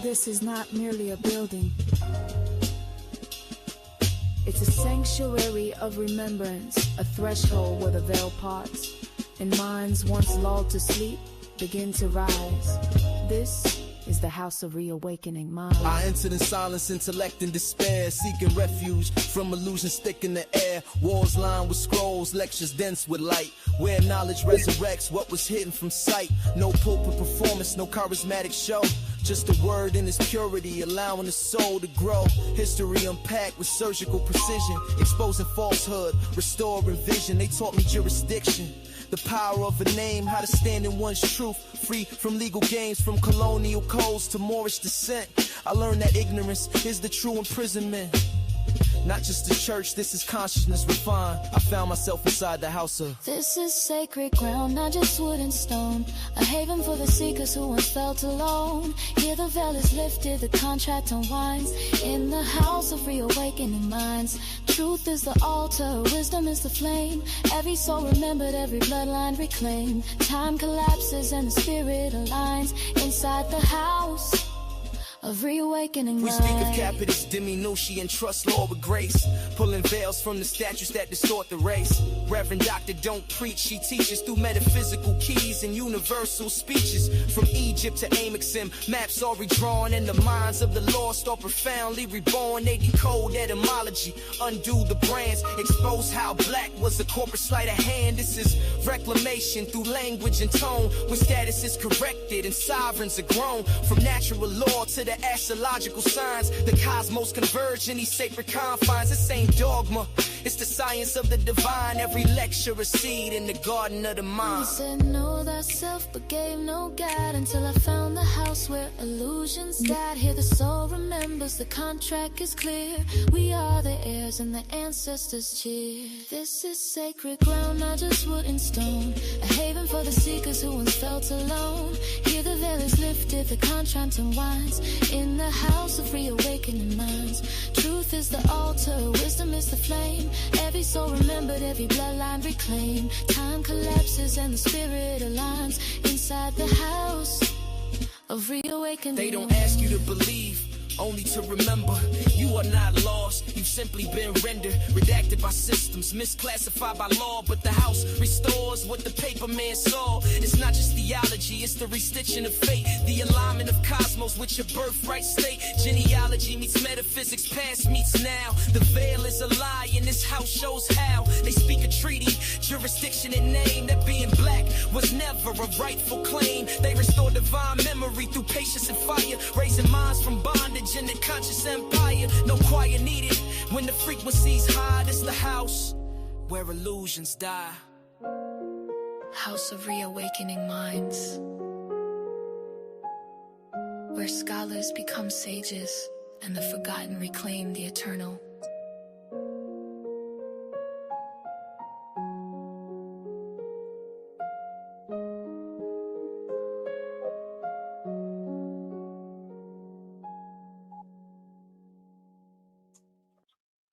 This is not merely a building. It's a sanctuary of remembrance, a threshold where the veil parts, and minds once lulled to sleep begin to rise. This is the house of reawakening minds. I entered in silence, intellect and despair, seeking refuge from illusions thick in the air. Walls lined with scrolls, lectures dense with light, where knowledge resurrects what was hidden from sight. No pulpit performance, no charismatic show, just a word in its purity, allowing the soul to grow. History unpacked with surgical precision, exposing falsehood, restoring vision. They taught me jurisdiction, the power of a name, how to stand in one's truth, free from legal games, from colonial codes to Moorish descent. I learned that ignorance is the true imprisonment. Not just a church, this is consciousness refined. I found myself inside the house of. This is sacred ground, not just wood and stone. A haven for the seekers who once felt alone. Here the veil is lifted, the contract unwinds. In the house of reawakening minds. Truth is the altar, wisdom is the flame. Every soul remembered, every bloodline reclaimed. Time collapses and the spirit aligns. Inside the house of reawakening We minds. speak of capitis, diminution, and trust law with grace, pulling veils from the statutes that distort the race. Reverend Doctor don't preach, she teaches through metaphysical keys and universal speeches. From Egypt to Amexim, maps are redrawn, and the minds of the lost are profoundly reborn. They decode etymology, undo the brands, expose how black was a corporate sleight of hand. This is reclamation through language and tone, when status is corrected and sovereigns are grown. From natural law to the astrological signs, the cosmos converge in these sacred confines. This ain't dogma, it's the science of the divine. Every lecture a seed in the garden of the mind. He said know thyself but gave no guide, until I found the house where illusions died. Here the soul remembers, the contract is clear. We are the heirs and the ancestors cheer. This is sacred ground, not just wood and stone. A haven for the seekers who once felt alone. Here the veil is lifted, the contract unwinds. In the house of reawakening minds. Truth is the altar, wisdom is the flame. Every soul remembered, every bloodline reclaimed. Time collapses and the spirit aligns. Inside the house of reawakening. They don't ask you to believe, only to remember. You are not lost, you've simply been rendered. Redacted by systems, misclassified by law. But the house restores what the paper man saw. It's not just theology, it's the restitching of fate. The alignment of cosmos with your birthright state. Genealogy meets metaphysics, past meets now. The veil is a lie and this house shows how. They speak a treaty, jurisdiction and name. That being black was never a rightful claim. They restore divine memory through patience and fire. Raising minds from bondage in the conscious empire. No choir needed when the frequency's high. It's the house where illusions die. House of reawakening minds, where scholars become sages and the forgotten reclaim the eternal.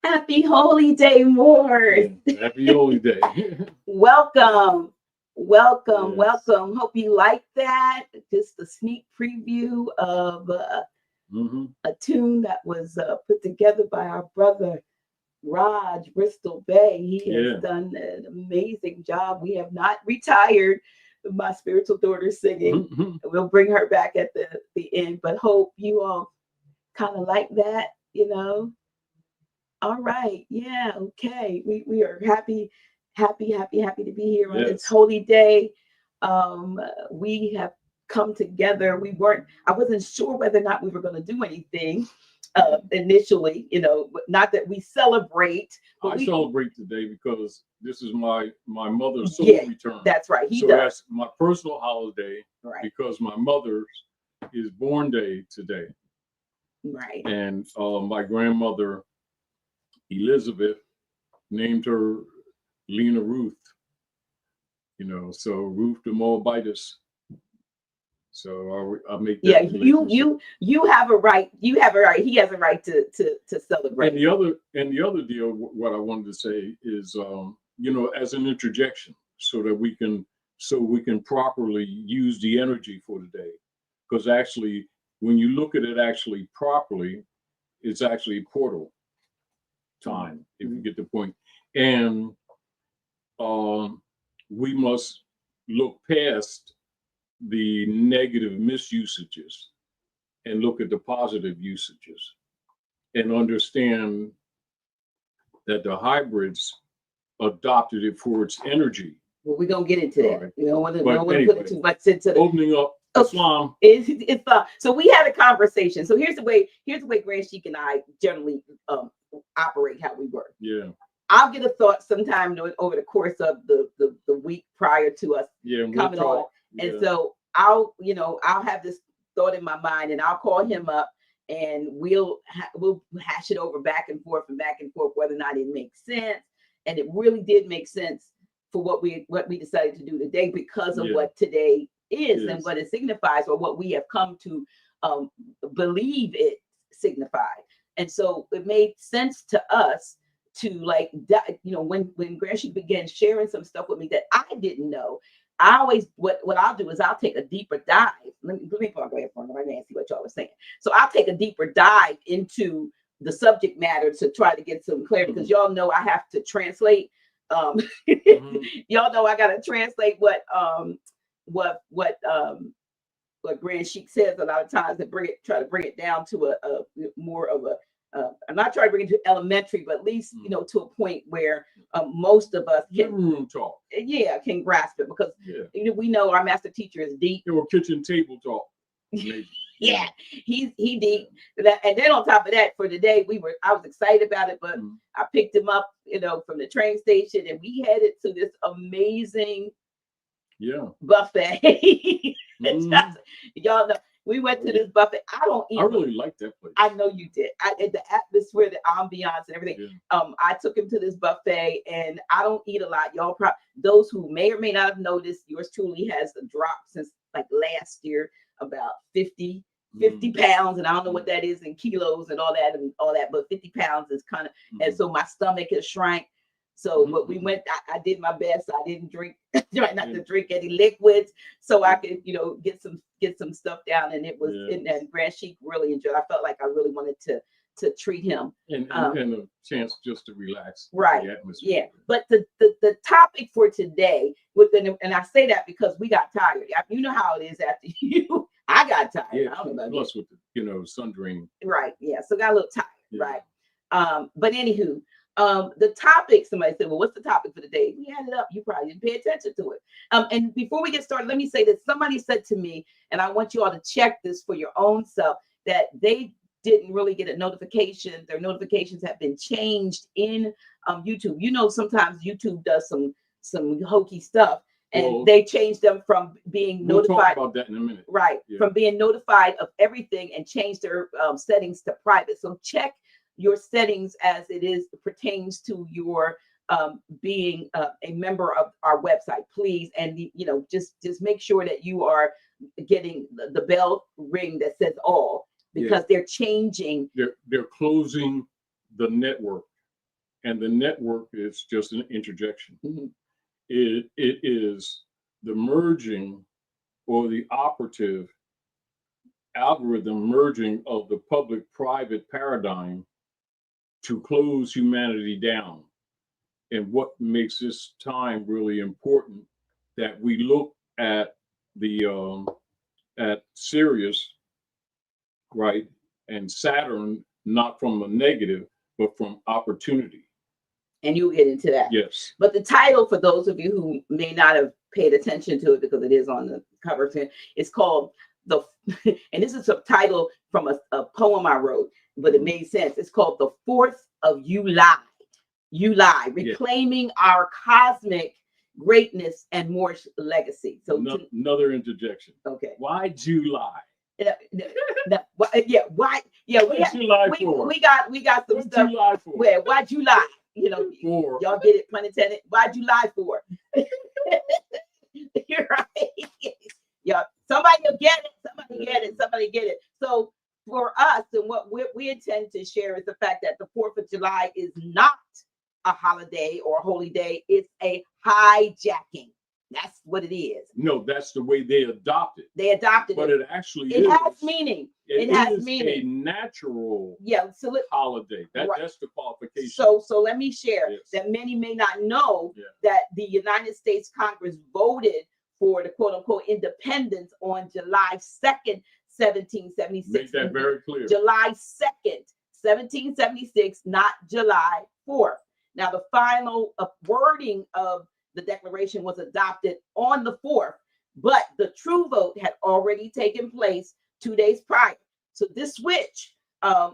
Happy Holy Day, Moors. Happy Holy Day. Welcome, welcome, Yes. welcome. Hope you like that. Just a sneak preview of a tune that was put together by our brother, Raj Bristol Bay. He has done an amazing job. We have not retired my spiritual daughter singing. We'll bring her back at the end, but hope you all kind of like that, you know. All right. Yeah. Okay. We are happy to be here on this holy day. We have come together. I wasn't sure whether or not we were going to do anything initially, you know, not that we celebrate. I celebrate today because this is my mother's soul return. That's right. That's my personal holiday, right? Because my mother's is born day today. Right. And my grandmother, Elizabeth, named her Lena Ruth, you know, so Ruth the Moabitess. So I make that. Yeah, you have a right. You have a right. He has a right to celebrate. And the other deal, what I wanted to say is, you know, as an interjection, so we can properly use the energy for today, because actually when you look at it actually properly, it's actually portal time, if you get the point. And we must look past the negative misusages and look at the positive usages and understand that the hybrids adopted it for its energy. Well, we're gonna get into that. Right. We don't want to Anyway, put too much into the opening up Islam. It's so we had a conversation. So here's the way Grand Sheik and I generally operate, how we work. Yeah. I'll get a thought sometime over the course of the week prior to us coming on. And so I'll have this thought in my mind, and I'll call him up, and we'll hash it over back and forth whether or not it makes sense. And it really did make sense for what we decided to do today, because of what today is and what it signifies, or what we have come to believe it signified. And so it made sense to us to when Grand Sheik began sharing some stuff with me that I didn't know. I always what I'll do is I'll take a deeper dive. Let me go ahead for me. I didn't see what y'all was saying. So I'll take a deeper dive into the subject matter to try to get some clarity, because y'all know I have to translate. Y'all know I gotta translate what Grand Sheik says a lot of times, and try to bring it down to a more of a I'm not trying to bring it to elementary, but at least to a point where most of us can talk. Can grasp it, because we know our master teacher is deep. Or kitchen table talk. He's deep. And then on top of that, for today, I was excited about it, but I picked him up, from the train station, and we headed to this amazing buffet. Y'all know we went to this buffet. I really like that place. I know you did. The atmosphere, the ambiance, and everything. I took him to this buffet, and I don't eat a lot. Y'all those who may or may not have noticed, yours truly has dropped since like last year, about 50 pounds, and I don't know what that is in kilos and all that, but 50 pounds is kind of, and so my stomach has shrank. So but we went, I did my best. I didn't try not to drink any liquids, so I could, get some stuff down, and it was, and Grand Sheik really enjoyed. I felt like I really wanted to treat him. And a chance just to relax. Right. Yeah. But the topic for today, and I say that because we got tired. You know how it is after you. I got tired. Yeah, I don't know about plus with the sun drain. Right. Yeah. So got a little tired. Yeah. Right. But anywho, the topic, somebody said, well, what's the topic for the day? We had it up. You probably didn't pay attention to it. And before we get started, let me say that somebody said to me, and I want you all to check this for your own self, that they didn't really get a notification. Their notifications have been changed in YouTube. Sometimes YouTube does some hokey stuff, and they change them from being notified. We'll talk about that in a minute. Right. Yeah. From being notified of everything, and change their settings to private. So check your settings as it pertains to your being a member of our website, please. And just make sure that you are getting the bell ring that says all, because they're changing. They're closing the network, and the network is just an interjection. It is the merging, or the operative algorithm merging of the public-private paradigm to close humanity down. And what makes this time really important, that we look at at Sirius, right, and Saturn, not from a negative, but from opportunity. And you'll get into that. Yes. But the title, for those of you who may not have paid attention to it, because it is on the cover, it's called and this is a title from a poem I wrote, but it made sense. It's called The 4th of You Lie, reclaiming our cosmic greatness and Moorish legacy. So another interjection. Okay. Why'd you lie? Why? Yeah. Why'd you lie for? We got some What'd stuff. You lie for? Why'd you lie? Y'all get it, pun intended. Why'd you lie for? You're right. Yeah. Somebody will get it. Somebody get it. So for us, and what we intend to share is the fact that the 4th of July is not a holiday or a holy day. It's a hijacking. That's what it is. No, that's the way they adopted. They adopted but it. It actually it is. Has meaning. It has is meaning. A natural So holiday. Right. That's the qualification. So let me share that many may not know that the United States Congress voted for the quote unquote independence on July 2nd, 1776. Make that very clear. July 2nd, 1776, not July 4th. Now, the final wording of the declaration was adopted on the 4th, but the true vote had already taken place 2 days prior. So this switch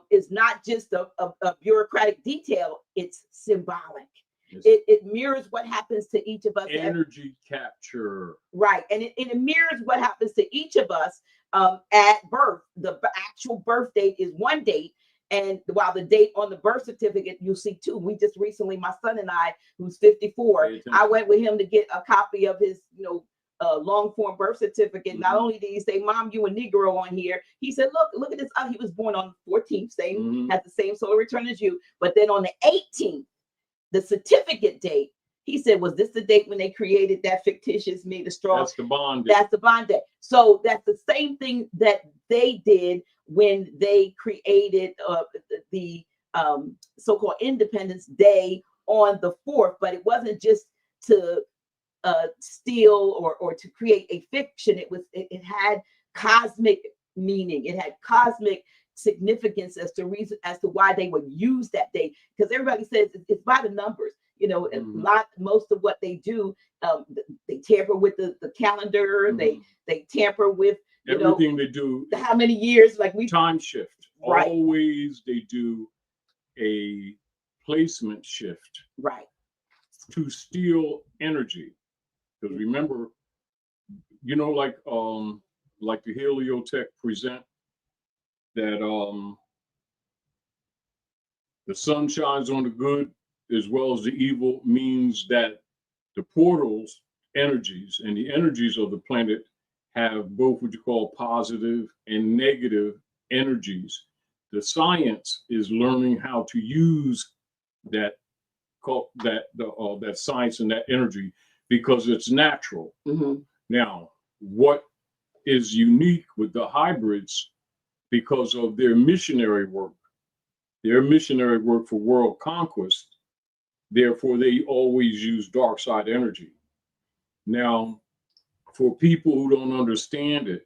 is not just a bureaucratic detail, it's symbolic. Yes. It mirrors what happens to each of us. Energy capture. Right. And it mirrors what happens to each of us at birth. The actual birth date is one date. And while the date on the birth certificate, you'll see two. We just recently, my son and I, who's 54, I went with him to get a copy of his, long form birth certificate. Mm-hmm. Not only did he say, "Mom, you a Negro on here," he said, look at this. He was born on the 14th, has the same solar return as you. But then on the 18th, the certificate date, he said, was this the date when they created that fictitious made of straw? That's the bond date. That's the bond date. So that's the same thing that they did when they created the so-called Independence Day on the 4th. But it wasn't just to steal or to create a fiction. It had cosmic meaning. It had cosmic significance as to why they would use that date, because everybody says it's by the numbers. Most of what they do, they tamper with the calendar. Mm-hmm. They tamper with everything they do. How many years? Like time shift. Right. Always they do a placement shift. Right. To steal energy. Because remember, like the Heliotech present that the sun shines on the good as well as the evil, means that the portals energies and the energies of the planet have both what you call positive and negative energies. The science is learning how to use that science and that energy because it's natural. Mm-hmm. Now, what is unique with the hybrids, because of their missionary work for world conquest, therefore they always use dark side energy. Now, for people who don't understand it,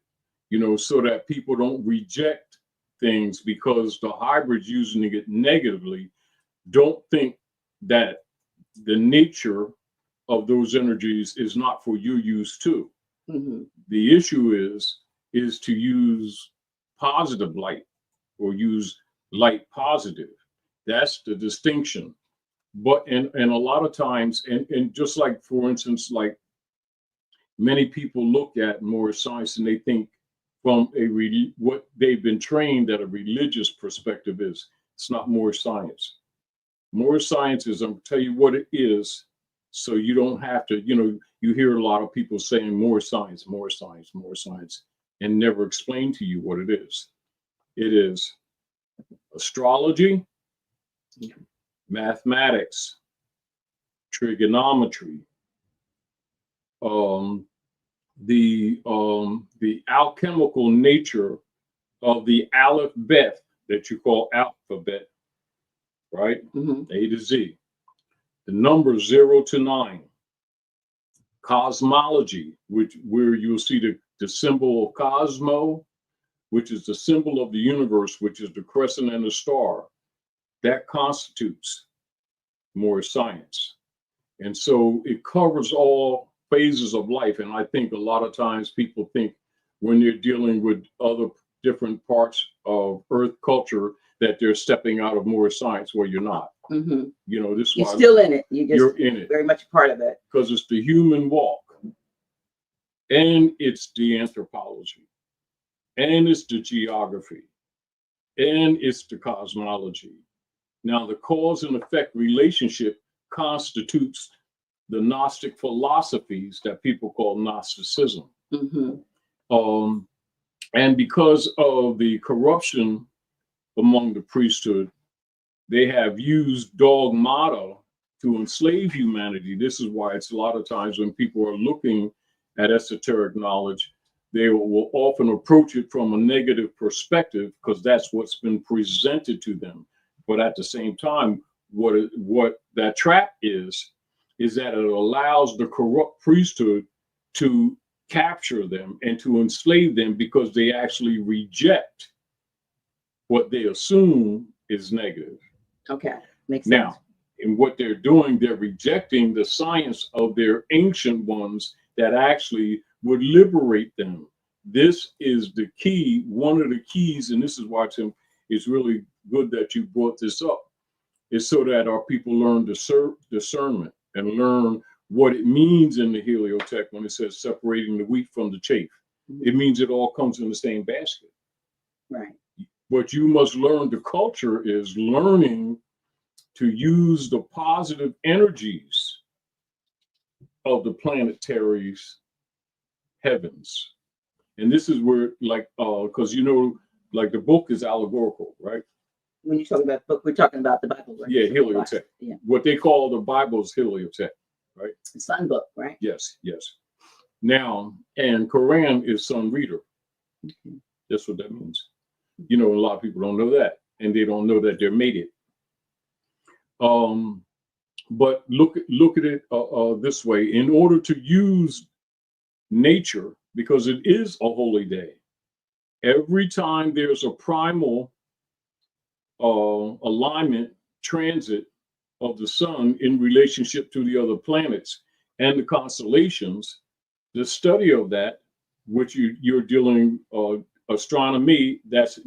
so that people don't reject things because the hybrids using it negatively, don't think that the nature of those energies is not for your use too. Mm-hmm. The issue is to use positive light or use light positive. That's the distinction. But and a lot of times, and just like, for instance, like many people look at Moorish science and they think from what they've been trained that a religious perspective is. It's not Moorish science. Moorish science is, I'm gonna tell you what it is, so you don't have to, you hear a lot of people saying Moorish science, and never explain to you what it is. It is astrology, mathematics, trigonometry, the alchemical nature of the aleph-bet that you call alphabet, right? Mm-hmm. A to Z. The numbers 0 to 9. Cosmology, where you'll see the symbol of Cosmo, which is the symbol of the universe, which is the crescent and the star. That constitutes Moorish science. And so it covers all phases of life. And I think a lot of times people think when they're dealing with other different parts of Earth culture that they're stepping out of Moorish science. Well, you're not. Mm-hmm. This you're still in it. You're in it. Very much a part of it. Because it's the human walk. And it's the anthropology. And it's the geography. And it's the cosmology. Now, the cause and effect relationship constitutes the Gnostic philosophies that people call Gnosticism. Mm-hmm. And because of the corruption among the priesthood, they have used dogmata to enslave humanity. This is why it's a lot of times when people are looking at esoteric knowledge, they will often approach it from a negative perspective because that's what's been presented to them. But at the same time, what that trap is that it allows the corrupt priesthood to capture them and to enslave them because they actually reject what they assume is negative. Okay, makes sense. Now, in what they're doing, they're rejecting the science of their ancient ones that actually would liberate them. This is the key, one of the keys, and this is why Tim, it's really good that you brought this up, is so that our people learn discernment and learn what it means in the Heliotech when it says separating the wheat from the chaff. It means it all comes in the same basket. Right. What you must learn, the culture is learning to use the positive energies of the planetary heavens. And this is where, like, because like the book is allegorical, right? When you're talking about book, we're talking about the Bible, right? Yeah, Heliotech. Yeah. What they call the Bible's Heliotech, right? Sun book, right? Yes, yes. Now, and Quran is sun reader. That's what that means. A lot of people don't know that, and they don't know that they're mated. But look at it this way. In order to use nature, because it is a holy day, every time there's a primal alignment transit of the sun in relationship to the other planets and the constellations, the study of that, which you're dealing astronomy, that's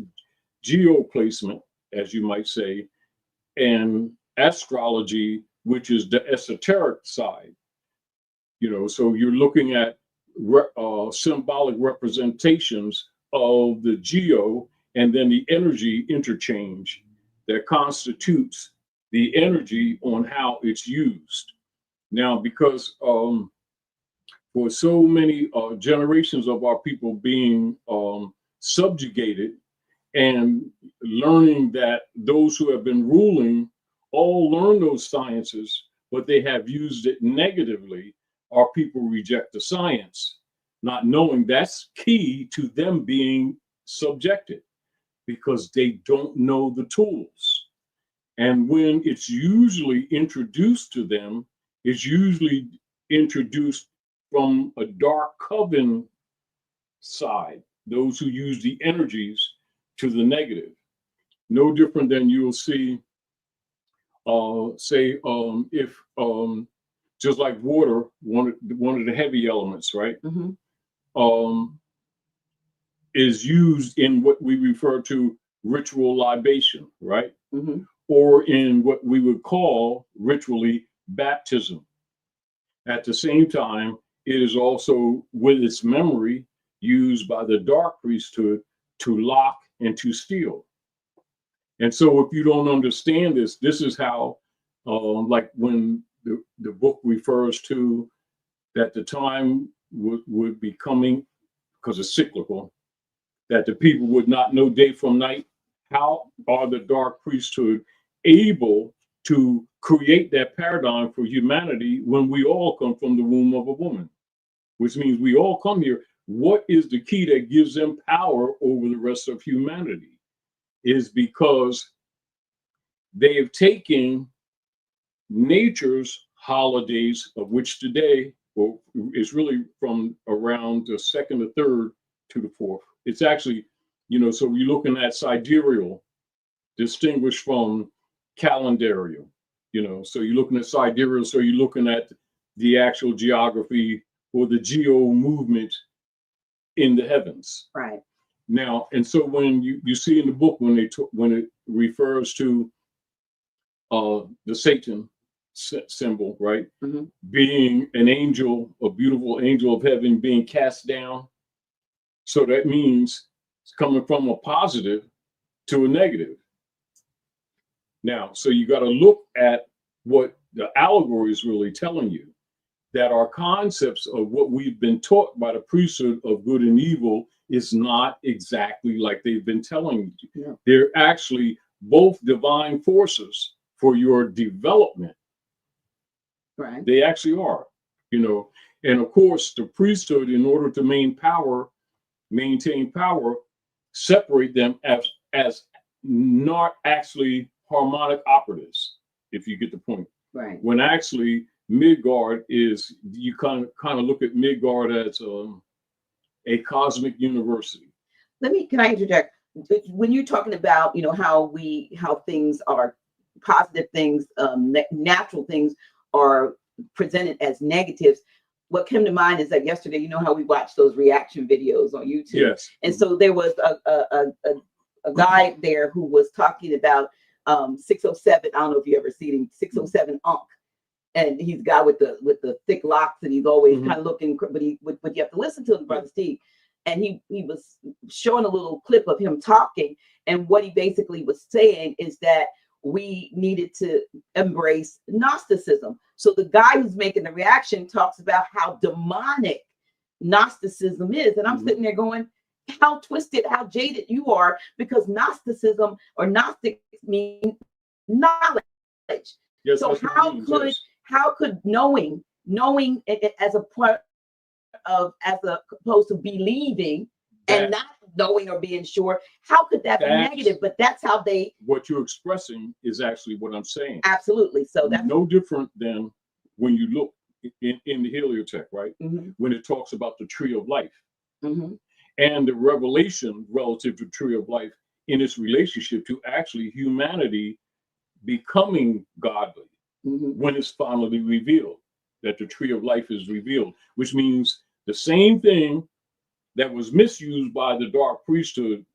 geo placement, as you might say, and astrology, which is the esoteric side. So you're looking at symbolic representations of the geo and then the energy interchange that constitutes the energy on how it's used. Now, because for so many generations of our people being subjugated and learning that those who have been ruling all learn those sciences, but they have used it negatively, our people reject the science, not knowing that's key to them being subjected because they don't know the tools. And when it's usually introduced to them, it's usually introduced from a dark coven side, those who use the energies to the negative. No different than you'll see, if just like water, one of the heavy elements, right, is used in what we refer to ritual libation, right, or in what we would call ritually baptism. At the same time, it is also, with its memory, used by the dark priesthood to lock and to steal. And so if you don't understand this, this is how, like when the book refers to that the time would be coming, because it's cyclical, that the people would not know day from night. How are the dark priesthood able to create that paradigm for humanity when we all come from the womb of a woman? Which means we all come here. What is the key that gives them power over the rest of humanity? Is because they have taken nature's holidays, of which today is really from around the 2nd to 3rd to the 4th. It's actually, so you're looking at sidereal, distinguished from calendarial, so you're looking at sidereal, so you're looking at the actual geography or the geo movement in the heavens. Right. Now, and so when you see in the book, when it refers to the Satan symbol, right, being an angel, a beautiful angel of heaven being cast down, so that means it's coming from a positive to a negative. Now, so you got to look at what the allegory is really telling you, that our concepts of what we've been taught by the priesthood of good and evil is not exactly like they've been telling you. Yeah. They're actually both divine forces for your development. Right. They actually are, you know. And of course, the priesthood, in order to maintain power, separate them as not actually harmonic operatives, if you get the point. Right. When actually Midgard is, you kind of look at Midgard as a cosmic university. Can I interject? When you're talking about, how things are positive things, natural things are presented as negatives, what came to mind is that yesterday, how we watched those reaction videos on YouTube. Yes. And so there was a guy there who was talking about 607. I don't know if you ever seen him, 607 Unk. And he's a guy with the thick locks, and he's always kind of looking, but you have to listen to him, Brother Steve. And he was showing a little clip of him talking, and what he basically was saying is that we needed to embrace Gnosticism. So the guy who's making the reaction talks about how demonic Gnosticism is, and I'm sitting there going, how twisted, how jaded you are, because Gnosticism or Gnostic means knowledge. Yes, so how could knowing it as a part of, as opposed to believing and not knowing or being sure, how could that be negative? But that's how what you're expressing is actually what I'm saying. Absolutely. So that's no different than when you look in the Heliotext, right? When it talks about the tree of life and the revelation relative to tree of life in its relationship to actually humanity becoming godly when it's finally revealed, that the tree of life is revealed, which means the same thing that was misused by the dark priesthood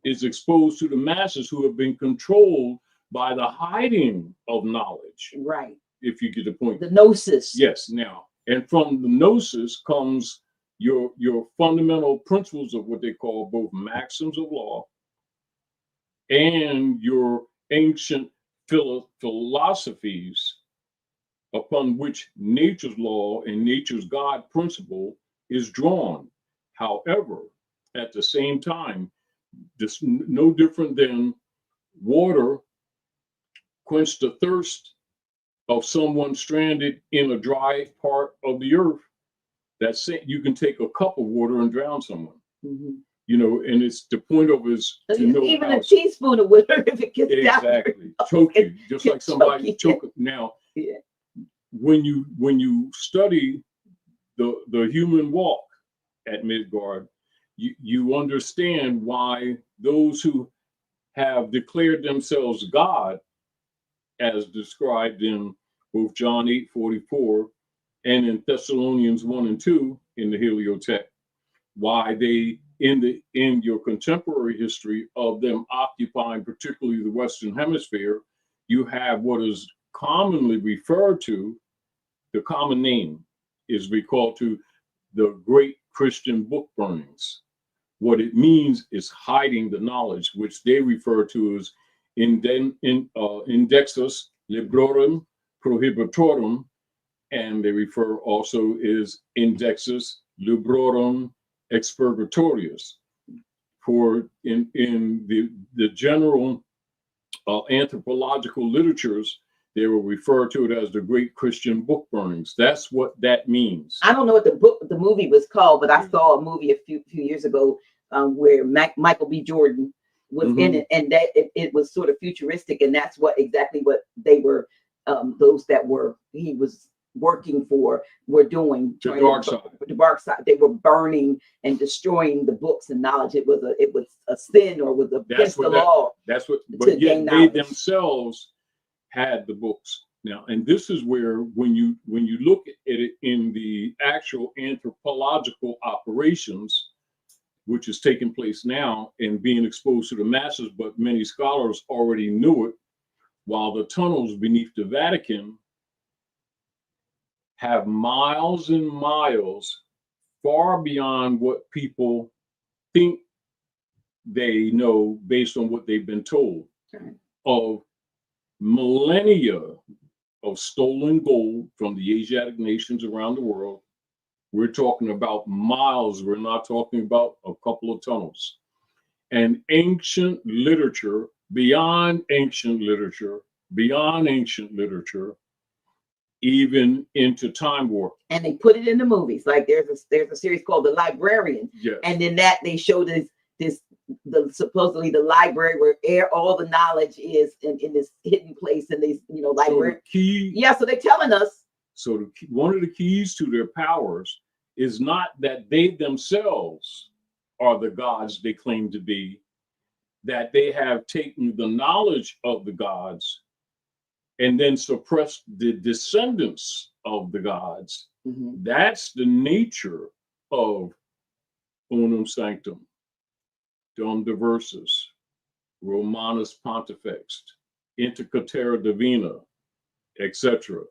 is exposed to the masses who have been controlled by the hiding of knowledge. Right. If you get the point. The gnosis. Yes. Now, and from the gnosis comes your fundamental principles of what they call both maxims of law and your ancient philosophies upon which nature's law and nature's God principle is drawn. However, at the same time, this no different than water quench the thirst of someone stranded in a dry part of the earth. That's it. You can take a cup of water and drown someone. And it's the point of is to know even a teaspoon of water, if it gets exactly choke you, just like somebody choke. Now, when you study the human walk at Midgard, you understand why those who have declared themselves God, as described in both John 8:44 and in Thessalonians 1 and 2 in the Heliotext, why they in your contemporary history of them occupying particularly the Western Hemisphere, you have what is commonly referred to, the common name is recalled to the great Christian book burnings. What it means is hiding the knowledge, which they refer to as indexus librorum prohibitorum, and they refer also as indexus librorum expurgatorius. For in the general anthropological literatures, they will refer to it as the great Christian book burnings. That's what that means. I don't know what the movie was called, but I saw a movie a few years ago where Michael B. Jordan was in it, and that it was sort of futuristic, and that's exactly what they were. Those that he was working for were doing. The dark side. The dark side. They were burning and destroying the books and knowledge. It was a sin, or was against the law. That's what. But yet they themselves had the books. Now, and this is where when you look at it in the actual anthropological operations, which is taking place now and being exposed to the masses, but many scholars already knew it, while the tunnels beneath the Vatican have miles and miles far beyond what people think they know based on what they've been told, of millennia of stolen gold from the Asiatic nations around the world. We're talking about miles. We're not talking about a couple of tunnels. And ancient literature, beyond ancient literature, even into time warp. And they put it in the movies. Like there's a series called The Librarian. Yes. And then that they show the supposedly the library where all the knowledge is in this hidden place in these, library. So the key, yeah, so they're telling us. So one of the keys to their powers is not that they themselves are the gods they claim to be, that they have taken the knowledge of the gods and then suppressed the descendants of the gods. Mm-hmm. That's the nature of Unum Sanctum, Dom Diversus, Romanus Pontifex, Intercatera Divina, etc.,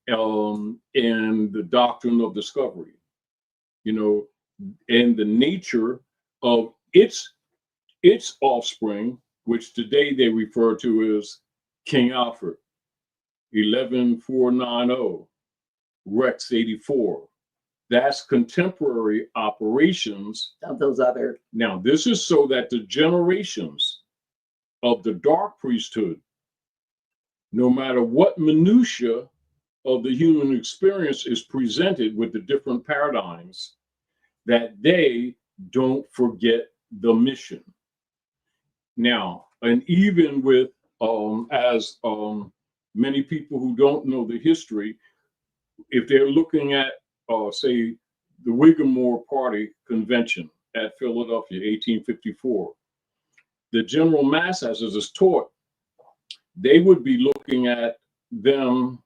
and the doctrine of discovery, and the nature of its offspring, which today they refer to as King Alfred, 11490, Rex 84. That's contemporary operations of those other. Now, this is so that the generations of the dark priesthood, no matter what minutia of the human experience is presented with the different paradigms, that they don't forget the mission. Now, and even with, as many people who don't know the history, if they're looking at, say, the Whigmore Party Convention at Philadelphia, 1854, the general mass, as it is taught, they would be looking at them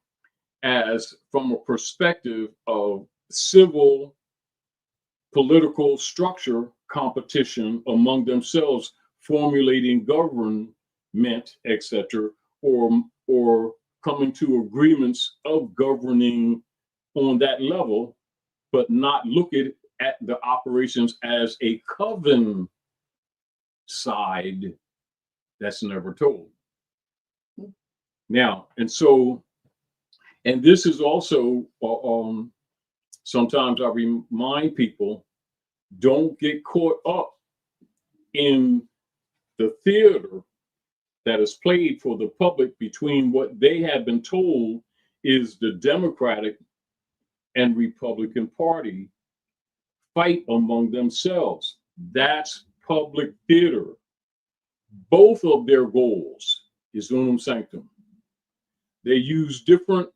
as from a perspective of civil political structure competition among themselves, formulating government, etc., or coming to agreements of governing on that level, but not looking at the operations as a coven side that's never told. Now, and this is also, sometimes I remind people, don't get caught up in the theater that is played for the public between what they have been told is the Democratic and Republican Party fight among themselves. That's public theater. Both of their goals is Unum Sanctum. They use different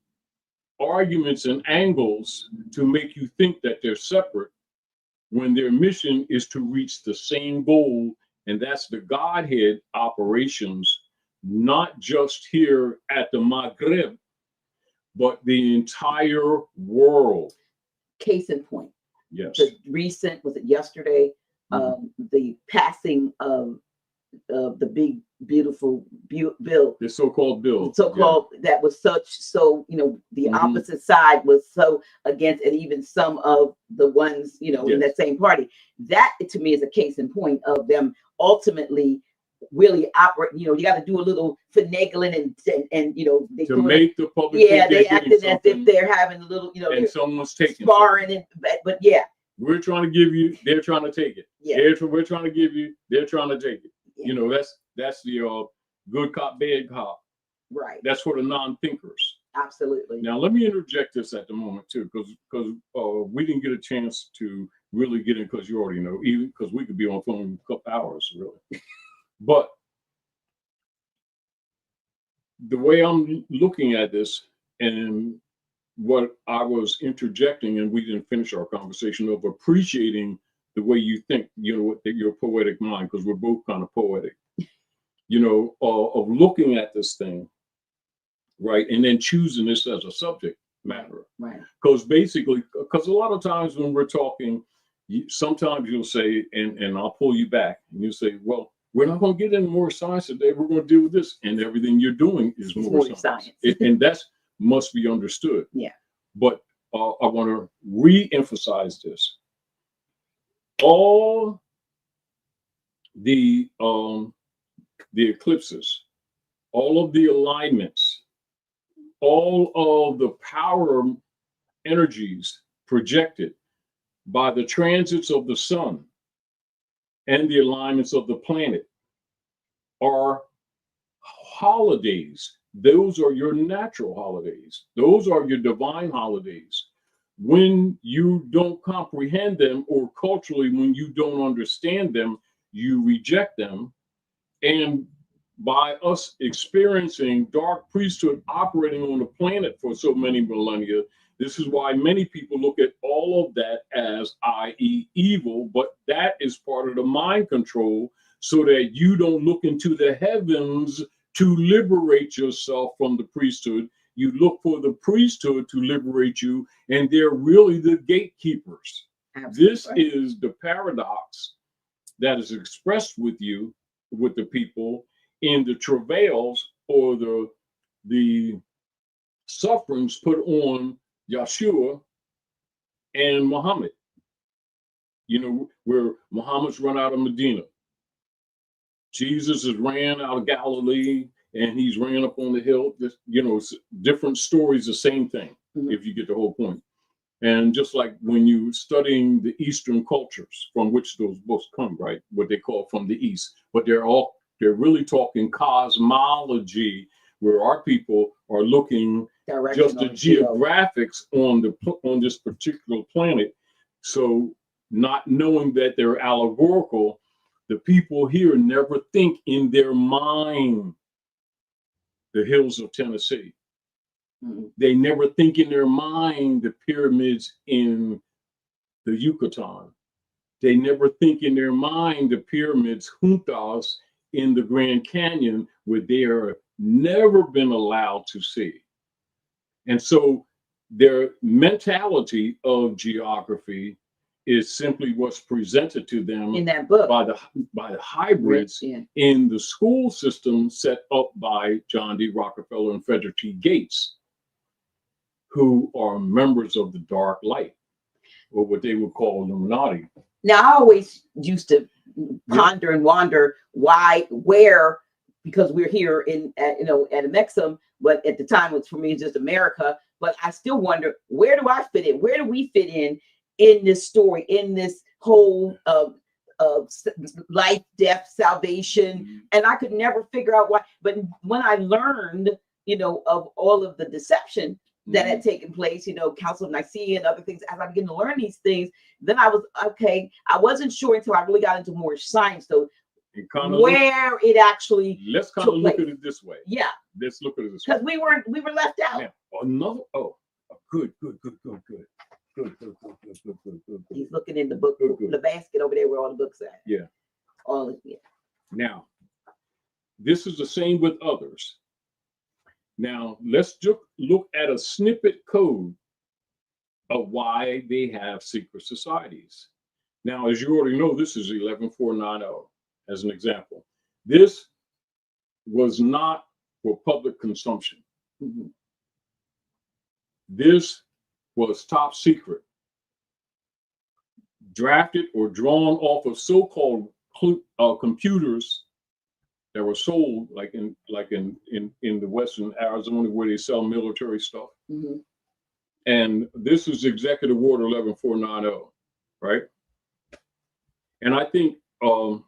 arguments and angles to make you think that they're separate when their mission is to reach the same goal, and that's the Godhead operations, not just here at the Maghreb, but the entire world. Case in point. Yes. The recent, was it yesterday, the passing of the big, beautiful bill. The so-called bill. That was the opposite side was so against, and even some of the ones, in that same party. That to me is a case in point of them ultimately really operate. You got to do a little finagling and they to make the public. Yeah, they acting as if they're having a little, and someone's taking sparring and but yeah. We're trying to give you, they're trying to take it. Yeah. We're trying to give you, they're trying to take it. Yeah. That's the good cop, bad cop. Right. That's for the non-thinkers. Absolutely. Now, let me interject this at the moment too, because we didn't get a chance to really get in, because you already know, even because we could be on phone a couple hours, really. But the way I'm looking at this, and what I was interjecting, and we didn't finish our conversation, of appreciating the way you think, your poetic mind, because we're both kind of poetic, of looking at this thing, right, and then choosing this as a subject matter. Right. Because a lot of times when we're talking, sometimes you'll say, and I'll pull you back, and you'll say, well, we're not going to get into more science today. We're going to deal with this, and everything you're doing is more science. And that's must be understood. Yeah. But I want to re-emphasize this. All the eclipses, all of the alignments, all of the power energies projected by the transits of the sun and the alignments of the planet are holidays those are your natural holidays. Those are your divine holidays. When you don't comprehend them, or culturally, when you don't understand them, you reject them. And by us experiencing dark priesthood operating on the planet for so many millennia, this is why many people look at all of that as, i.e., evil, but that is part of the mind control, so that you don't look into the heavens to liberate yourself from the priesthood. You look for the priesthood to liberate you, and they're really the gatekeepers. Absolutely. This is the paradox that is expressed with you, with the people, in the travails or the sufferings put on Yeshua and Muhammad. You know, where Muhammad's run out of Medina, Jesus is ran out of Galilee, and he's ran up on the hill. Just, you know, different stories, the same thing, if you get the whole point. And just like when you studying the Eastern cultures from which those books come, right? What they call from the East, but they're really talking cosmology, where our people are looking just the geographics on this particular planet. So not knowing that they're allegorical, the people here never think in their mind the hills of Tennessee. They never think in their mind the pyramids in the Yucatan. They never think in their mind the pyramids juntas in the Grand Canyon, where they are never been allowed to see. And so their mentality of geography is simply what's presented to them in that book by the hybrids in the school system set up by John D. Rockefeller and Frederick T. Gates, who are members of the dark light, or what they would call Illuminati. Now, I always used to ponder and wonder where, because we're here at Amexum, but at the time, for me, it's just America. But I still wonder, where do I fit in? Where do we fit in this story, in this whole of life, death, salvation? And I could never figure out why. But when I learned, of all of the deception that had taken place, Council of Nicaea and other things, as I began to learn these things, then I was, okay, I wasn't sure until I really got into Moorish science, though, where it actually let's kind of look at it this way. Yeah. Let's look at it this way. Because we were left out. Now, good. He's looking in the book, the basket over there where all the books are. Yeah. Yeah. Now, this is the same with others. Now, let's just look at a snippet code of why they have secret societies. Now, as you already know, this is 11490 as an example. This was not for public consumption. This was top secret, drafted or drawn off of so-called computers that were sold, like in the Western Arizona, where they sell military stuff. And this is Executive Order 11490, right? And I think I'll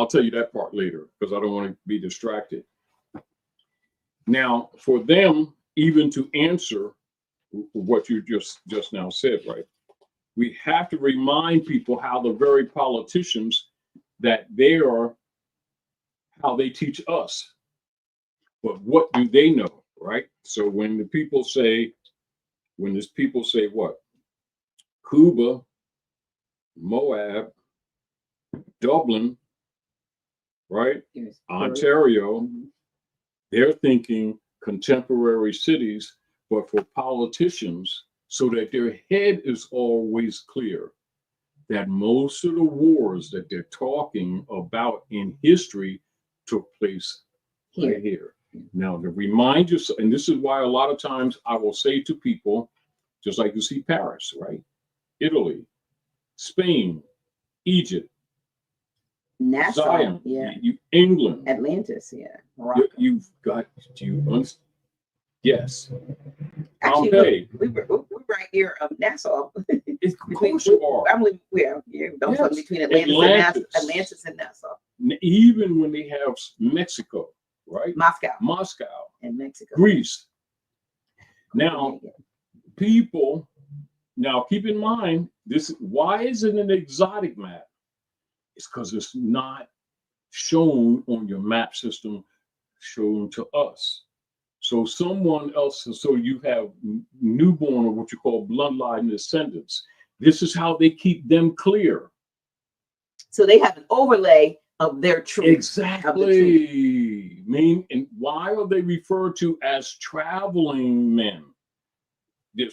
tell you that part later, because I don't want to be distracted. Now, for them even to answer what you just now said, right? We have to remind people how the very politicians that they are, how they teach us. But what do they know, right? So when the people say, what? Cuba, Moab, Dublin, right? Yes. Ontario, they're thinking contemporary cities, but for politicians, so that their head is always clear that most of the wars that they're talking about in history took place right here. Now, to remind you, and this is why a lot of times I will say to people, just like you see Paris, right? Italy, Spain, Egypt, Nassau, Zion, England, Atlantis, you've got yes. Actually, Pompeii. Look, we're right here of Nassau. Of course you are. I'm living between Atlantis and Nassau. Even when they have Mexico, right? Moscow And Mexico. Greece. Now, people, now keep in mind, why is it an exotic map? It's because it's not shown on your map system, shown to us. So someone else, so you have newborn or what you call bloodline descendants. This is how they keep them clear. So they have an overlay of their truth. Exactly. And why are they referred to as traveling men? You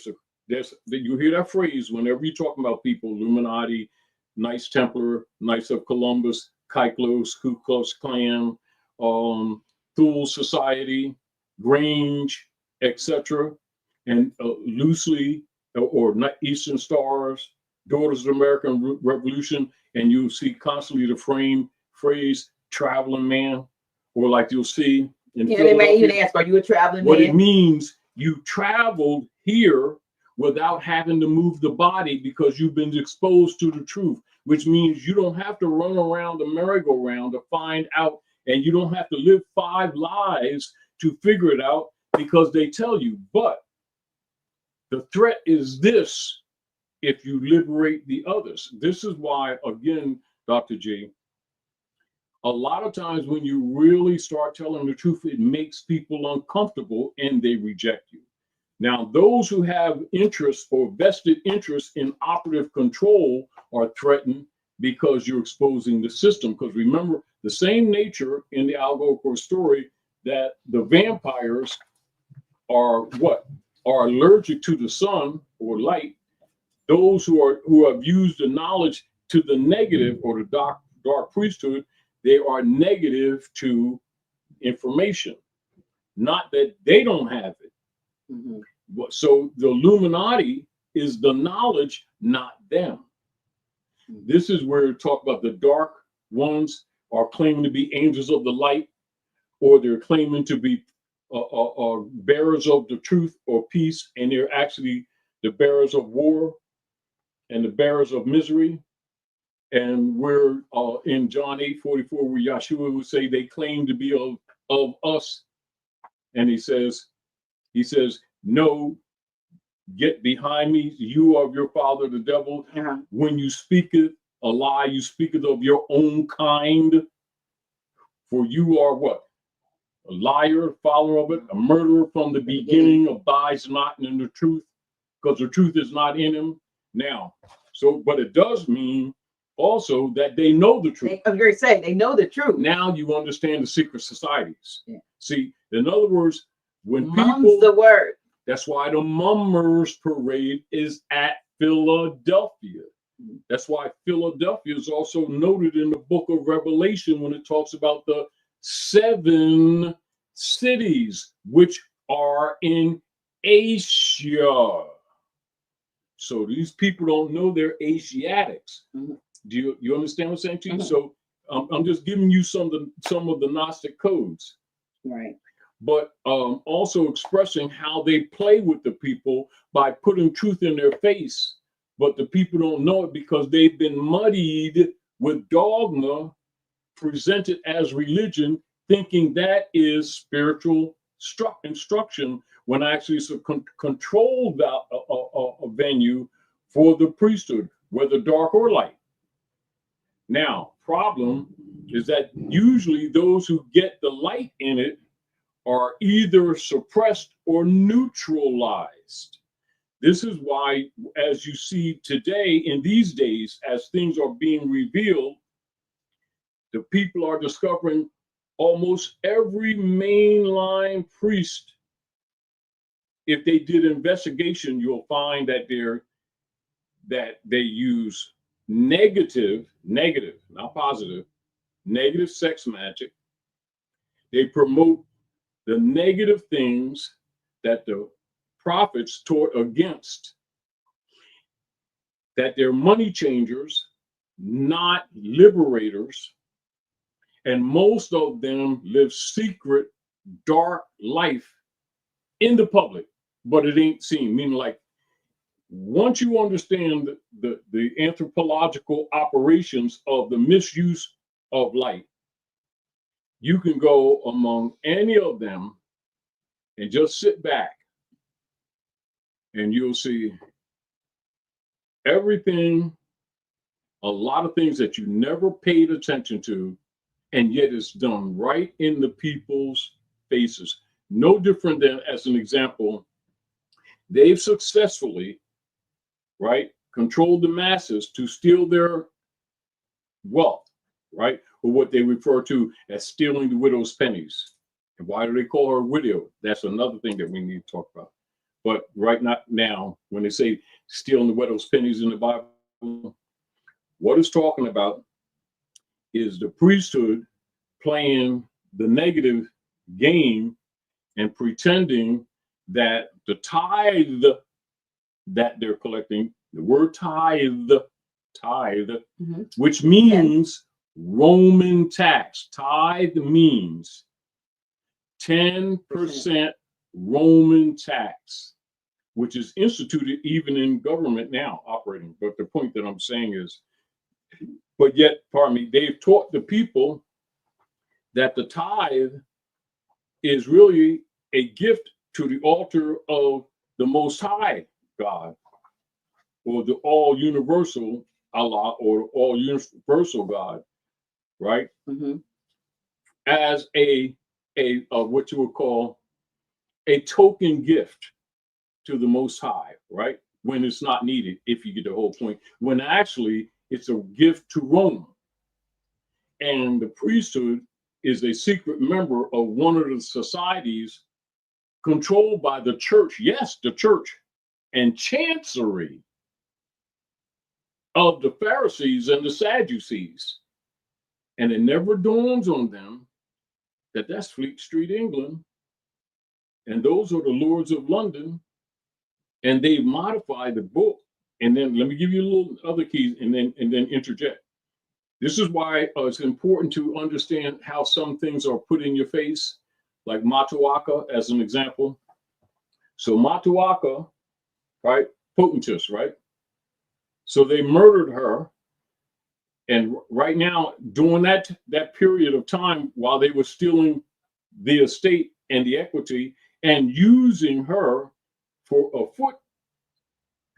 hear that phrase whenever you're talking about people: Illuminati, Knights Templar, Knights of Columbus, Kyklaus, Ku Klux Klan, Thule Society, Grange, etc., and loosely or Eastern Stars, Daughters of the American Revolution, and you see constantly the phrase "traveling man," or like you'll see in they may even ask, "Are you a traveling man?" What it means, you traveled here without having to move the body because you've been exposed to the truth, which means you don't have to run around the merry-go-round to find out, and you don't have to live 5 lives to figure it out because they tell you. But the threat is this: if you liberate the others. This is why, again, Dr. J, a lot of times when you really start telling the truth, it makes people uncomfortable and they reject you. Now, those who have interest or vested interest in operative control are threatened because you're exposing the system. Because remember, the same nature in the Algonquin story, that the vampires are what? Are allergic to the sun or light. Those who have used the knowledge to the negative, or the dark priesthood, they are negative to information. Not that they don't have it. Mm-hmm. So the Illuminati is the knowledge, not them. Mm-hmm. This is where we talk about the dark ones are claiming to be angels of the light, or they're claiming to be bearers of the truth or peace, and they're actually the bearers of war and the bearers of misery. And we're in John 8:44, where Yeshua would say they claim to be of us. And he says, no, get behind me, you are of your father, the devil. Uh-huh. When you speaketh a lie, you speaketh of your own kind. For you are what? A liar, follower of it, a murderer from the beginning, abides not in the truth, because the truth is not in him. Now, but it does mean also that they know the truth. I'm going to say they know the truth. Now you understand the secret societies. Yeah. See, in other words, when Mum's the word. That's why the Mummers Parade is at Philadelphia. That's why Philadelphia is also noted in the book of Revelation when it talks about the 7 cities which are in Asia. So these people don't know they're Asiatics. Mm-hmm. Do you understand what I'm saying to you? Mm-hmm. So I'm just giving you some of the Gnostic codes. Right. But also expressing how they play with the people by putting truth in their face. But the people don't know it because they've been muddied with dogma presented as religion, thinking that is spiritual instruction, when actually it's a controlled venue for the priesthood, whether dark or light. Now, problem is that usually those who get the light in it are either suppressed or neutralized. This is why, as you see today, in these days, as things are being revealed, the people are discovering almost every mainline priest. If they did investigation, you'll find that they use negative, not positive, negative sex magic. They promote the negative things that the prophets taught against, that they're money changers, not liberators, and most of them live secret, dark life in the public, but it ain't seen. Meaning, like, once you understand the anthropological operations of the misuse of light, you can go among any of them and just sit back and you'll see everything, a lot of things that you never paid attention to, and yet it's done right in the people's faces. No different than, as an example, they've successfully, right, controlled the masses to steal their wealth, right? Or what they refer to as stealing the widow's pennies. And why do they call her a widow? That's another thing that we need to talk about. But right now, when they say stealing the widow's pennies in the Bible, what it's talking about is the priesthood playing the negative game and pretending that the tithe that they're collecting, the word tithe, which means Roman tax. Tithe means 10% Roman tax, which is instituted even in government now operating. But the point that I'm saying is, but yet, pardon me, they've taught the people that the tithe is really a gift to the altar of the Most High God, or the all universal Allah, or all universal God, right? As a what you would call a token gift to the Most High, right? When it's not needed, if you get the whole point. When actually it's a gift to Rome. And the priesthood is a secret member of one of the societies controlled by the church. Yes, the church and chancery of the Pharisees and the Sadducees. And it never dawns on them that that's Fleet Street, England. And those are the Lords of London. And they've modified the book. And then let me give you a little other keys and then interject. This is why it's important to understand how some things are put in your face, like Matuaka as an example. So Matuaka, right, potentess, right? So they murdered her. And right now, during that period of time, while they were stealing the estate and the equity and using her for a foot,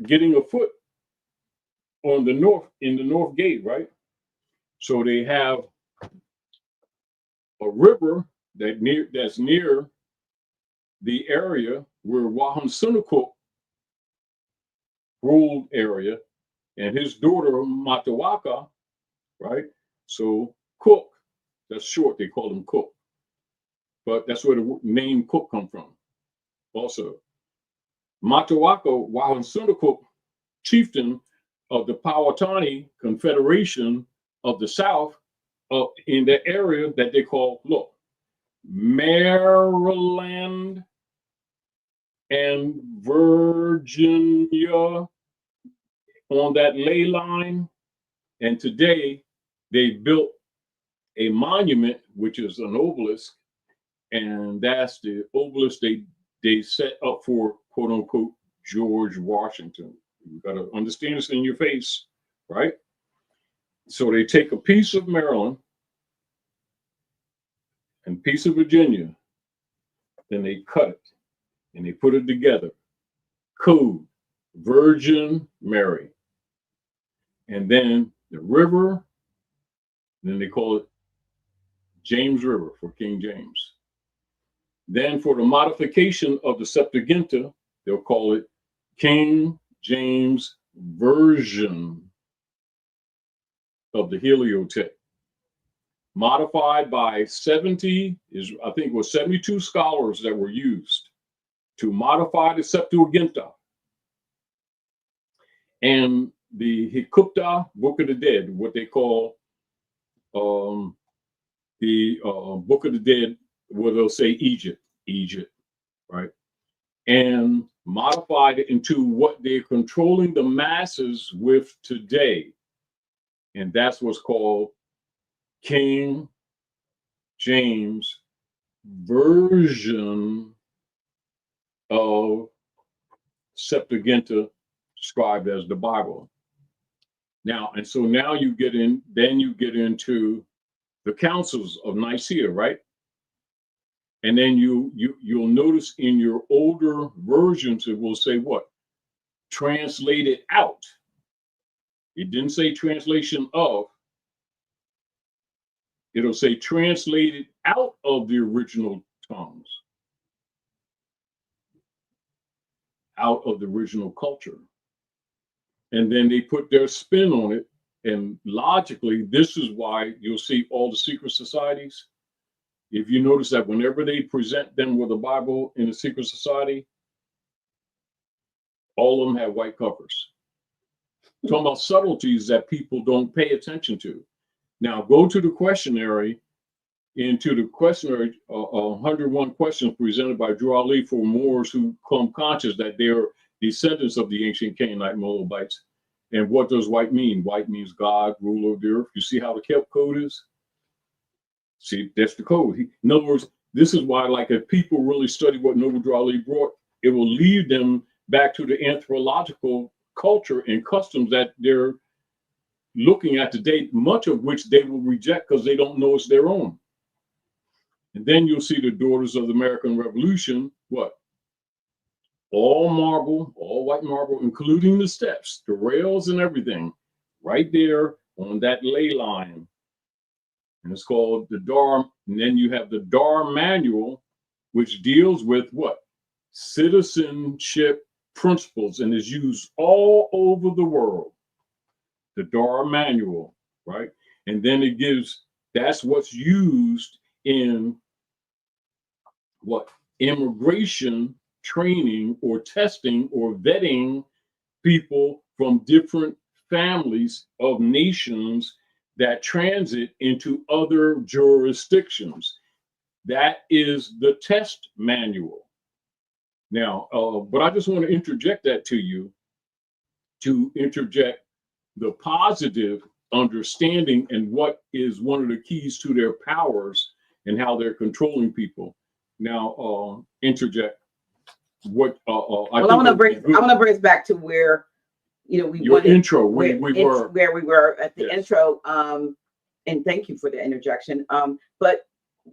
getting a foot on the north gate, right? So they have a river that's near the area where Waham Sunukuk ruled area, and his daughter Matawaka, right? So Cook, that's short, they call him Cook. But that's where the name Cook come from. Also, Matawaka, Waham Sunukuk, chieftain of the Powhatan Confederation of the South, in the area that they call, Maryland and Virginia, on that ley line. And today they built a monument, which is an obelisk, and that's the obelisk they set up for, quote unquote, George Washington. You got to understand this in your face, right? So they take a piece of Maryland and a piece of Virginia, then they cut it and they put it together. Code, Virgin Mary. And then the river, then they call it James River for King James. Then for the modification of the Septuaginta, they'll call it King James Version of the Heliotext, modified by 72 scholars that were used to modify the Septuaginta. And the Hikupta, Book of the Dead, what they call the Book of the Dead, where they'll say Egypt, right? And modified it into what they're controlling the masses with today. And that's what's called King James Version of Septuaginta, described as the Bible. Now, and so now you get into the councils of Nicaea, right? And then you'll notice in your older versions, it will say what? Translated out. It didn't say translation of. It'll say translated out of the original tongues, out of the original culture. And then they put their spin on it. And logically, this is why you'll see all the secret societies. If you notice that whenever they present them with a Bible in a secret society, all of them have white covers. Talking about subtleties that people don't pay attention to. Now go to the questionnaire, into the questionnaire, 101 questions presented by Drew Ali for Moors who come conscious that they're descendants of the ancient Canaanite Moabites. And what does white mean? White means God, ruler of the earth. You see how the Kelp code is? See, that's the code. In other words, this is why, like, if people really study what Noble Drew Ali brought, it will lead them back to the anthropological culture and customs that they're looking at today, much of which they will reject because they don't know it's their own. And then you'll see the daughters of the American Revolution, what? All marble, all white marble, including the steps, the rails and everything, right there on that ley line. And it's called the Dar. And then you have the Dar Manual, which deals with what? Citizenship principles, and is used all over the world. The Dar Manual, right? And then it gives, that's what's used in what? Immigration training or testing or vetting people from different families of nations that transit into other jurisdictions. That is the test manual. Now, but I just want to interject that to you, to interject the positive understanding and what is one of the keys to their powers and how they're controlling people. Now, interject what I want to bring us back to where, you know, intro where we were at the intro. And thank you for the interjection. But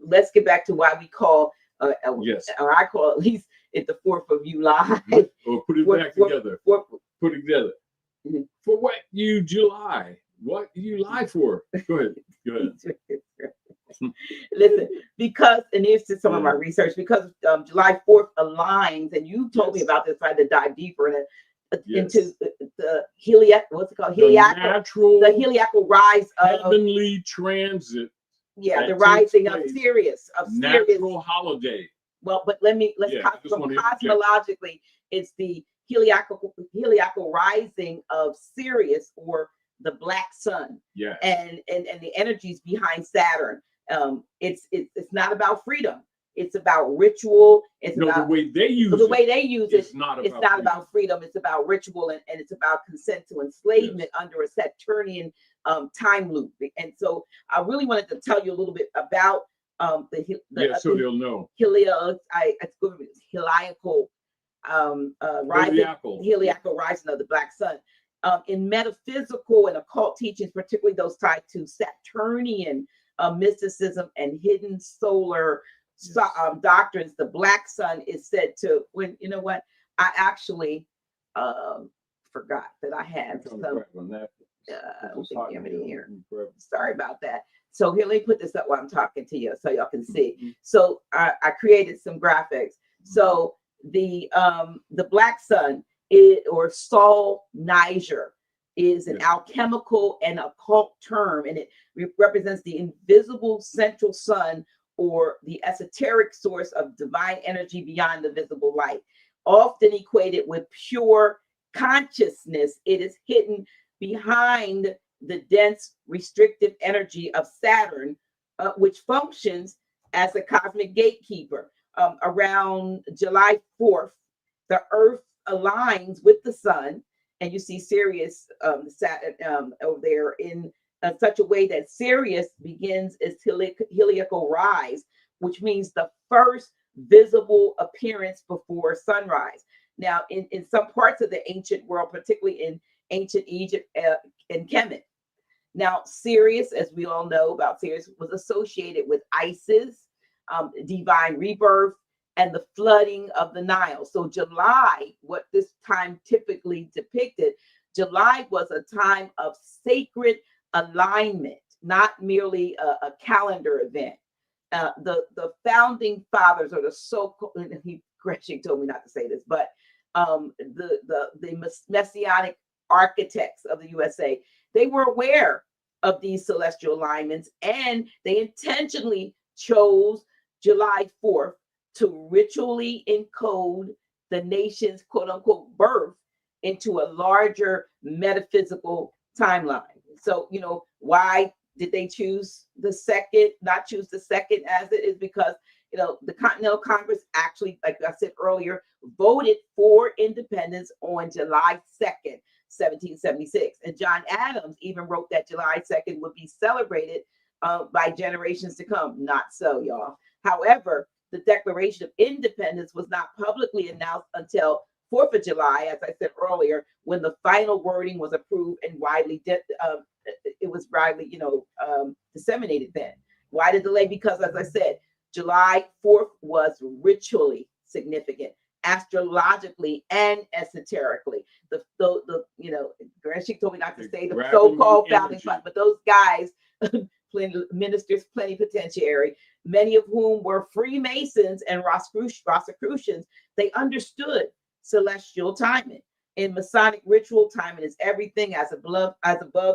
let's get back to why we call, or I call at least it the 4th of July. Or put it back together. Put it together. Mm-hmm. For what you July? What you lie for? Go ahead. Listen, because, and here's just some of my research, because July 4th aligns, and you told me about this, I had to dive deeper in it, into the heliacal rise of heavenly transit. Yeah, the rising of Sirius, natural holiday. Well, but let's cosmologically, it's the heliacal rising of Sirius, or the black sun. Yeah. And the energies behind Saturn. It's not about freedom. It's about ritual. It's about the way they use it's not about freedom. It's about ritual, and it's about consent to enslavement under a Saturnian time loop. And so I really wanted to tell you a little bit about so they'll know heliacal rising of the black sun. In metaphysical and occult teachings, particularly those tied to Saturnian mysticism and hidden solar doctrines, the black sun is said to, when, you know what, I actually forgot that I had some. Here. Sorry about that. So here, let me put this up while I'm talking to you so y'all can see. Mm-hmm. So I created some graphics. So the black sun, or Sol Niger, is an alchemical and occult term, and it represents the invisible central sun, or the esoteric source of divine energy beyond the visible light. Often equated with pure consciousness, it is hidden behind the dense restrictive energy of Saturn, which functions as a cosmic gatekeeper. Around July 4th, the Earth aligns with the sun, and you see Sirius over there in such a way that Sirius begins its heliacal rise, which means the first visible appearance before sunrise. Now, in some parts of the ancient world, particularly in ancient Egypt and Kemet. Now, Sirius, as we all know about Sirius, was associated with Isis, divine rebirth, and the flooding of the Nile. So July, what this time typically depicted, July was a time of sacred alignment, not merely a calendar event. The founding fathers, or the so-called, Sheik told me not to say this, but the messianic architects of the USA, they were aware of these celestial alignments, and they intentionally chose July 4th to ritually encode the nation's quote-unquote birth into a larger metaphysical timeline. So, why did they choose the second, not choose the second as it is? Because, the Continental Congress actually, like I said earlier, voted for independence on July 2nd, 1776. And John Adams even wrote that July 2nd would be celebrated by generations to come. Not so, y'all. However, the Declaration of Independence was not publicly announced until 4th of July, as I said earlier, when the final wording was approved and widely disseminated then. Why the delay? Because, as I said, July 4th was ritually significant, astrologically and esoterically. Sheik told me not to say the so-called founding fathers, but those guys, ministers, plenipotentiary, many of whom were Freemasons and Rosicrucians, they understood celestial timing. In Masonic ritual, timing is everything. As above,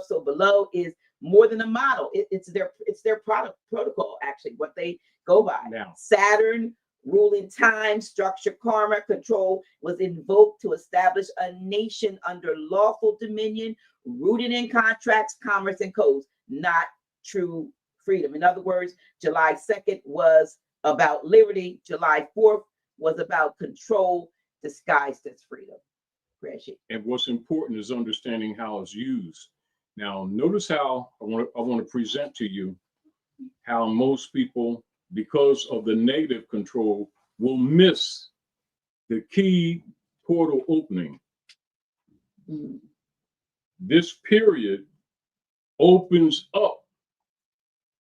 so below is more than a model. It's their protocol, actually, what they go by. Now, Saturn, ruling time, structure, karma, control, was invoked to establish a nation under lawful dominion, rooted in contracts, commerce, and codes, not true freedom. In other words, July 2nd was about liberty. July 4th was about control disguised as freedom. And what's important is understanding how it's used. Now, notice how I want to present to you how most people, because of the negative control, will miss the key portal opening. This period opens up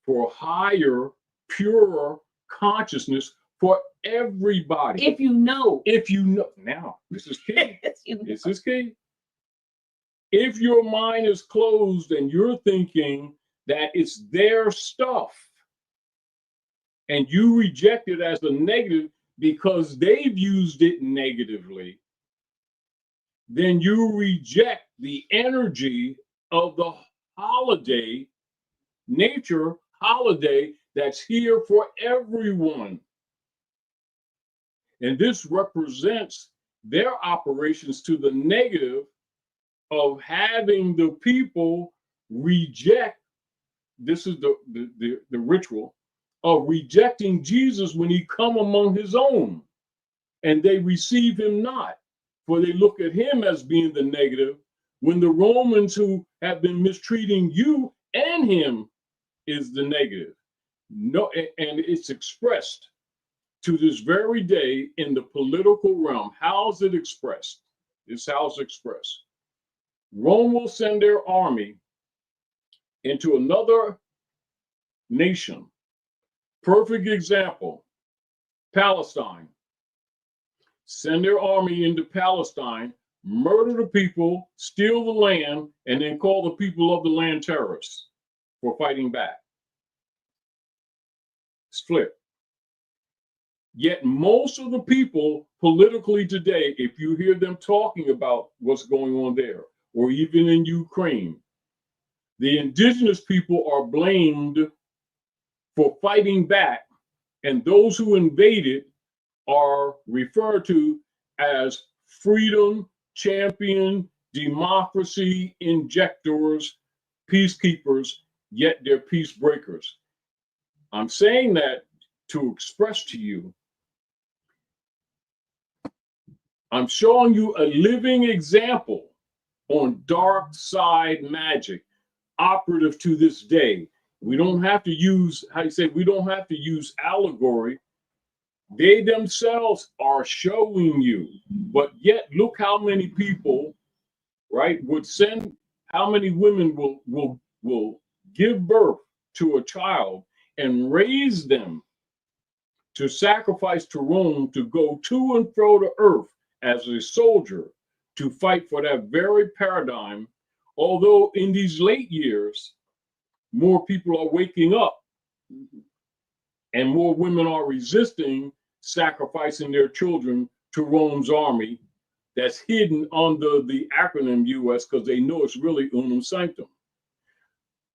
for higher, purer consciousness for everybody. If you know. Now, this is key. This is key. If your mind is closed and you're thinking that it's their stuff and you reject it as a negative because they've used it negatively, then you reject the energy of the holiday, nature holiday that's here for everyone. And this represents their operations to the negative of having the people reject. This is the ritual of rejecting Jesus when he come among his own, and they receive him not, for they look at him as being the negative, when the Romans who have been mistreating you and him is the negative. No, and it's expressed to this very day in the political realm. How's it expressed? It's how it's expressed. Rome will send their army into another nation. Perfect example, Palestine. Send their army into Palestine, murder the people, steal the land, and then call the people of the land terrorists for fighting back. It's flipped. Yet most of the people politically today, if you hear them talking about what's going on there, or even in Ukraine, the indigenous people are blamed for fighting back, and those who invaded are referred to as freedom champion, democracy injectors, peacekeepers, yet they're peace breakers. I'm saying that to express to you, I'm showing you a living example on dark side magic, operative to this day. We don't have to use, we don't have to use allegory. They themselves are showing you, but yet look how many people, right, would send, how many women will give birth to a child and raise them to sacrifice to Rome to go to and fro the earth as a soldier to fight for that very paradigm. Although in these late years, more people are waking up and more women are resisting sacrificing their children to Rome's army that's hidden under the acronym US because they know it's really unum sanctum.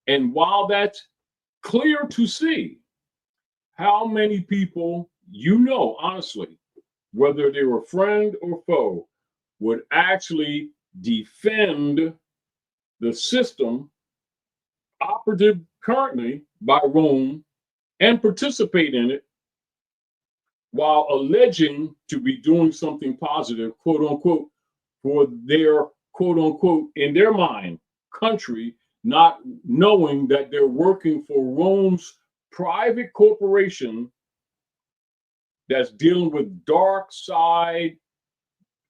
And while that's clear to see, how many people, honestly, whether they were friend or foe, would actually defend the system operative currently by Rome and participate in it while alleging to be doing something positive, quote unquote, for their, quote unquote, in their mind, country, not knowing that they're working for Rome's private corporation that's dealing with dark side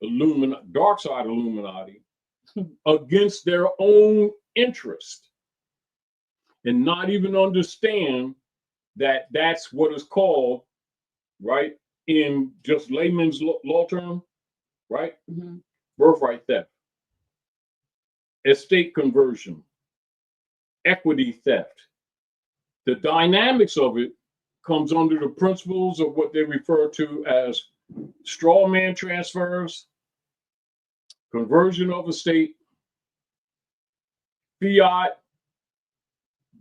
Illuminati against their own interest, and not even understand that that's what is called, right, in just layman's law term, right? Birthright theft, estate conversion, equity theft. The dynamics of it comes under the principles of what they refer to as strawman transfers, conversion of estate, fiat,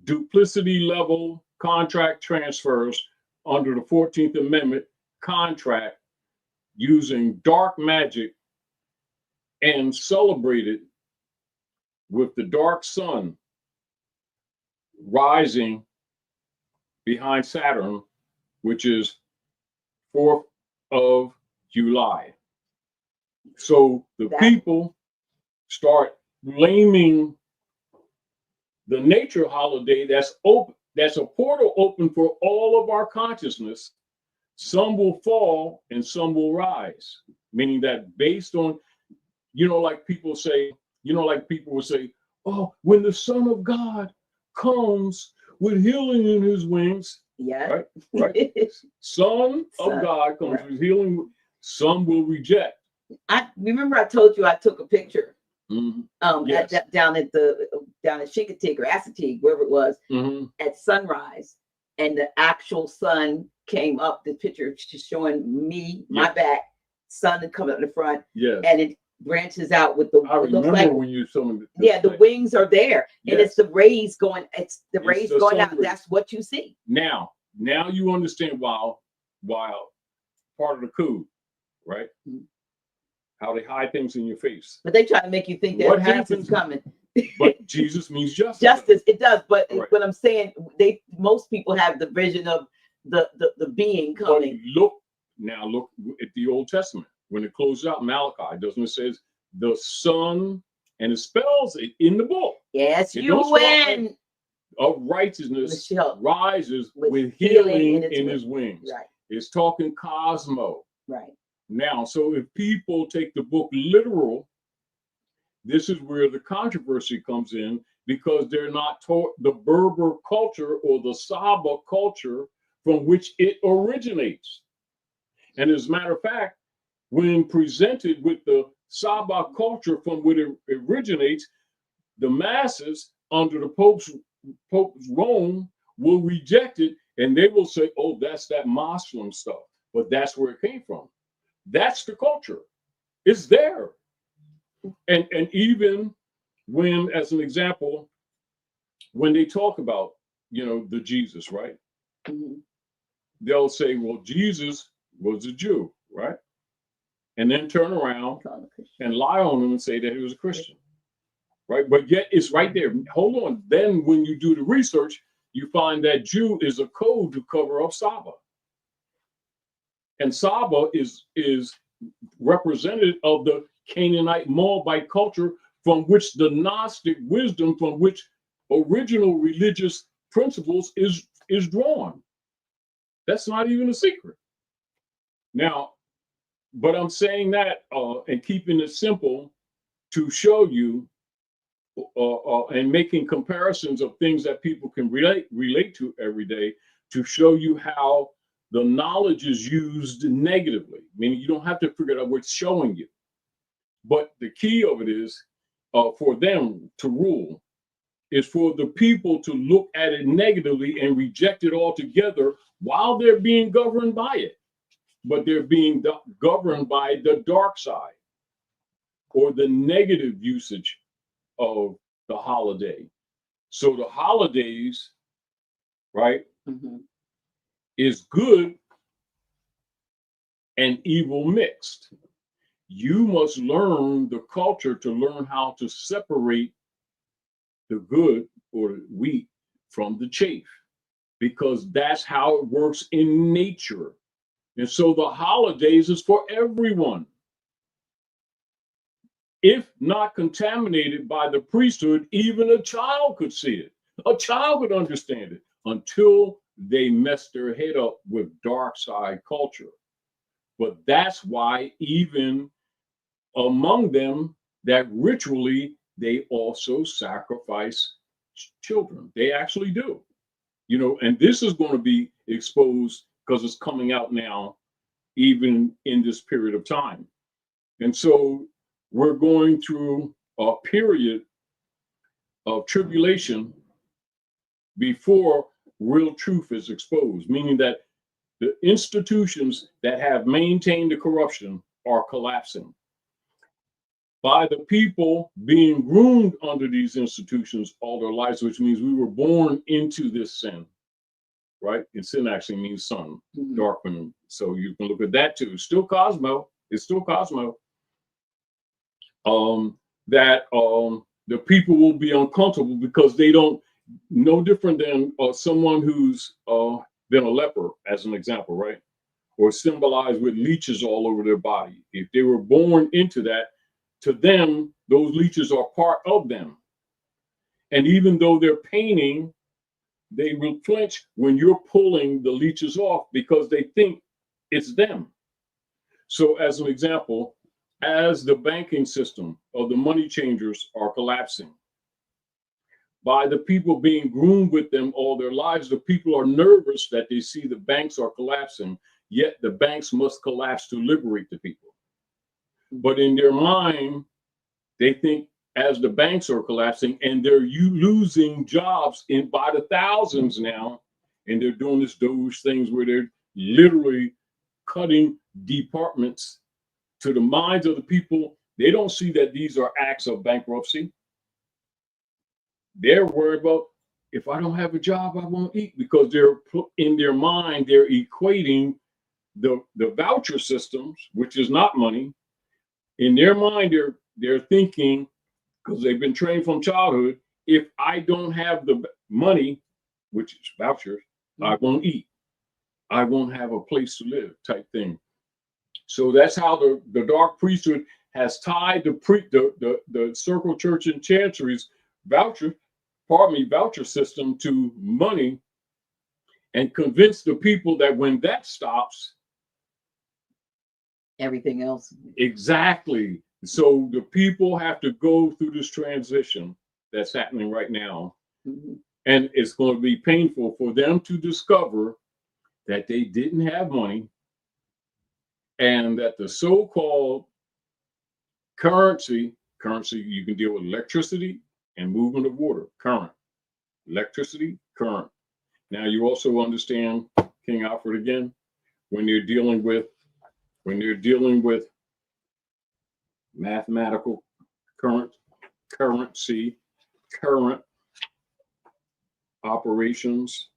duplicity level contract transfers under the 14th Amendment contract using dark magic and celebrated with the dark sun rising behind Saturn, which is 4th of July. So the people start blaming the nature holiday that's open, that's a portal open for all of our consciousness. Some will fall and some will rise, meaning that based on, like people say, like people will say, oh, when the Son of God comes with healing in his wings, right? Son of God comes with healing, some will reject. I remember I told you I took a picture down at Sheik or Assateague, wherever it was, at sunrise, and the actual sun came up. The picture just showing me, my back, sun coming up in the front, and it branches out with the. I remember when you saw me. The wings are there, and it's the rays going. It's the rays going out. That's what you see. Now you understand why part of the coup, right? How they hide things in your face. But they try to make you think that what Jesus happens, is coming. But Jesus means justice. Justice, it does. But what I'm saying, most people have the vision of the being coming. But look at the Old Testament. When it closes out Malachi, doesn't it say the sun, and it spells it in the book. Yes, UN of righteousness rises with healing in his wings. Right. It's talking cosmo. Right. Now, so if people take the book literal, this is where the controversy comes in, because they're not taught the Berber culture or the Saba culture from which it originates. And as a matter of fact, when presented with the Saba culture from which it originates, the masses under the Pope's Rome will reject it, and they will say, oh, that's that Muslim stuff. But that's where it came from. That's the culture. It's there. And even when, as an example, when they talk about, the Jesus, right? They'll say, well, Jesus was a Jew, right? And then turn around and lie on him and say that he was a Christian, right? But yet it's right there. Hold on. Then when you do the research, you find that Jew is a code to cover up Saba. And Saba is representative of the Canaanite Moabite culture from which the Gnostic wisdom, from which original religious principles is drawn. That's not even a secret. Now, but I'm saying that and keeping it simple to show you and making comparisons of things that people can relate to every day, to show you how the knowledge is used negatively, meaning you don't have to figure out what's showing you. But the key of it is for them to rule is for the people to look at it negatively and reject it altogether while they're being governed by it. But they're being governed by the dark side or the negative usage of the holiday. So the holidays, right, is good and evil mixed. You must learn the culture to learn how to separate the good or the wheat from the chaff, because that's how it works in nature. And so the holidays is for everyone. If not contaminated by the priesthood, even a child could see it. A child could understand it until they mess their head up with dark side culture. But that's why even among them, that ritually, they also sacrifice children. They actually do. You know, and this is going to be exposed because it's coming out now, even in this period of time. And so we're going through a period of tribulation before real truth is exposed, meaning that the institutions that have maintained the corruption are collapsing. By the people being groomed under these institutions all their lives, which means we were born into this sin, right? And sin actually means sun, darkness. So you can look at that too. Still Cosmo. It's still Cosmo. The people will be uncomfortable because they don't, no different than someone who's been a leper, as an example, right? Or symbolized with leeches all over their body. If they were born into that, to them, those leeches are part of them. And even though they're painting, they will flinch when you're pulling the leeches off because they think it's them. So as an example, as the banking system of the money changers are collapsing, by the people being groomed with them all their lives, the people are nervous that they see the banks are collapsing, yet the banks must collapse to liberate the people. But in their mind, they think as the banks are collapsing and they're losing jobs by the thousands now, and they're doing this Doge things where they're literally cutting departments to the minds of the people. They don't see that these are acts of bankruptcy. They're worried about, if I don't have a job, I won't eat, because they're in their mind, they're equating the voucher systems, which is not money. In their mind, they're thinking, because they've been trained from childhood, if I don't have the money, which is vouchers, I won't eat. I won't have a place to live, type thing. So that's how the dark priesthood has tied the circle church and chancery's voucher system to money, and convinced the people that when that stops, everything else. Exactly. So the people have to go through this transition that's happening right now. And it's going to be painful for them to discover that they didn't have money, and that the so-called currency, you can deal with electricity and movement of water, current, electricity, current. Now you also understand, King Alfred again, when you're dealing with mathematical currency, current operations,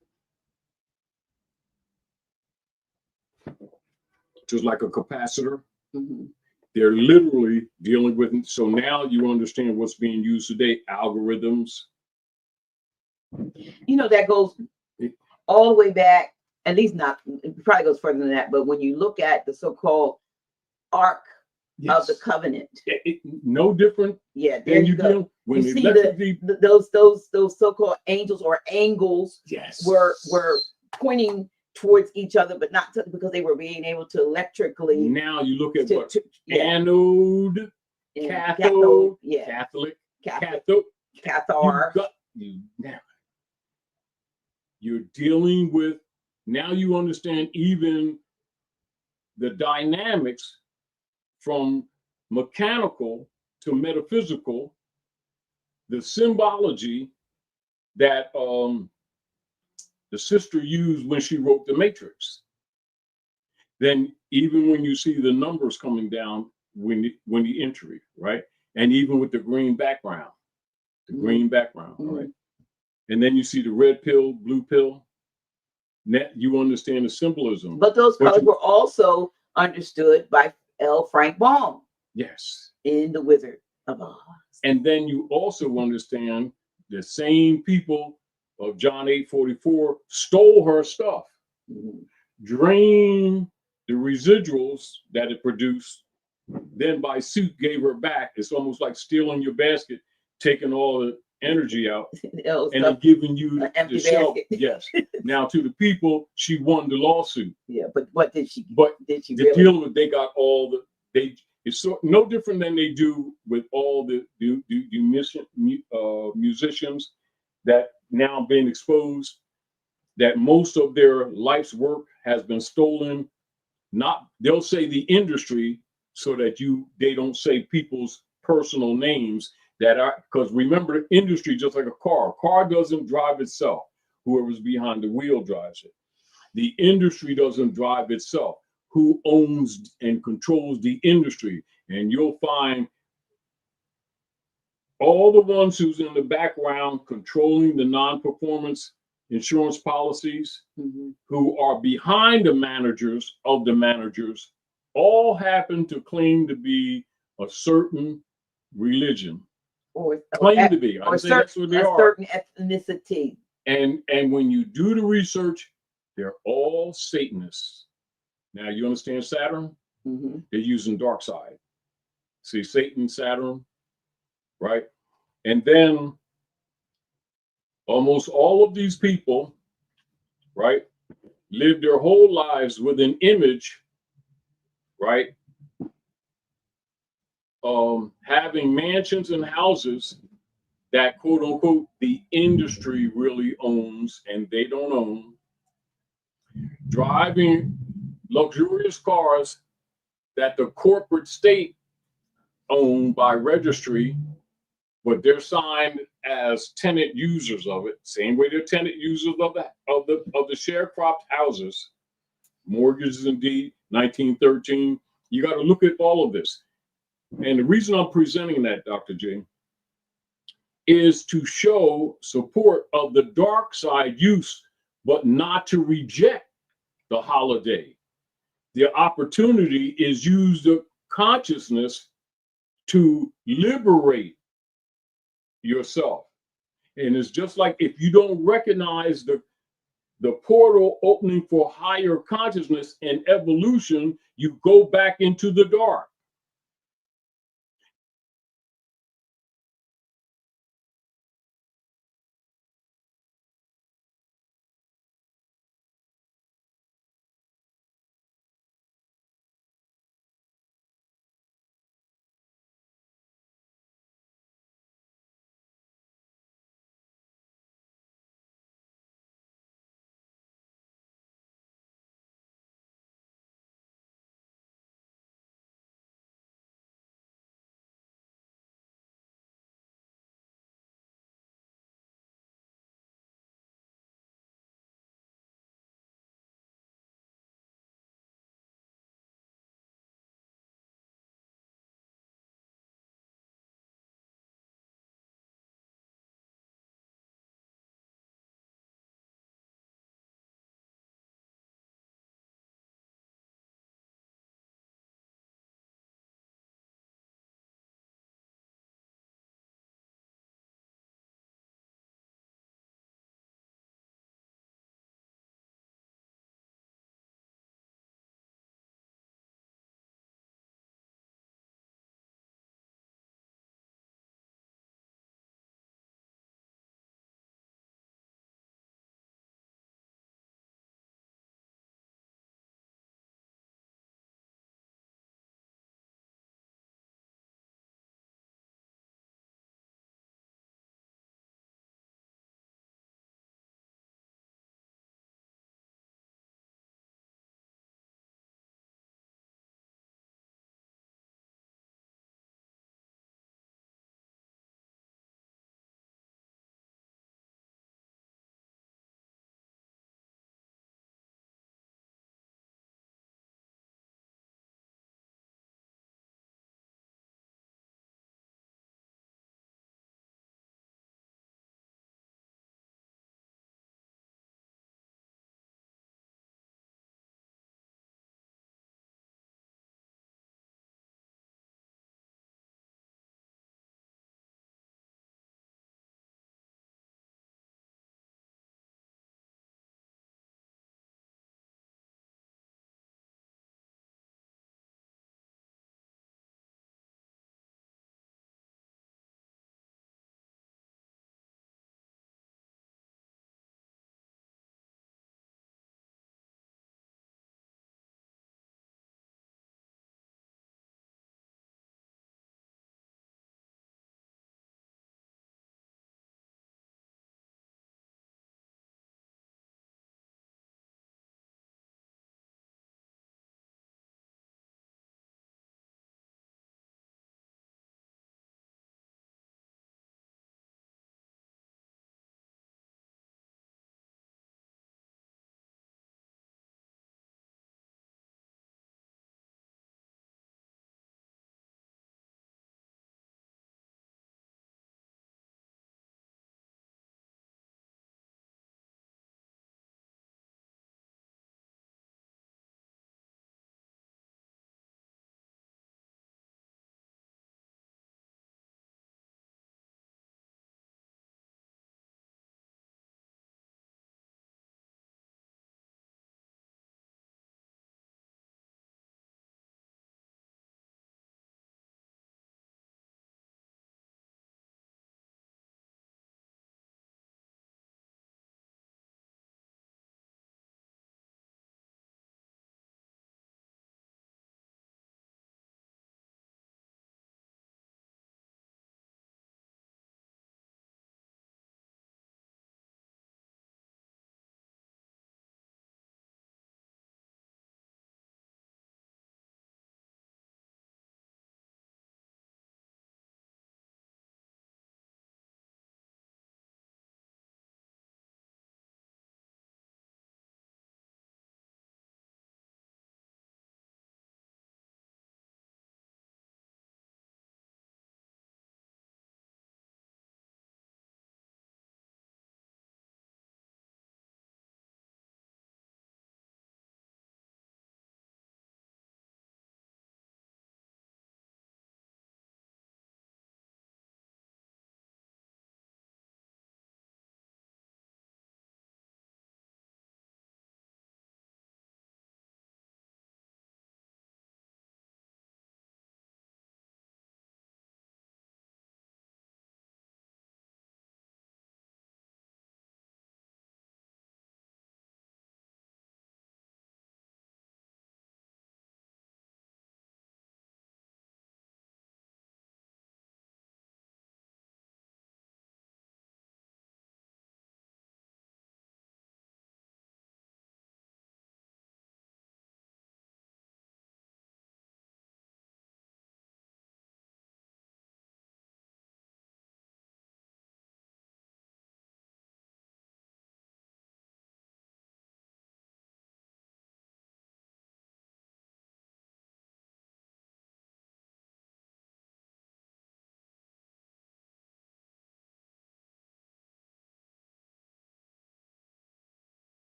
just like a capacitor. They're literally dealing with, so now you understand what's being used today, algorithms. You know, that goes all the way back, at least not, it probably goes further than that, but when you look at the so-called Ark of the Covenant. No different. Yeah, there you go. When you see those so-called angels or angles were pointing towards each other, but not because they were being able to electrically. Now you look at anode, cathode, Catholic, cathode, cathar. You're dealing with Now you understand even the dynamics from mechanical to metaphysical, the symbology that the sister used when she wrote the Matrix. Then even when you see the numbers coming down when the entry, right? And even with the green background, all right? And then you see the red pill, blue pill. You understand the symbolism. But those colors were also understood by L. Frank Baum. Yes. In The Wizard of Oz. And then you also understand the same people of John 8:44 stole her stuff, drained the residuals that it produced, then by suit gave her back. It's almost like stealing your basket, taking all the energy out, and then giving you the shelf. Yes. Now to the people, she won the lawsuit. Yeah, but what did she? But did she the really? deal with they got all the It's so no different than they do with all the musicians that now being exposed, that most of their life's work has been stolen. Not they'll say the industry so that they don't say people's personal names that are, because remember, the industry, just like a car doesn't drive itself. Whoever's behind the wheel drives it. The industry doesn't drive itself. Who owns and controls the industry? And you'll find all the ones who's in the background controlling the non-performance insurance policies, who are behind the managers of the managers, all happen to claim to be a certain religion. Or to be. I say that's what they are. Certain ethnicity. And when you do the research, they're all Satanists. Now you understand Saturn? They're using dark side. See Satan, Saturn, right? And then almost all of these people, right, live their whole lives with an image, right, having mansions and houses that quote unquote the industry really owns and they don't own, driving luxurious cars that the corporate state own by registry, but they're signed as tenant users of it, same way they're tenant users of the sharecropped houses, mortgages and deed, 1913. You got to look at all of this. And the reason I'm presenting that, Dr. J, is to show support of the dark side use, but not to reject the holiday. The opportunity is use the consciousness to liberate yourself. And it's just like if you don't recognize the portal opening for higher consciousness and evolution, you go back into the dark.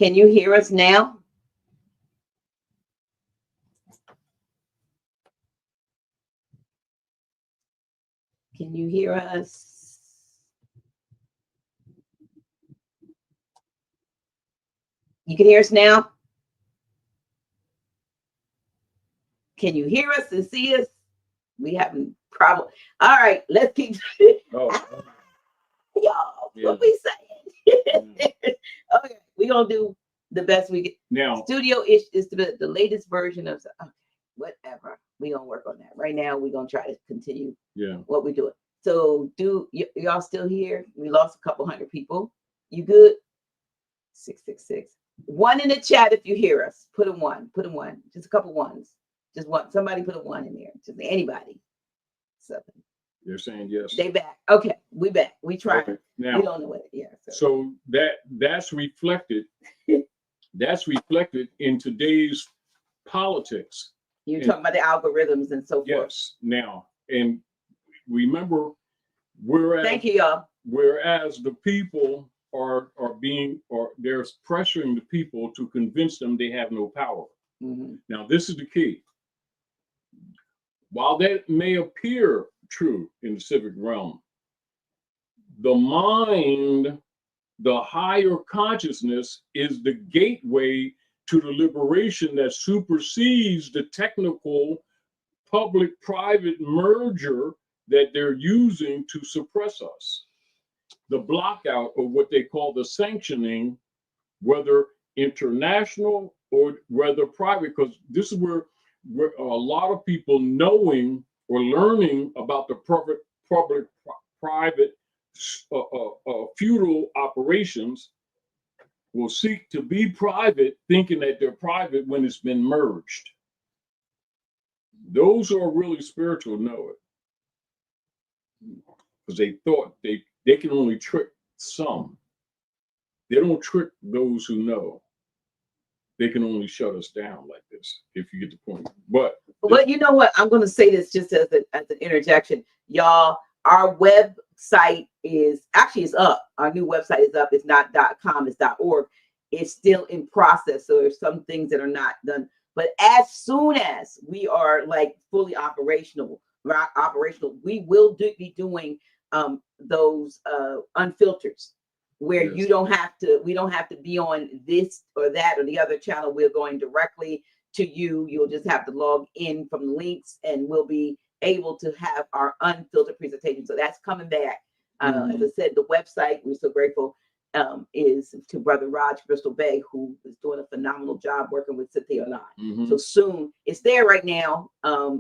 Can you hear us now? Can you hear us? You can hear us now? Can you hear us and see us? We having problem. All right, let's keep. Oh. Y'all, Yeah. what we saying? Okay, we gonna do the best we get. Now, Studio ish is the latest version of okay, whatever. We gonna work on that. Right now, we gonna try to continue what we doing. So, y'all still here? We lost a couple hundred people. You good? 666. One in the chat if you hear us. Put a one. Put a one. Just a couple ones. Just one. Somebody put a one in there. Just anybody. Something. they're saying yes. They back. Okay, we back. We tried. Okay. Now, we don't know what. Yeah. So that's reflected. That's reflected in today's politics. You're talking about the algorithms and so forth. Yes. Now, and remember, whereas thank you, y'all. Whereas the people are there's pressuring the people to convince them they have no power. Mm-hmm. Now, this is the key. While that may appear true in the civic realm, the mind, the higher consciousness, is the gateway to the liberation that supersedes the technical public-private merger that they're using to suppress us. The blockout of what they call the sanctioning, whether international or whether private, because this is where a lot of people knowing or learning about the public-private feudal operations will seek to be private, thinking that they're private when it's been merged. Those who are really spiritual know it, because they thought they can only trick some. They don't trick those who know. They can only shut us down like this, if you get the point. But you know what? I'm going to say this just as an interjection. Y'all, our website is up. Our new website is up. It's not .com, it's .org. It's still in process. So there's some things that are not done. But as soon as we are like fully operational, we will be doing those unfiltered, where we don't have to be on this or that or the other channel. We're going directly to you. You'll just have to log in from the links, and we'll be able to have our unfiltered presentation. So that's coming back. As I said, the website, we're so grateful, is to Brother Raj Bristol Bay, who is doing a phenomenal job working with Cynthia and I. So soon, it's there right now.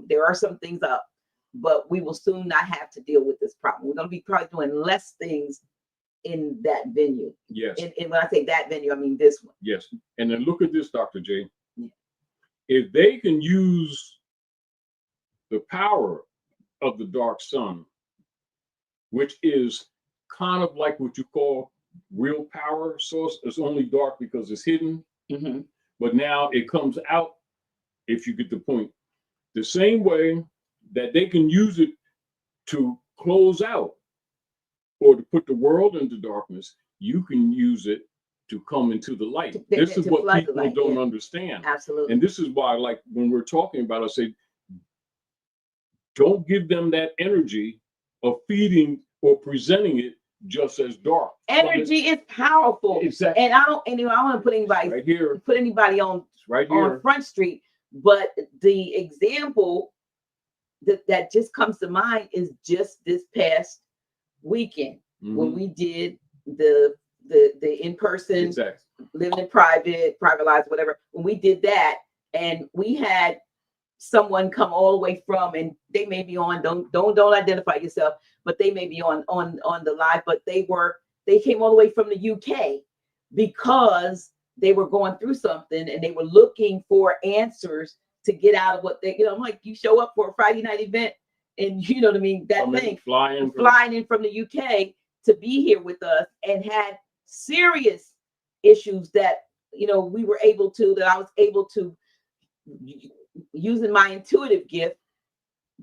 There are some things up, but we will soon not have to deal with this problem. We're going to be probably doing less things in that venue. Yes. And when I say that venue, I mean this one. Yes. And then look at this, Dr. J. Yeah. If they can use the power of the dark sun, which is kind of like what you call real power source, it's only dark because it's hidden. But now it comes out, if you get the point, the same way that they can use it to close out or to put the world into darkness, you can use it to come into the light. This is what people don't understand. Absolutely. And this is why, like, when we're talking about it, I say, don't give them that energy of feeding or presenting it just as dark. Energy is powerful. Exactly. And I don't want to put anybody right here, put anybody on right here on Front Street, but the example that just comes to mind is just this past weekend when we did the in-person living in private lives, whatever. When we did that, and we had someone come all the way from, and they may be on, don't identify yourself, but they may be on the live, but they came all the way from the UK because they were going through something and they were looking for answers to get out of what they, I'm like, you show up for a Friday night event and you know what I mean? Flying in from the UK to be here with us, and had serious issues that, I was able to, using my intuitive gift,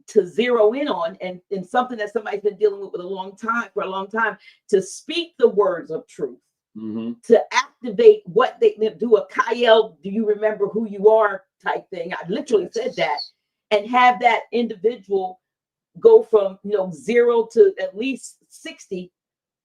to zero in on, and something that somebody's been dealing with for a long time, to speak the words of truth. to activate what they do, a Kyle, do you remember who you are type thing. I literally said that, and have that individual go from 0 to at least 60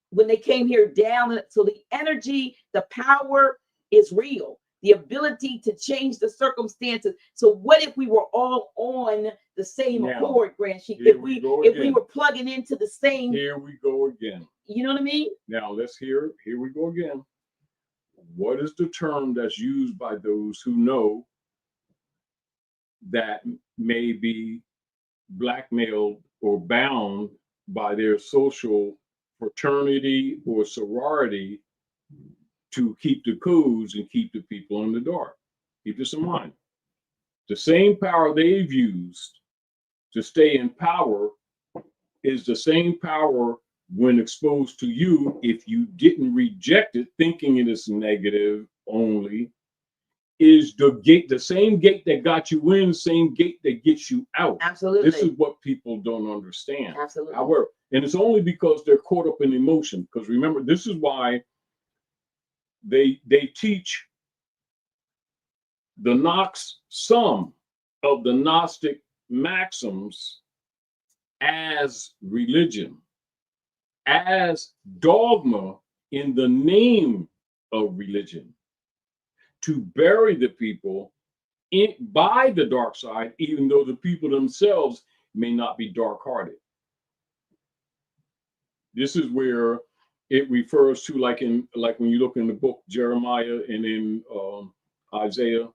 when they came here down. So the energy, the power is real. The ability to change the circumstances. So what if we were all on the same accord, Grand Sheik? If we were plugging into the same. Here we go again. You know what I mean? Now let's hear. Here we go again. What is the term that's used by those who know that may be blackmailed or bound by their social fraternity or sorority to keep the codes and keep the people in the dark? Keep this in mind. The same power they've used to stay in power is the same power when exposed to you. If you didn't reject it, thinking it is negative only, is the gate, the same gate that got you in, same gate that gets you out. Absolutely. This is what people don't understand. Absolutely. However, and it's only because they're caught up in emotion. Because remember, this is why they teach some of the Gnostic maxims as religion, as dogma in the name of religion, to bury the people by the dark side, even though the people themselves may not be dark-hearted. This is where it refers to, like when you look in the book Jeremiah and in Isaiah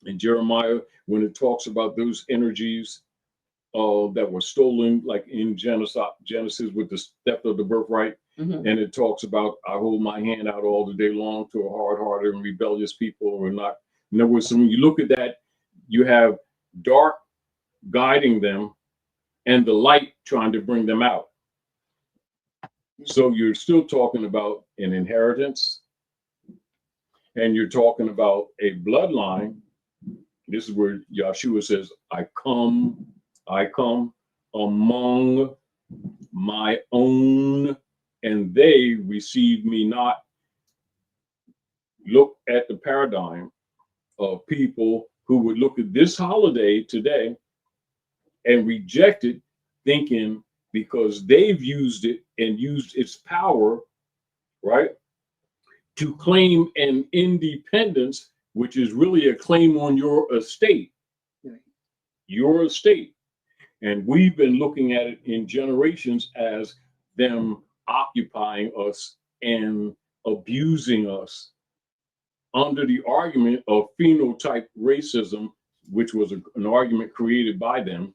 and Jeremiah, when it talks about those energies that were stolen, like in Genesis with the theft of the birthright. And it talks about, I hold my hand out all the day long to a hard-hearted and rebellious people. Or not. In other words, so when you look at that, you have dark guiding them and the light trying to bring them out. So you're still talking about an inheritance, and you're talking about a bloodline. This is where Yahshua says, I come among my own, and they receive me not. Look at the paradigm of people who would look at this holiday today and reject it, thinking because they've used it and used its power, right, to claim an independence, which is really a claim on your estate, your estate. And we've been looking at it in generations as them occupying us and abusing us under the argument of phenotype racism, which was an argument created by them.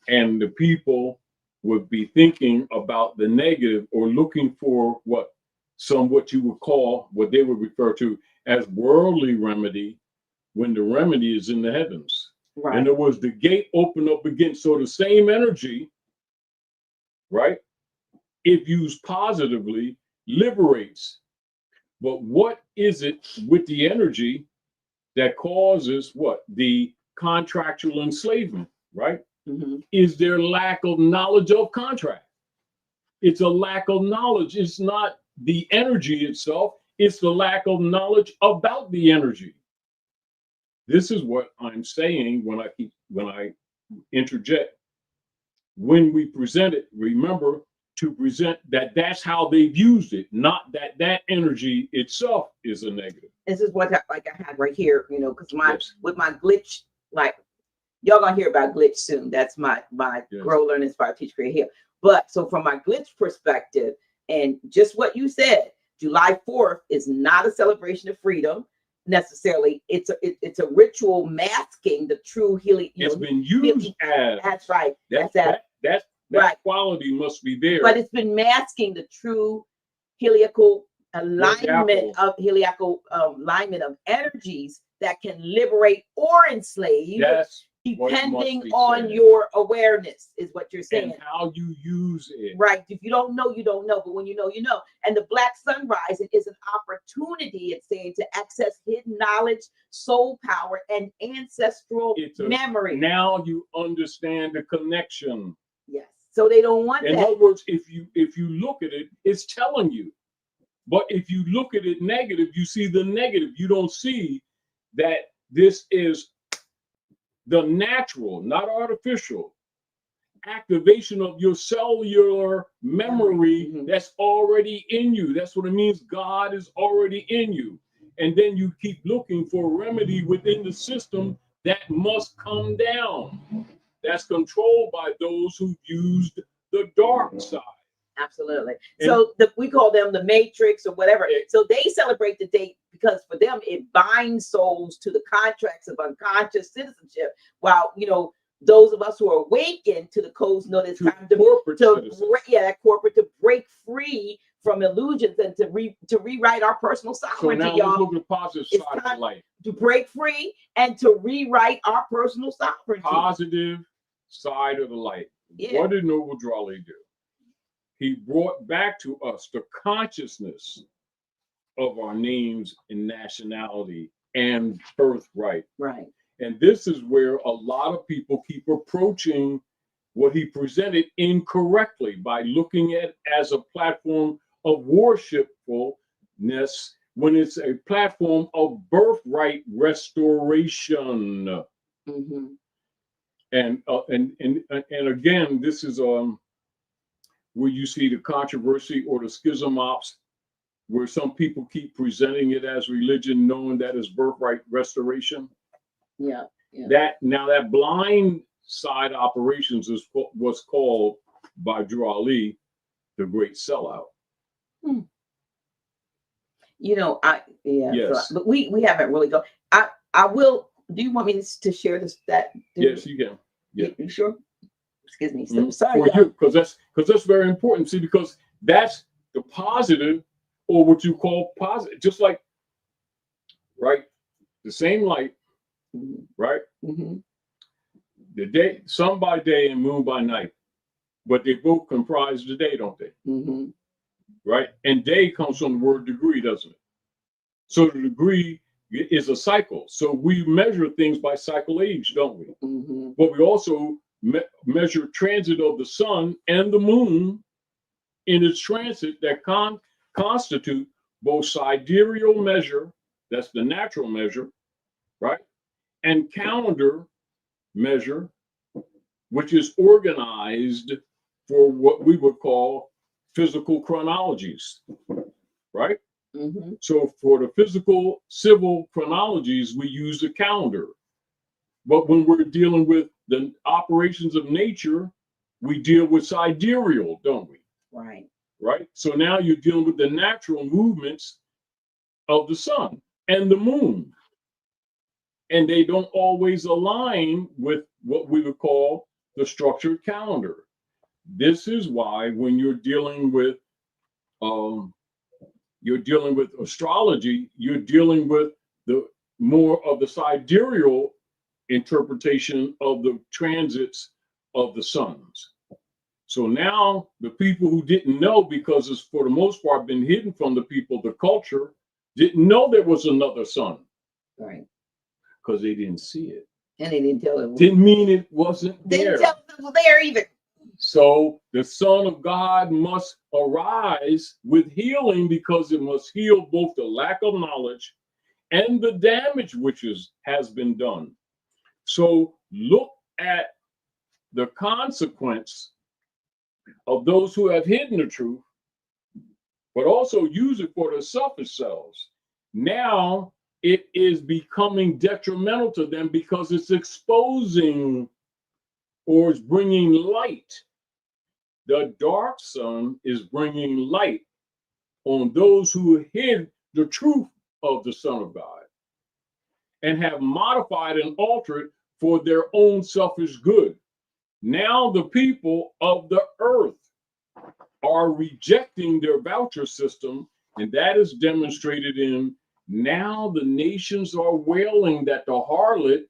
And the people would be thinking about the negative or looking for what you would call, what they would refer to as worldly remedy, when the remedy is in the heavens. Right. And there was the gate open up again. So the same energy, right, if used positively, liberates. But what is it with the energy that causes what? The contractual enslavement, right? Is there lack of knowledge of contract? It's a lack of knowledge. It's not the energy itself. It's the lack of knowledge about the energy. This is what I'm saying when I interject. When we present it, remember to present that that's how they've used it, not that energy itself is a negative. This is what I had right here, because with my glitch, like y'all gonna hear about glitch soon. That's my grow, learn, inspire, teach, create, heal. But so from my glitch perspective, and just what you said, July 4th is not a celebration of freedom necessarily. It's a ritual masking the true healing. It's been used as. That's right. That right. Quality must be there. But it's been masking the true heliacal alignment of energies that can liberate or enslave. Yes. Depending on your awareness, is what you're saying. And how you use it. Right. If you don't know, you don't know. But when you know, you know. And the Black Sunrise is an opportunity, it's saying, to access hidden knowledge, soul power, and ancestral memory. Now you understand the connection. Yes. So they don't want that. In other words, if you look at it, it's telling you. But if you look at it negative, you see the negative. You don't see that this is the natural, not artificial, activation of your cellular memory that's already in you. That's what it means. God is already in you. And then you keep looking for a remedy within the system that must come down. That's controlled by those who used the dark side. Absolutely. And so we call them the matrix or whatever. So they celebrate the date because for them it binds souls to the contracts of unconscious citizenship. While, you know, those of us who are awakened to the codes know it's time to corporate to break free from illusions and to rewrite our personal sovereignty. So now let's look at the positive side of life. To break free and to rewrite our personal sovereignty. Positive side of the light. Yeah. What did Noble Drawley do? He brought back to us the consciousness of our names and nationality and birthright. Right. And this is where a lot of people keep approaching what he presented incorrectly by looking at it as a platform of worshipfulness when it's a platform of birthright restoration. Mm-hmm. And again, this is where you see the controversy or the schism ops, where some people keep presenting it as religion, knowing that it's birthright restoration. Yeah. That blind side operations is what's called by Drawley the great sellout. You know, yes. So, but we haven't really gone. I will. Do you want me to share this? Yes, you can. Yeah. You sure? Excuse me. So, sorry. For you, because that's very important. See, because that's the positive, or what you call positive, just like, right, the same light, right? Mm-hmm. The day, sun by day and moon by night, but they both comprise the day, don't they? Mm-hmm. Right? And day comes from the word degree, doesn't it? So the degree is a cycle. So we measure things by cycle age, don't we? Mm-hmm. But we also measure transit of the sun and the moon in its transit that constitute both sidereal measure, that's the natural measure, right? And calendar measure, which is organized for what we would call physical chronologies, right? Mm-hmm. So for the physical civil chronologies, we use the calendar. But when we're dealing with the operations of nature, we deal with sidereal, don't we? Right. Right. So now you're dealing with the natural movements of the sun and the moon. And they don't always align with what we would call the structured calendar. This is why when you're dealing with astrology, you're dealing with the more of the sidereal interpretation of the transits of the suns. So now the people who didn't know, because it's for the most part been hidden from the people, the culture didn't know there was another sun. Right. Because they didn't see it. And they didn't tell them. Didn't mean it wasn't there. Didn't tell them it was there either. So the Son of God must arise with healing, because it must heal both the lack of knowledge and the damage which has been done. So look at the consequence of those who have hidden the truth, but also use it for their selfish selves. Now it is becoming detrimental to them because it's exposing or it's bringing light. The dark sun is bringing light on those who hid the truth of the Son of God and have modified and altered for their own selfish good. Now the people of the earth are rejecting their voucher system, and that is demonstrated in now the nations are wailing that the harlot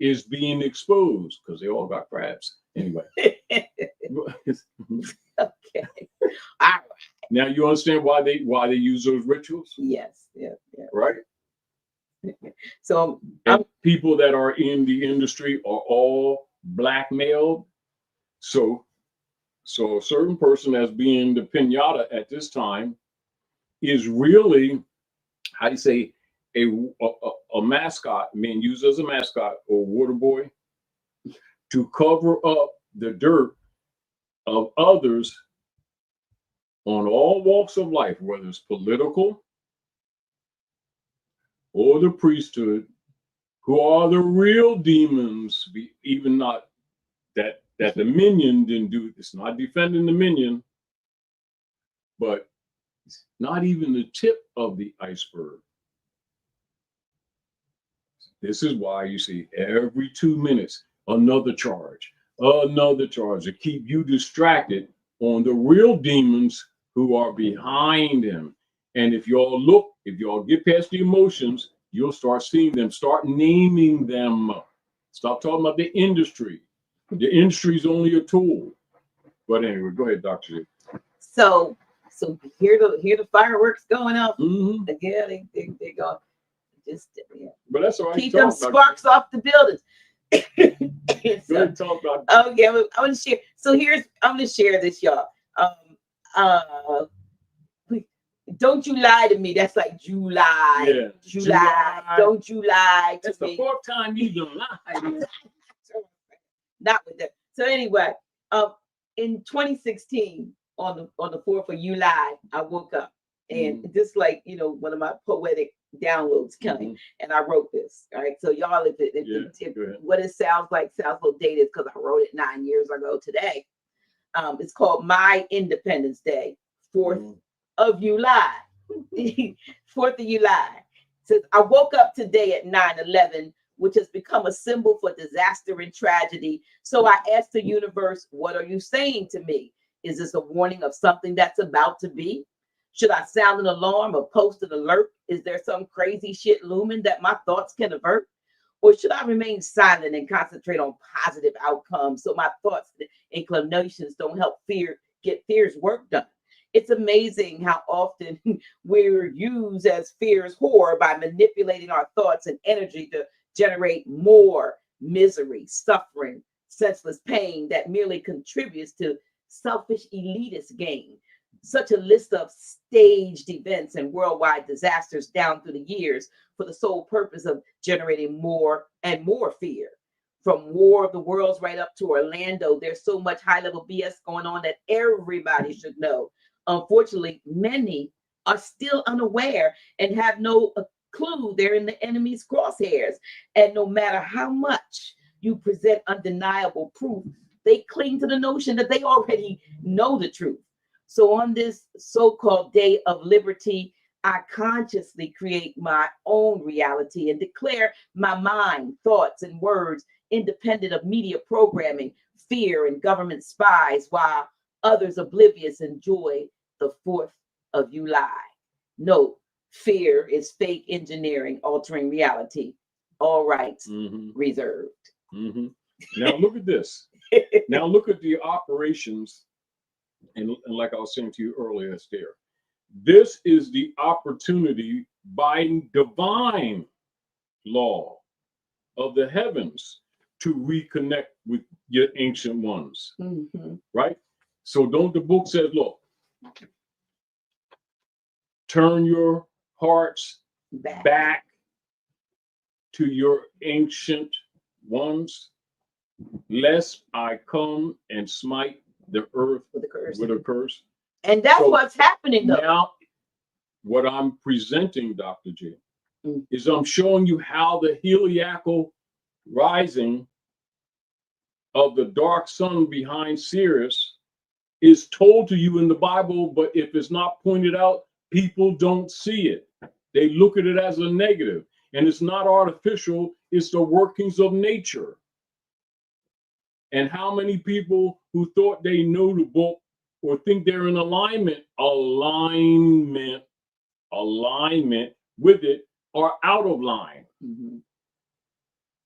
is being exposed, because they all got crabs anyway. Okay. All right. Now you understand why they use those rituals? Yes. Yeah. Right? So people that are in the industry are all blackmailed. So a certain person as being the piñata at this time is really, how do you say, a mascot, being used as a mascot or water boy to cover up the dirt of others on all walks of life, whether it's political or the priesthood, who are the real demons, even not that the minion didn't do. It's not defending the minion, but it's not even the tip of the iceberg. This is why you see every 2 minutes, another charge to keep you distracted on the real demons who are behind him. And if y'all get past the emotions, you'll start seeing them, start naming them. Stop talking about the industry. The industry is only a tool. But anyway, go ahead, Dr. J. So hear the fireworks going up. Mm-hmm. Again, they go. Just but that's all right. Keep them sparks off the buildings. Talk about. Oh yeah, I want to share. So I'm going to share this, y'all. Don't you lie to me. That's like July. Yeah, July. Don't you lie to me. That's the fourth time you done lied. Not with that. So anyway, in 2016, on the 4th of July, I woke up and just like one of my poetic downloads coming, and I wrote this. All right, so y'all, if what it sounds like sounds a little dated because I wrote it 9 years ago today. It's called My Independence Day, 4th of July. 4th of July. It says, I woke up today at 9/11, which has become a symbol for disaster and tragedy. So I asked the universe, what are you saying to me? Is this a warning of something that's about to be? Should I sound an alarm or post an alert? Is there some crazy shit looming that my thoughts can avert? Or should I remain silent and concentrate on positive outcomes so my thoughts and inclinations don't help get fear's work done? It's amazing how often we're used as fear's whore by manipulating our thoughts and energy to generate more misery, suffering, senseless pain that merely contributes to selfish elitist gain. Such a list of staged events and worldwide disasters down through the years for the sole purpose of generating more and more fear. From War of the Worlds right up to Orlando, there's so much high-level BS going on that everybody should know. Unfortunately, many are still unaware and have no clue they're in the enemy's crosshairs. And no matter how much you present undeniable proof, they cling to the notion that they already know the truth. So on this so-called Day of Liberty, I consciously create my own reality and declare my mind, thoughts, and words independent of media programming, fear, and government spies, while others oblivious enjoy the 4th of July. Note, fear is fake engineering, altering reality. All rights reserved. Now look at this. Now look at the operations. And like I was saying to you earlier, Esther, this is the opportunity by divine law of the heavens to reconnect with your ancient ones, right? So don't the book says, look, turn your hearts back to your ancient ones, lest I come and smite the earth with a curse. And that's what's happening though. Now, what I'm presenting, Dr. J, is I'm showing you how the heliacal rising of the dark sun behind Sirius is told to you in the Bible, but if it's not pointed out, people don't see it. They look at it as a negative, and it's not artificial, it's the workings of nature. And how many people who thought they know the book or think they're in alignment with it are out of line.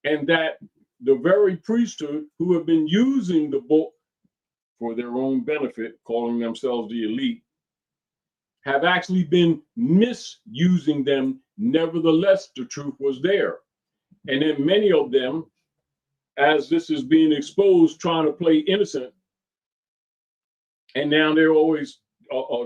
And that the very priesthood who have been using the book for their own benefit, calling themselves the elite, have actually been misusing them. Nevertheless, the truth was there. And then many of them, as this is being exposed, trying to play innocent. And now they're always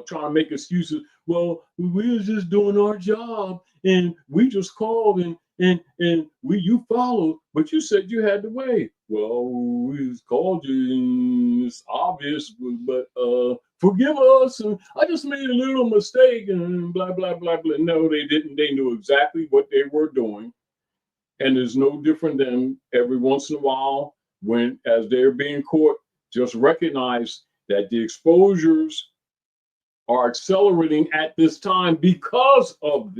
trying to make excuses. well, we was just doing our job and we just called and you followed, but you said you had to wait. Well, we just called you and it's obvious, but forgive us. And I just made a little mistake and blah, blah, blah, blah. No, they didn't. They knew exactly what they were doing. And it's no different than every once in a while when, as they're being caught, just recognize that the exposures are accelerating at this time because of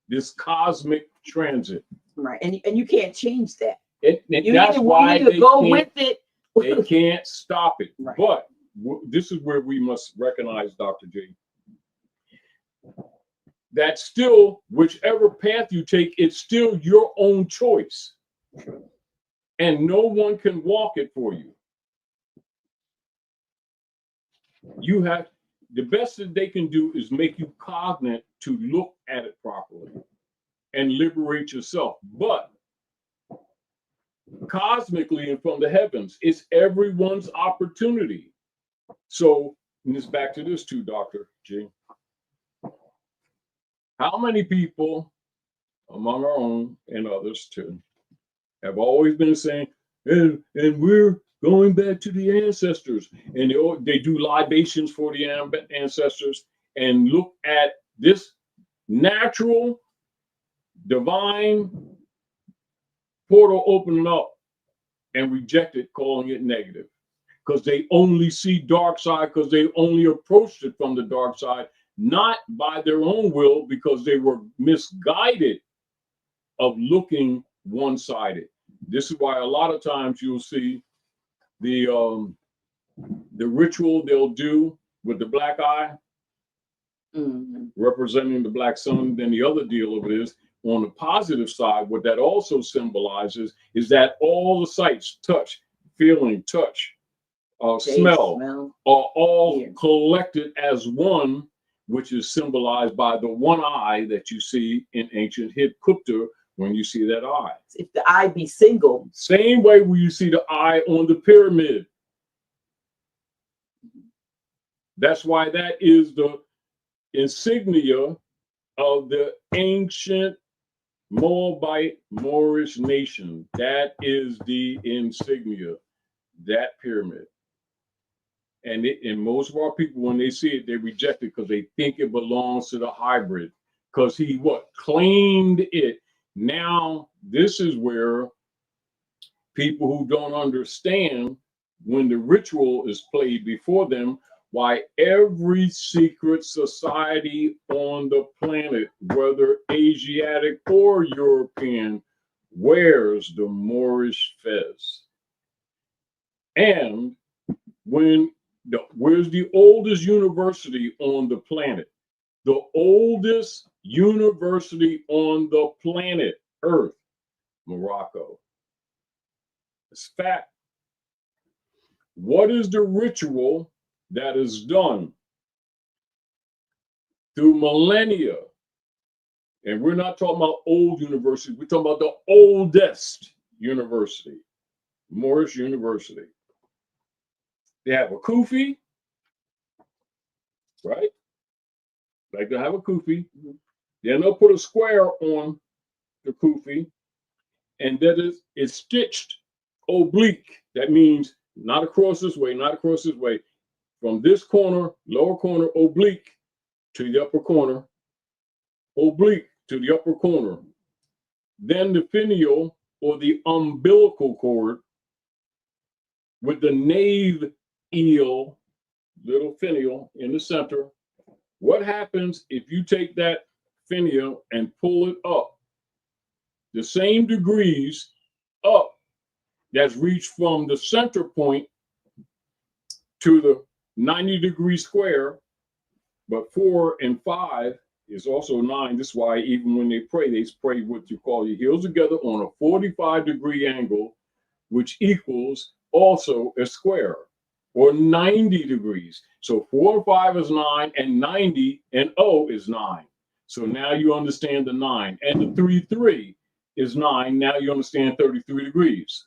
this cosmic transit. Right. And you can't change that. That's why they go can't, with it. They can't stop it. Right. But this is where we must recognize, Dr. J, that still, whichever path you take, it's still your own choice. And no one can walk it for you. You have, the best that they can do is make you cognate to look at it properly and liberate yourself. But cosmically and from the heavens, it's everyone's opportunity. So, and it's back to this too, Dr. G. How many people among our own and others too have always been saying, and we're going back to the ancestors, and they do libations for the ancestors and look at this natural divine portal opening up and reject it, calling it negative, because they only see dark side, because they only approached it from the dark side, not by their own will, because they were misguided of looking one-sided. This is why a lot of times you'll see the ritual they'll do with the black eye, representing the black sun. Then the other deal of it is, on the positive side, what that also symbolizes is that all the sights, touch, feeling, touch, smell, are all collected as one, which is symbolized by the one eye that you see in ancient Hittite when you see that eye. If the eye be single. Same way when you see the eye on the pyramid. That's why that is the insignia of the ancient Moabite Moorish nation. That is the insignia, that pyramid. And most of our people, when they see it, they reject it because they think it belongs to the hybrid. Because he claimed it. Now, this is where people who don't understand, when the ritual is played before them, why every secret society on the planet, whether Asiatic or European, wears the Moorish fez. And where's the oldest university on the planet? The oldest university on the planet Earth, Morocco. It's fact. What is the ritual that is done through millennia? And we're not talking about old universities, we're talking about the oldest university, Moorish University. They have a kufi, right? Like they have a kufi. Then they'll put a square on the kufi, and that is stitched oblique. That means not across this way, not across this way. From this corner, lower corner, oblique to the upper corner, oblique to the upper corner. Then the finial, or the umbilical cord, with the nave eel, little finial in the center. What happens if you take that finial and pull it up the same degrees up that's reached from the center point to the 90-degree square, but 4 and 5 is also 9. This is why even when they pray what you call your heels together on a 45-degree angle, which equals also a square, or 90 degrees. So 4 and 5 is 9, and 90 and O is 9. So now you understand the 9. And the 3 is 9. Now you understand 33 degrees.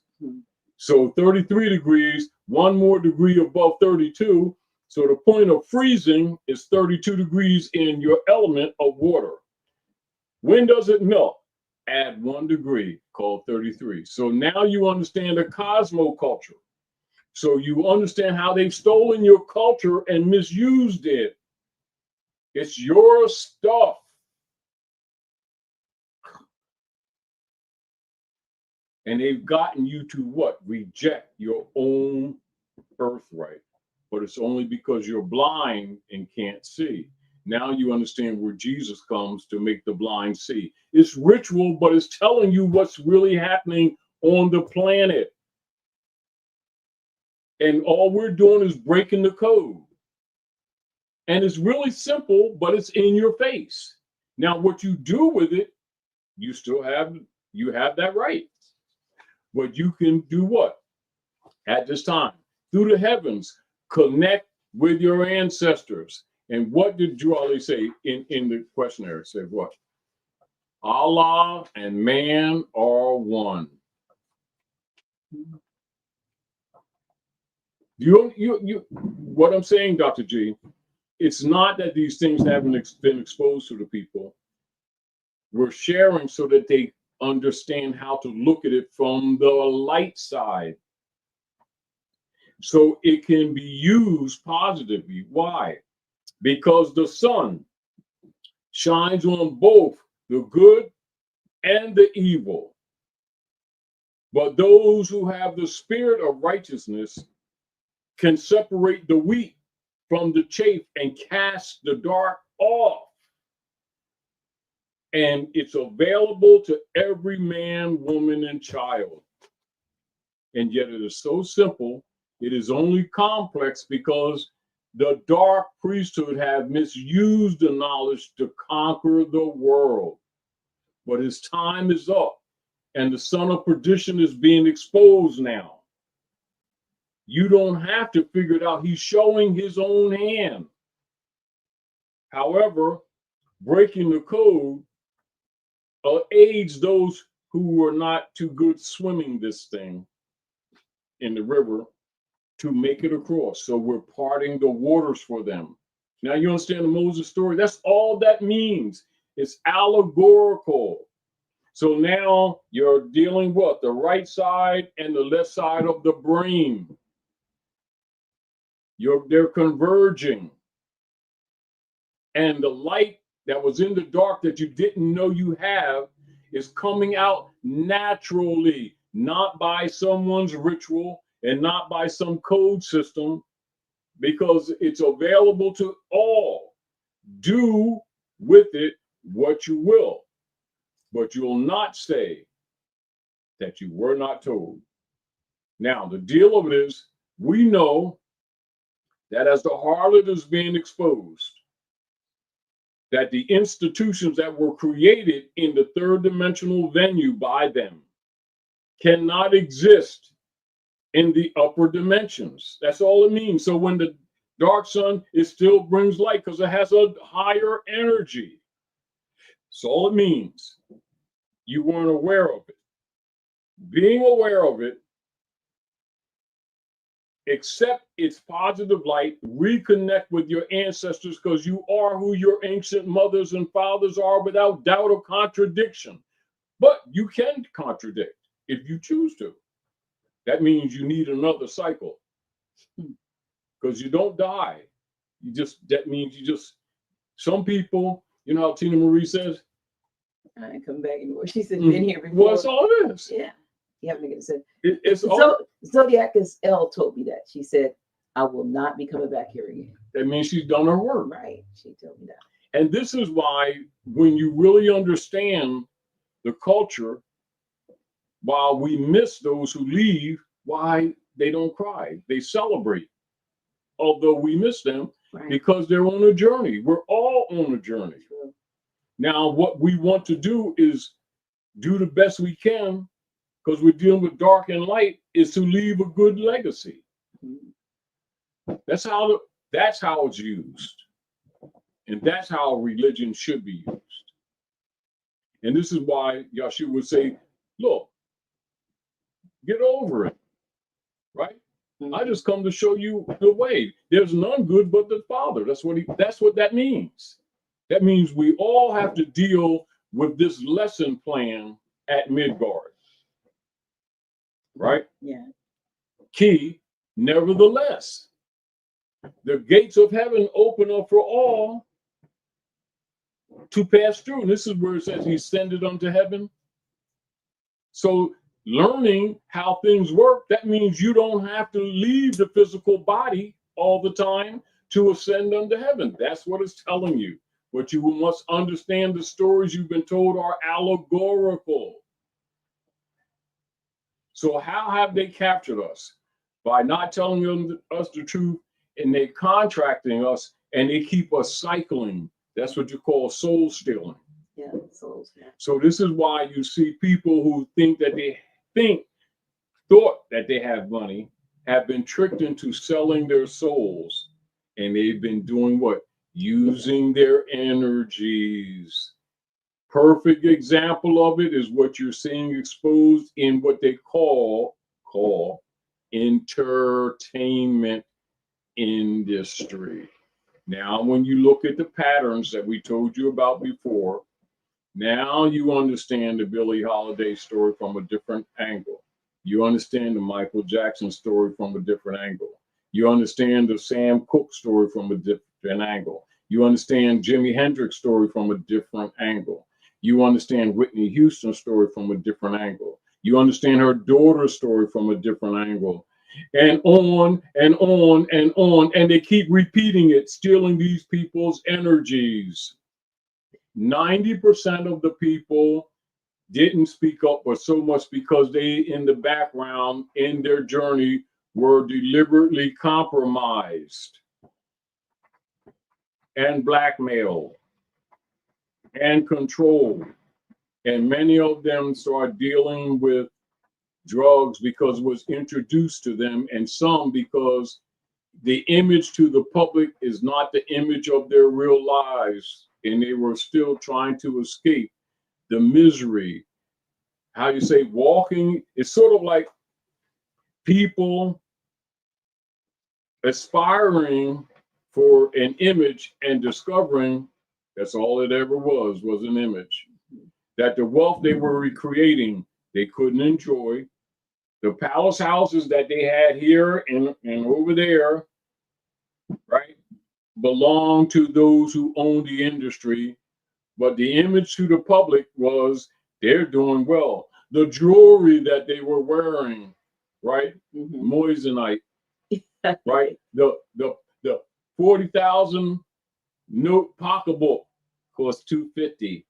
So 33 degrees, one more degree above 32 So the point of freezing is 32 degrees in your element of water. When does it melt? Add 1 degree, called 33. So now you understand the cosmoculture. So you understand how they've stolen your culture and misused it. It's your stuff. And they've gotten you to what? Reject your own birthright. But it's only because you're blind and can't see. Now you understand where Jesus comes to make the blind see. It's ritual, but it's telling you what's really happening on the planet. And all we're doing is breaking the code. And it's really simple, but it's in your face. Now, what you do with it, you have that right. But you can do what? At this time, through the heavens, connect with your ancestors. And what did Juali say in the questionnaire? It said what? Allah and man are one. What I'm saying, Dr. G, it's not that these things haven't been exposed to the people. We're sharing so that they understand how to look at it from the light side. So it can be used positively. Why? Because the sun shines on both the good and the evil. But those who have the spirit of righteousness can separate the wheat from the chaff and cast the dark off. And it's available to every man, woman, and child. And yet it is so simple. It is only complex because the dark priesthood have misused the knowledge to conquer the world. But his time is up, and the son of perdition is being exposed now. You don't have to figure it out. He's showing his own hand. However, breaking the code aids those who are not too good swimming this thing in the river to make it across. So we're parting the waters for them. Now you understand the Moses story? That's all that means. It's allegorical. So now you're dealing with the right side and the left side of the brain. They're converging. And the light that was in the dark that you didn't know you have is coming out naturally, not by someone's ritual and not by some code system, because it's available to all. Do with it what you will, but you'll not say that you were not told. Now, the deal of it is, we know that as the harlot is being exposed, that the institutions that were created in the third dimensional venue by them cannot exist in the upper dimensions. That's all it means. So when the dark sun, it still brings light because it has a higher energy. That's all it means. You weren't aware of it. Being aware of it, accept its positive light, reconnect with your ancestors, because you are who your ancient mothers and fathers are without doubt or contradiction. But you can contradict if you choose to. That means you need another cycle, because you don't die. That means some people, you know how Tina Marie says, I ain't come back anymore. She said, been here before. Well, that's all it is. Yeah. You haven't even said. It's so all. Zodiacus L told me that. She said, I will not be coming back here again. That means she's done her work. Right. She told me that. And this is why, when you really understand the culture, while we miss those who leave, why they don't cry. They celebrate. Although we miss them, right, because they're on a journey. We're all on a journey. True. Now, what we want to do is do the best we can, because we're dealing with dark and light, is to leave a good legacy. That's how it's used. And that's how religion should be used. And this is why Yahshua would say, look, get over it, right? I just come to show you the way. There's none good but the Father. That's what that means. That means we all have to deal with this lesson plan at Midgard. Right? Yeah. Key, nevertheless, the gates of heaven open up for all to pass through. And this is where it says he ascended unto heaven. So learning how things work, that means you don't have to leave the physical body all the time to ascend unto heaven. That's what it's telling you. But you must understand the stories you've been told are allegorical. So how have they captured us? By not telling us the truth, and they contracting us, and they keep us cycling. That's what you call soul stealing. Yeah, soul stealing. So this is why you see people who thought that they have money, have been tricked into selling their souls, and they've been doing what? Using their energies. Perfect example of it is what you're seeing exposed in what they call entertainment industry. Now, when you look at the patterns that we told you about before, now you understand the Billie Holiday story from a different angle. You understand the Michael Jackson story from a different angle. You understand the Sam Cooke story from a different angle. You understand Jimi Hendrix story from a different angle. You understand Whitney Houston's story from a different angle. You understand her daughter's story from a different angle. And on and on and on. And they keep repeating it, stealing these people's energies. 90% of the people didn't speak up, but so much because they, in the background, in their journey, were deliberately compromised and blackmailed and controlled. And many of them started dealing with drugs because it was introduced to them, and some because the image to the public is not the image of their real lives, and they were still trying to escape the misery. How you say walking, it's sort of like people aspiring for an image and discovering that's all it ever was an image. That the wealth they were recreating, they couldn't enjoy. The palace houses that they had here and over there, right, belonged to those who owned the industry. But the image to the public was they're doing well. The jewelry that they were wearing, right, moissanite, right, the 40,000 note pocketbook cost $250.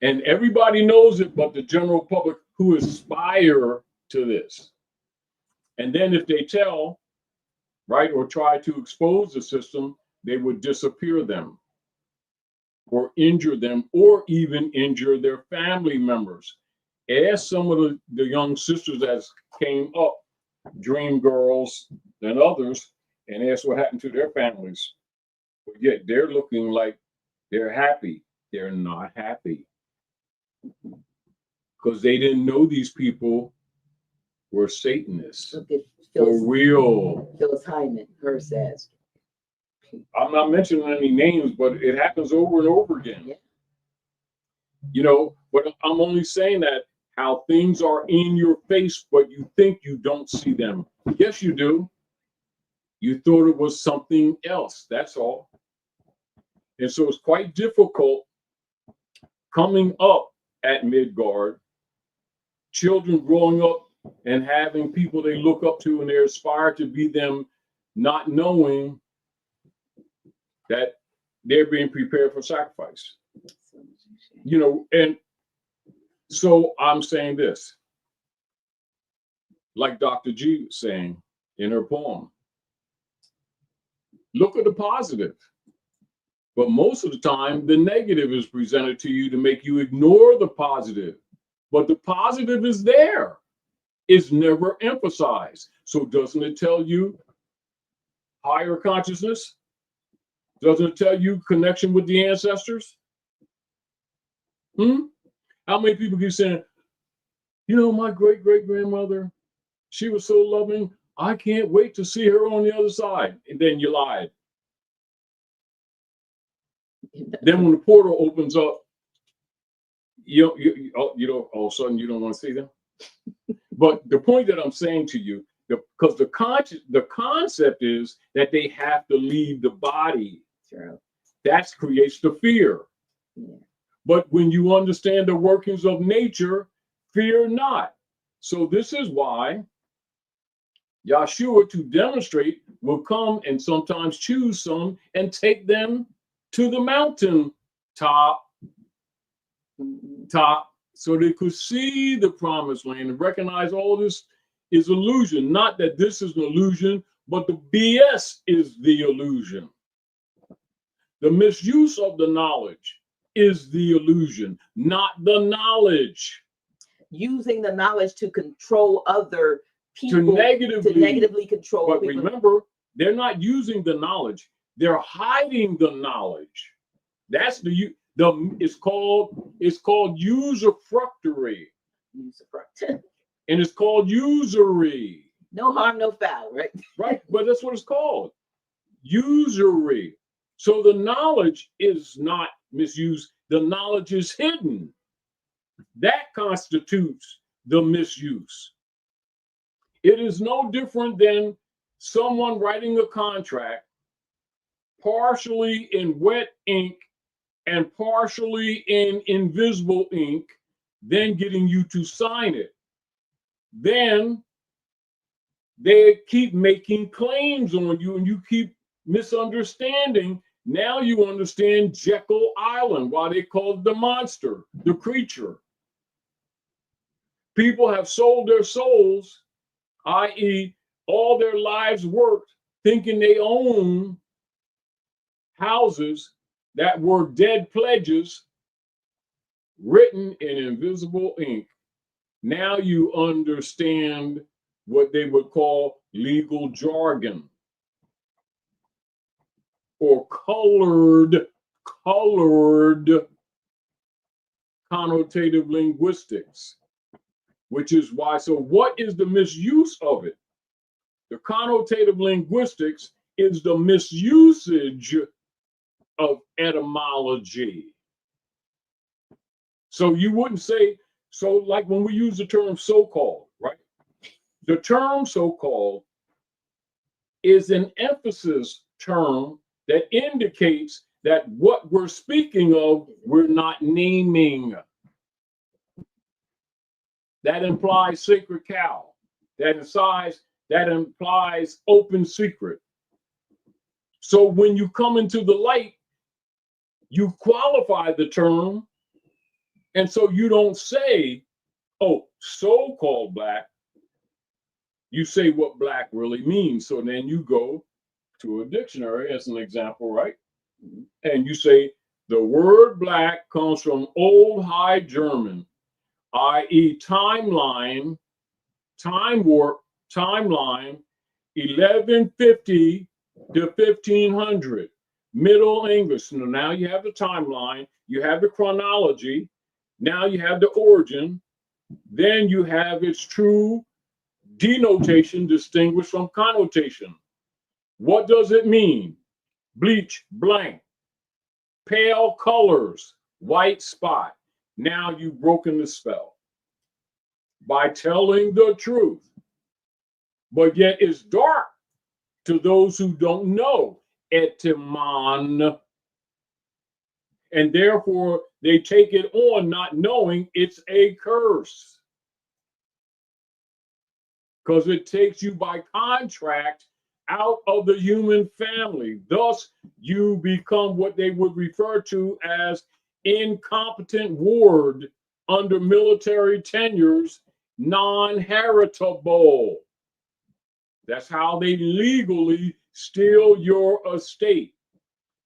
And everybody knows it, but the general public who aspire to this. And then if they tell, right, or try to expose the system, they would disappear them or injure them or even injure their family members. Ask some of the young sisters that came up, dream girls and others, and ask what happened to their families. But yet they're looking like they're happy. They're not happy. Because they didn't know these people were Satanists. For real. Phyllis Hyman, her says. I'm not mentioning any names, but it happens over and over again. Yeah. You know, but I'm only saying that how things are in your face, but you think you don't see them. Yes, you do. You thought it was something else. That's all. And so it's quite difficult coming up at Midgard, children growing up and having people they look up to and they aspire to be them, not knowing that they're being prepared for sacrifice. You know, and so I'm saying this, like Dr. G was saying in her poem, look at the positive. But most of the time, the negative is presented to you to make you ignore the positive. But the positive is there. It's never emphasized. So doesn't it tell you higher consciousness? Doesn't it tell you connection with the ancestors? How many people keep saying, you know, my great-great-grandmother, she was so loving. I can't wait to see her on the other side. And then you lied. Then when the portal opens up, you don't, all of a sudden you don't want to see them. But the point that I'm saying to you, because the concept is that they have to leave the body. True. That creates the fear. Yeah. But when you understand the workings of nature, fear not. So this is why Yahshua, to demonstrate, will come and sometimes choose some and take them to the mountain top, so they could see the promised land and recognize all this is illusion. Not that this is an illusion, but the BS is the illusion. The misuse of the knowledge is the illusion, not the knowledge. Using the knowledge to control other people, To negatively control but people. remember, they're not using the knowledge, they're hiding the knowledge. That's it's called usufructuary. And it's called usury. No harm, no foul, right? Right, but that's what it's called. Usury. So the knowledge is not misused, the knowledge is hidden. That constitutes the misuse. It is no different than someone writing a contract partially in wet ink and partially in invisible ink, then getting you to sign it. Then they keep making claims on you and you keep misunderstanding. Now you understand Jekyll Island, why they call it the monster, the creature. People have sold their souls, i.e., all their lives worked, thinking they own houses that were dead pledges written in invisible ink. Now you understand what they would call legal jargon or colored connotative linguistics, which is why. So what is the misuse of it? The connotative linguistics is the misusage of etymology. So you wouldn't say, so like when we use the term so-called, right? The term so-called is an emphasis term that indicates that what we're speaking of, we're not naming. That implies sacred cow. That implies open secret. So when you come into the light, you qualify the term. And so you don't say, oh, so-called black. You say what black really means. So then you go to a dictionary as an example, right? And you say the word black comes from Old High German, i.e. timeline, time warp, timeline, 1150 to 1500, Middle English. So now you have the timeline, you have the chronology, now you have the origin, then you have its true denotation distinguished from connotation. What does it mean? Bleach, blank. Pale colors, white spot. Now you've broken the spell by telling the truth. But yet it's dark to those who don't know etymon. And therefore they take it on not knowing it's a curse. Because it takes you by contract out of the human family. Thus, you become what they would refer to as incompetent ward under military tenures, non-heritable. That's how they legally steal your estate.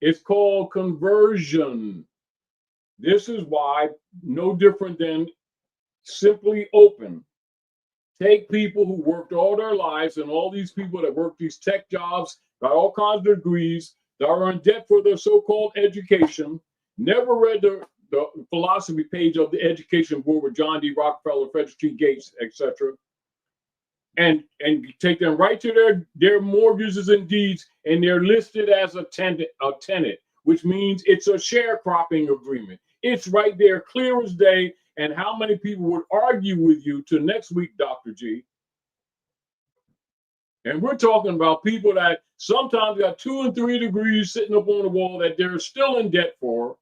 It's called conversion. This is why, no different than simply open. Take people who worked all their lives, and all these people that work these tech jobs, got all kinds of degrees, that are in debt for their so-called education, never read the philosophy page of the education board with John D. Rockefeller, Frederick T. Gates, etc. and take them right to their mortgages and deeds, and they're listed as a tenant, which means it's a sharecropping agreement. It's right there, clear as day. And how many people would argue with you to next week, Dr. G? And we're talking about people that sometimes got 2 and 3 degrees sitting up on the wall that they're still in debt for,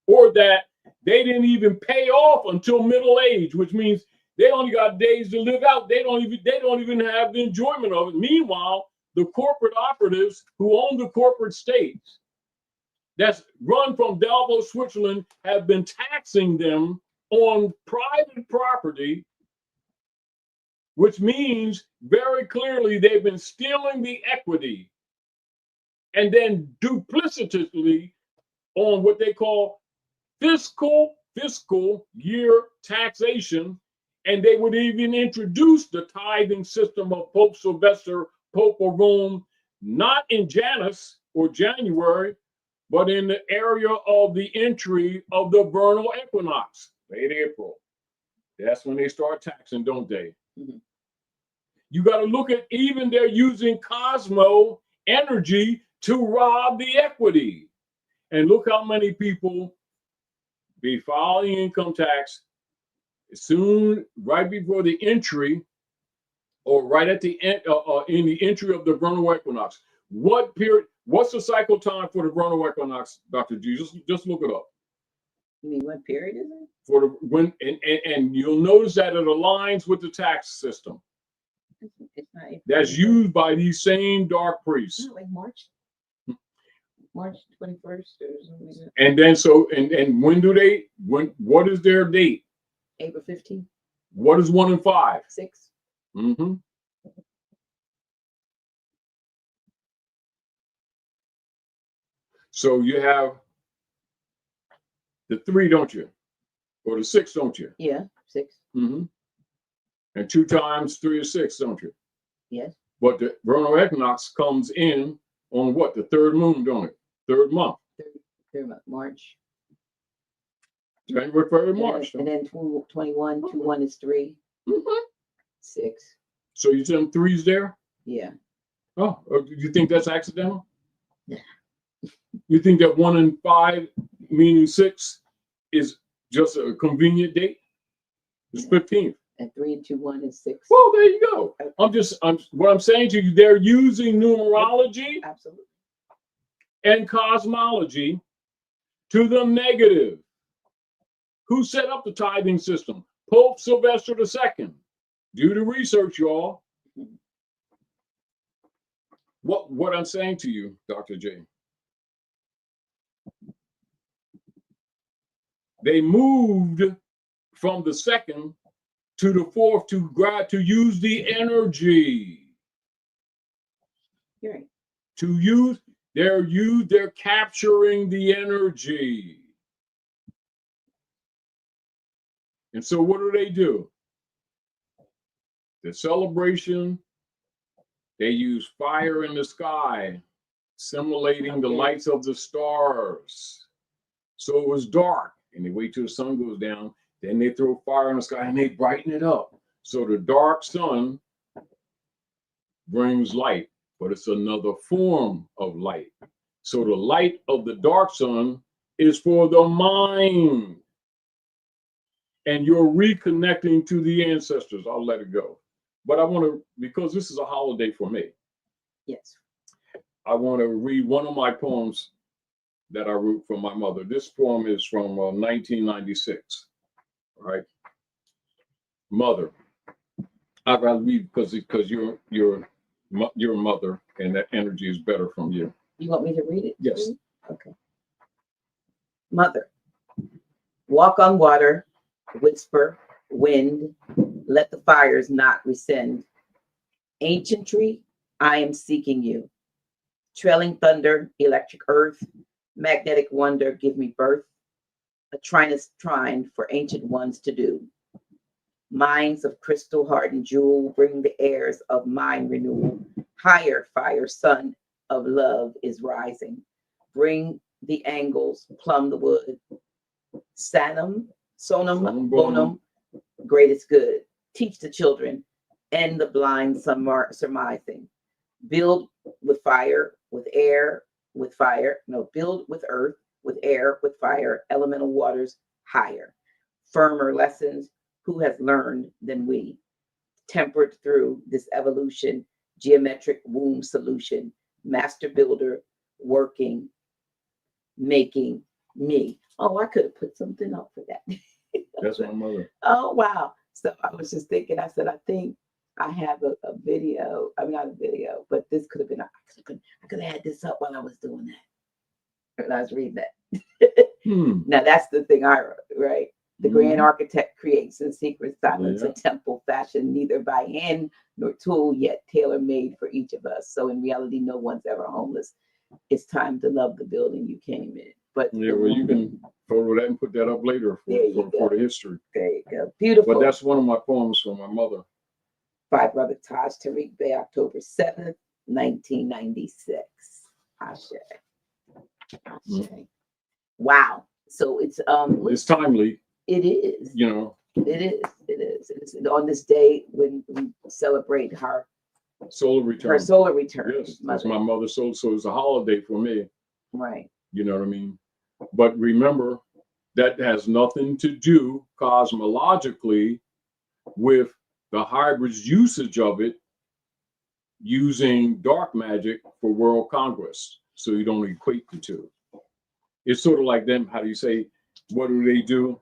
or that they didn't even pay off until middle age, which means they only got days to live out. They don't even have the enjoyment of it. Meanwhile, the corporate operatives who own the corporate states that's run from Davos, Switzerland, have been taxing them on private property, which means very clearly they've been stealing the equity and then duplicitously on what they call fiscal year taxation. And they would even introduce the tithing system of Pope Sylvester, Pope of Rome, not in Janus or January, but in the area of the entry of the vernal equinox, late April. That's when they start taxing, don't they? Mm-hmm. You got to look at, even they're using Cosmo energy to rob the equity. And look how many people be filing income tax soon, right before the entry, or right at the end, in the entry of the vernal equinox. What period? What's the cycle time for the vernal equinox, Dr. G? Just look it up. You mean what period is it? For the when and you'll notice that it aligns with the tax system. It's not April. That's used by these same dark priests. Like March 21st or something. And then and when do they? What is their date? April 15th. What is 1 and 5? 6. Mm-hmm. So you have the 3, don't you? Or the 6, don't you? Yeah, 6. Mm-hmm. And 2 times 3 is 6, don't you? Yes. But the vernal equinox comes in on what? The 3rd moon, don't it? 3rd month. 3rd month, March. January, February, March. And then 21, 21 is 3. Mm-hmm. 6. So you send 3s there? Yeah. Oh, you think that's accidental? Yeah. You think that 1 and 5, meaning 6, is just a convenient date? It's 15th. And 3 and 2, 1 is 6. Well, there you go. What I'm saying to you, they're using numerology, absolutely, and cosmology to the negative. Who set up the tithing system? Pope Sylvester II. Do the research, y'all. What I'm saying to you, Dr. J. They moved from the 2nd to the 4th to use the energy. You're right. They're capturing the energy. And so what do? The celebration, they use fire in the sky, simulating the lights of the stars. So it was dark, and they wait till the sun goes down. Then they throw fire in the sky and they brighten it up. So the dark sun brings light, but it's another form of light. So the light of the dark sun is for the mind. And you're reconnecting to the ancestors. I'll let it go. But I want to, because this is a holiday for me. Yes. I want to read one of my poems that I wrote for my mother. This poem is from 1996. All right. Mother. I'd rather read because you're mother, and that energy is better from you. You want me to read it? Yes. Okay. Mother. Walk on water, whisper, wind, let the fires not rescind. Ancient tree, I am seeking you. Trailing thunder, electric earth, magnetic wonder, give me birth. A trinus trine for ancient ones to do. Minds of crystal, heart, and jewel, bring the airs of mind renewal. Higher fire, sun of love is rising. Bring the angles, plumb the wood. Sonum, bonum, greatest good. Teach the children and the blind surmising. Build with fire, with air, with fire. No, build with earth, with air, with fire, elemental waters higher. Firmer lessons, who has learned than we? Tempered through this evolution, geometric womb solution, master builder, working, making me. Oh, I could have put something up for that. That's my mother. Oh, wow. So I was just thinking, I said, I think I have a video. I'm not a video, but this could have been, I could have had this up while I was doing that. And I was reading that. Now that's the thing I wrote, right? The grand architect creates in secret silence a temple fashioned neither by hand nor tool, yet tailor-made for each of us. So in reality, no one's ever homeless. It's time to love the building you came in. But yeah, well, you can photo that and put that up later for the history. There you go. Beautiful. But that's one of my poems from my mother. By Brother Taj Tarik Bey, October 7th, 1996. Ashe. Wow. So it's timely. It is. You know. It is. It's on this day when we celebrate her solar return. Her solar return. Yes, that's my mother's soul. So it's a holiday for me. Right. You know what I mean? But remember, that has nothing to do cosmologically with the hybrid's usage of it using dark magic for world conquest. So you don't equate the two. It's sort of like them, how do you say, what do?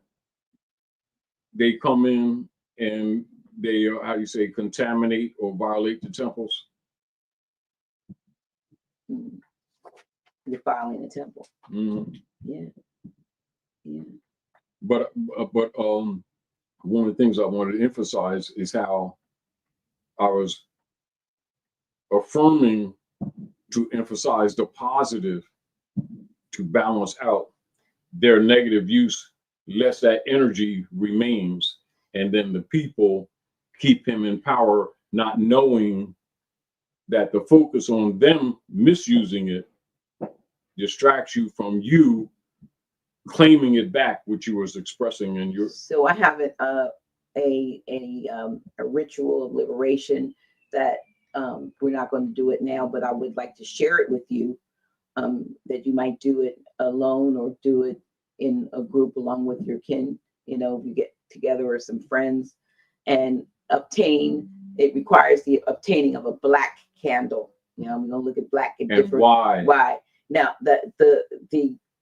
They come in and they, how do you say, contaminate or violate the temples. Defiling the temple. Yeah. But one of the things I wanted to emphasize is how I was affirming to emphasize the positive to balance out their negative use, lest that energy remains, and then the people keep him in power, not knowing that the focus on them misusing it distracts you from you claiming it back, which you was expressing in your. So I have a ritual of liberation that we're not going to do it now, but I would like to share it with you, that you might do it alone or do it in a group along with your kin, you know, you get together or some friends, and it requires the obtaining of a black candle. You know, we're gonna look at black and different. Why? Now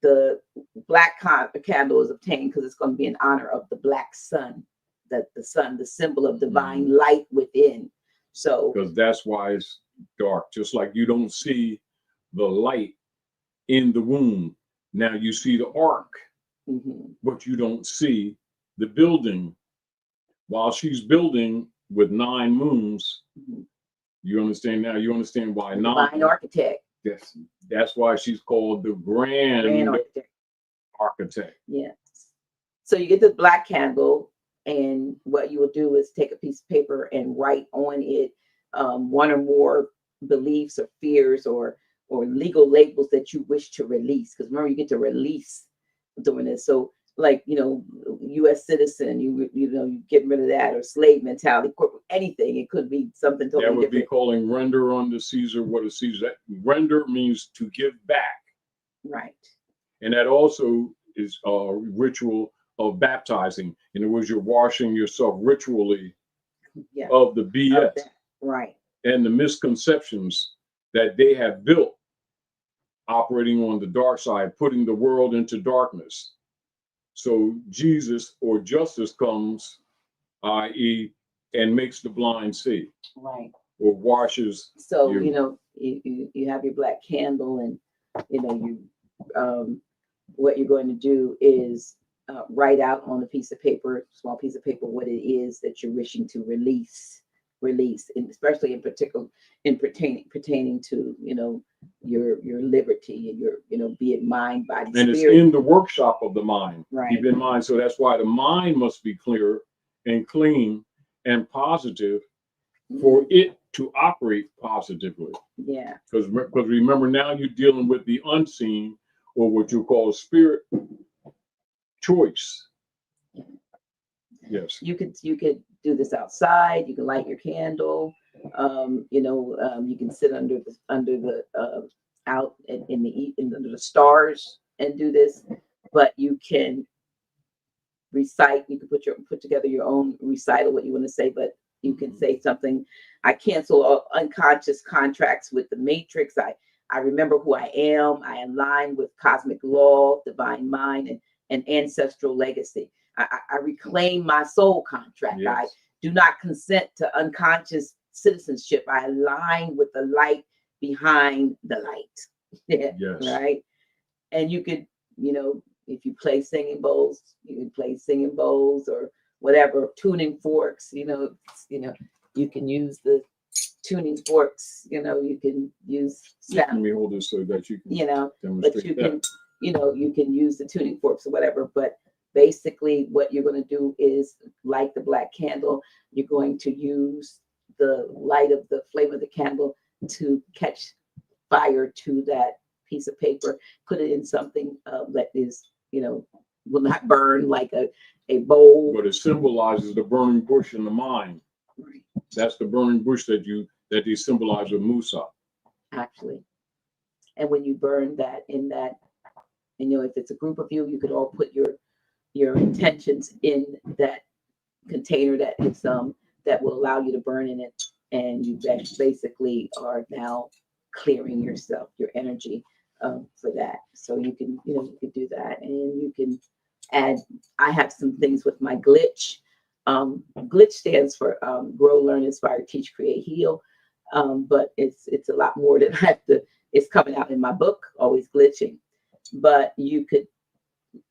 the black candle is obtained because it's going to be in honor of the black sun, that the sun, the symbol of divine light within. So because that's why it's dark, just like you don't see the light in the womb. Now you see the ark, but you don't see the building. While she's building with 9 moons, you understand now. You understand why divine architect. Yes, that's why she's called the grand architect. Yes. So you get the black candle, and what you will do is take a piece of paper and write on it one or more beliefs or fears or legal labels that you wish to release. Because remember, you get to release doing this. So, like, you know, U.S. citizen, you get rid of that, or slave mentality, anything. It could be something totally different. That would be calling render unto Caesar what is Caesar. That render means to give back. Right. And that also is a ritual of baptizing. In other words, you're washing yourself ritually of the BS. Right. And the misconceptions that they have built operating on the dark side, putting the world into darkness. So Jesus or justice comes, i.e., and makes the blind see. Right. Or washes. So, you know, you have your black candle, and, you know, what you're going to do is write out on a piece of paper, small piece of paper, what it is that you're wishing to release, and especially in particular, pertaining to, you know, your liberty and your, you know, be it mind, body, and spirit. It's in the workshop of the mind. Right. Keep in mind. So that's why the mind must be clear and clean and positive for it to operate positively. Yeah. Because remember, now you're dealing with the unseen, or what you call spirit choice. Yes. You could do this outside. You can light your candle. You can sit under the out under the stars and do this. But you can recite. You can put together your own recital, what you want to say. But you can say something. I cancel all unconscious contracts with the matrix. I remember who I am. I align with cosmic law, divine mind, and ancestral legacy. I reclaim my soul contract. Yes. I do not consent to unconscious citizenship. I align with the light behind the light. Yes. Right. And you could, if you play singing bowls, you can play singing bowls or whatever, tuning forks, you can use the tuning forks, you can use sound. Let me hold this so that you can, but you can, you can use the tuning forks or whatever. But basically what you're going to do is light the black candle. You're going to use the light of the flame of the candle to catch fire to that piece of paper, put it in something that is, will not burn, like a bowl. But it symbolizes the burning bush in the mind. Right. That's the burning bush that they symbolize with Musa. Actually. And when you burn that in that, if it's a group of you, you could all put your intentions in that container that is that will allow you to burn in it, and you basically are now clearing yourself, your energy for that. So you can you could do that, and you can add. I have some things with my glitch. Glitch stands for grow, learn, inspire, teach, create, heal. But it's a lot more than I have to. It's coming out in my book, Always Glitching. But you could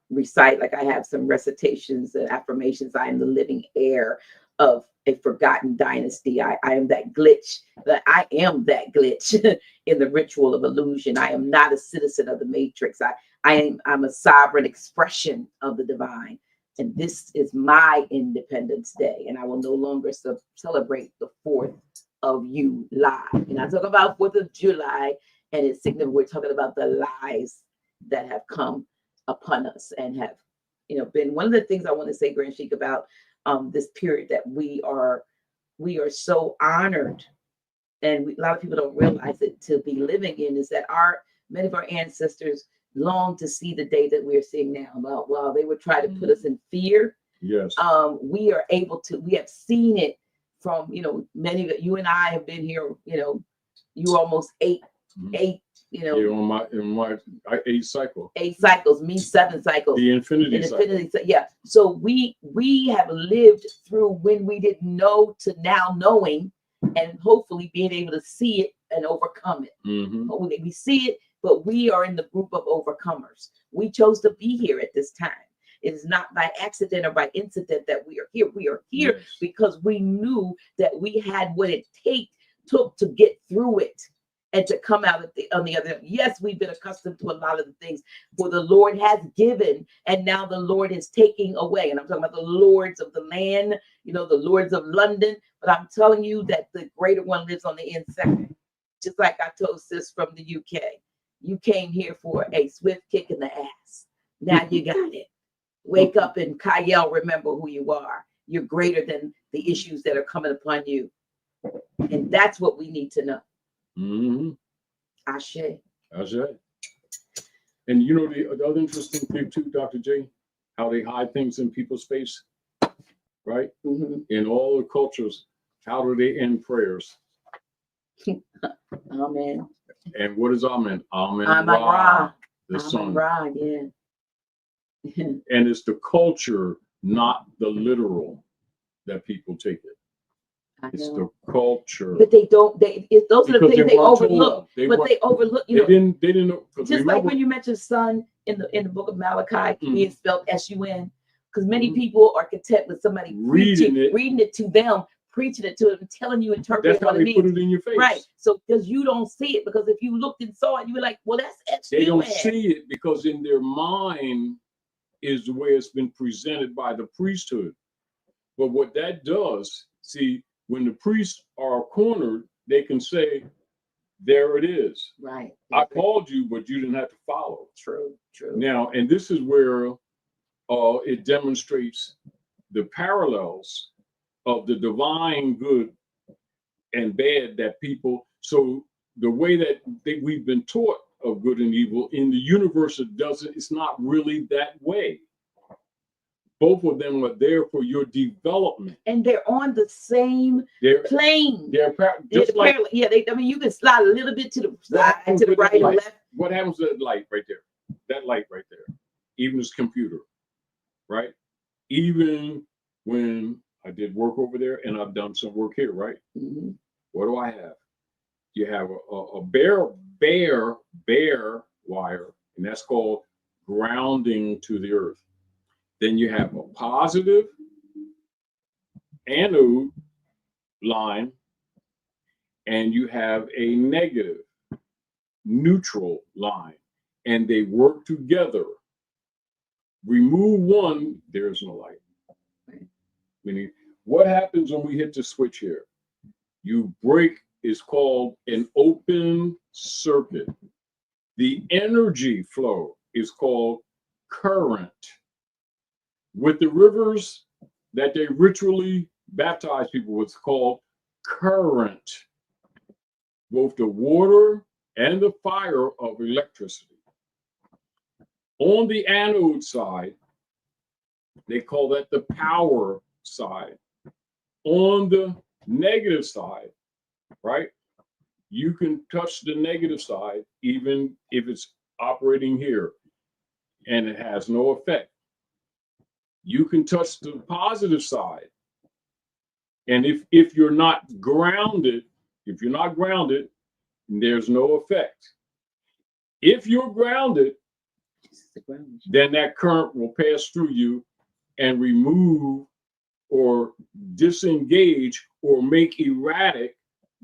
recite, like I have some recitations and affirmations. I am the living heir of a forgotten dynasty. I am that glitch. I am that glitch in the ritual of illusion. I am not a citizen of the matrix. I'm a sovereign expression of the divine. And this is my Independence Day. And I will no longer celebrate the 4th of July. And I talk about 4th of July, and it's significant. We're talking about the lies that have come upon us and have, been one of the things I want to say, Grand Sheik, about this period that we are so honored, and a lot of people don't realize it, to be living in, is that many of our ancestors long to see the day that we are seeing now. While they would try to put us in fear, yes, we are able to. We have seen it from many. You and I have been here. You almost eight. Yeah, in my 8 cycles. 8 cycles, me 7 cycles. The infinity cycle. Yeah. So we have lived through when we didn't know to now knowing, and hopefully being able to see it and overcome it. Mm-hmm. We see it, but we are in the group of overcomers. We chose to be here at this time. It is not by accident or by incident that we are here. We are here, yes, because we knew that we had what it took to get through it and to come out on the other end. Yes, we've been accustomed to a lot of the things for the Lord has given, and now the Lord is taking away. And I'm talking about the lords of the land, the lords of London. But I'm telling you that the greater one lives on the inside. Just like I told sis from the UK. You came here for a swift kick in the ass. Now you got it. Wake up and Kyle, remember who you are. You're greater than the issues that are coming upon you. And that's what we need to know. Mm-hmm. Ashe. And the other interesting thing too, Dr. J, how they hide things in people's face, right? Mm-hmm. In all the cultures, how do they end prayers? Amen. And what is Amen? Amen. Ra. The sun. Ra, yeah. And it's the culture, not the literal, that people take it. It's the culture. But they don't. Those are the things they overlook. They overlook. They didn't know. Just remember, like when you mentioned "sun" in the book of Malachi, being spelled S-U-N, because many people are content with somebody reading it to them, preaching it to them, telling you, interpreting what it means. Put it in your face, right? So because you don't see it, because if you looked and saw it, you were like, "Well, that's S-U-N." They don't see it because in their mind is the way it's been presented by the priesthood. But what that does, see. When the priests are cornered, they can say, there it is. Right. I called you, but you didn't have to follow. True. Now, and this is where it demonstrates the parallels of the divine good and bad that people, so the way that we've been taught of good and evil in the universe, it's not really that way. Both of them are there for your development, and they're on the same plane. Just like, I mean, you can slide a little bit to the side, to the right or left. What happens to that light right there? That light right there, even this computer, right? Even when I did work over there, and I've done some work here, right? Mm-hmm. What do I have? You have a bare wire, and that's called grounding to the earth. Then you have a positive anode line, and you have a negative neutral line, and they work together. Remove one, there's no light. Meaning, what happens when we hit the switch here? You break, is called an open circuit. The energy flow is called current. With the rivers that they ritually baptize people with, it's called current. Both the water and the fire of electricity. On the anode side, they call that the power side. On the negative side, right, you can touch the negative side even if it's operating here and it has no effect. You can touch the positive side, and if you're not grounded, there's no effect. If you're grounded, then that current will pass through you and remove or disengage or make erratic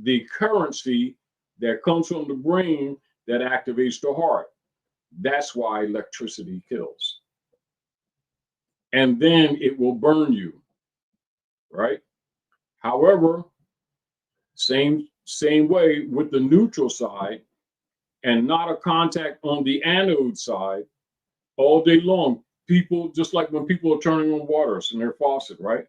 the currency that comes from the brain that activates the heart. That's why electricity kills. And then it will burn you, right? However, same way with the neutral side, and not a contact on the anode side all day long. People, just like when people are turning on waters in their faucet, right?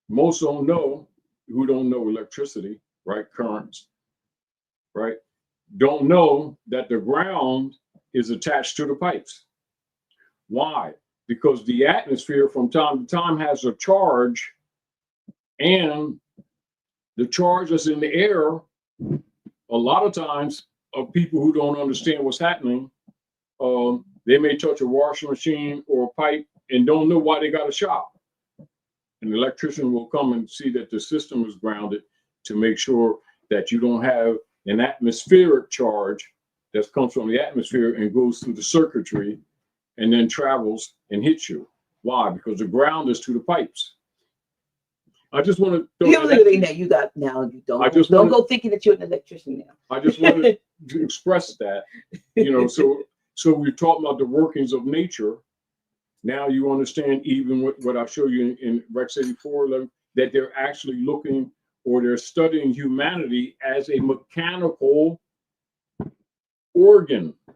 Most don't know, who don't know electricity, right? Currents, right? Don't know that the ground is attached to the pipes. Why? Because the atmosphere from time to time has a charge, and the charge that's in the air, a lot of times, of people who don't understand what's happening, they may touch a washing machine or a pipe and don't know why they got a shock. An electrician will come and see that the system is grounded to make sure that you don't have an atmospheric charge that comes from the atmosphere and goes through the circuitry and then travels and hits you. Why? Because the ground is to the pipes. I just want to. The only thing that you got now, you don't go thinking that you're an electrician now. I just wanted to express that, so we're talking about the workings of nature. Now you understand even what I show you in Rex 84, that they're actually looking, or they're studying humanity as a mechanical organ. At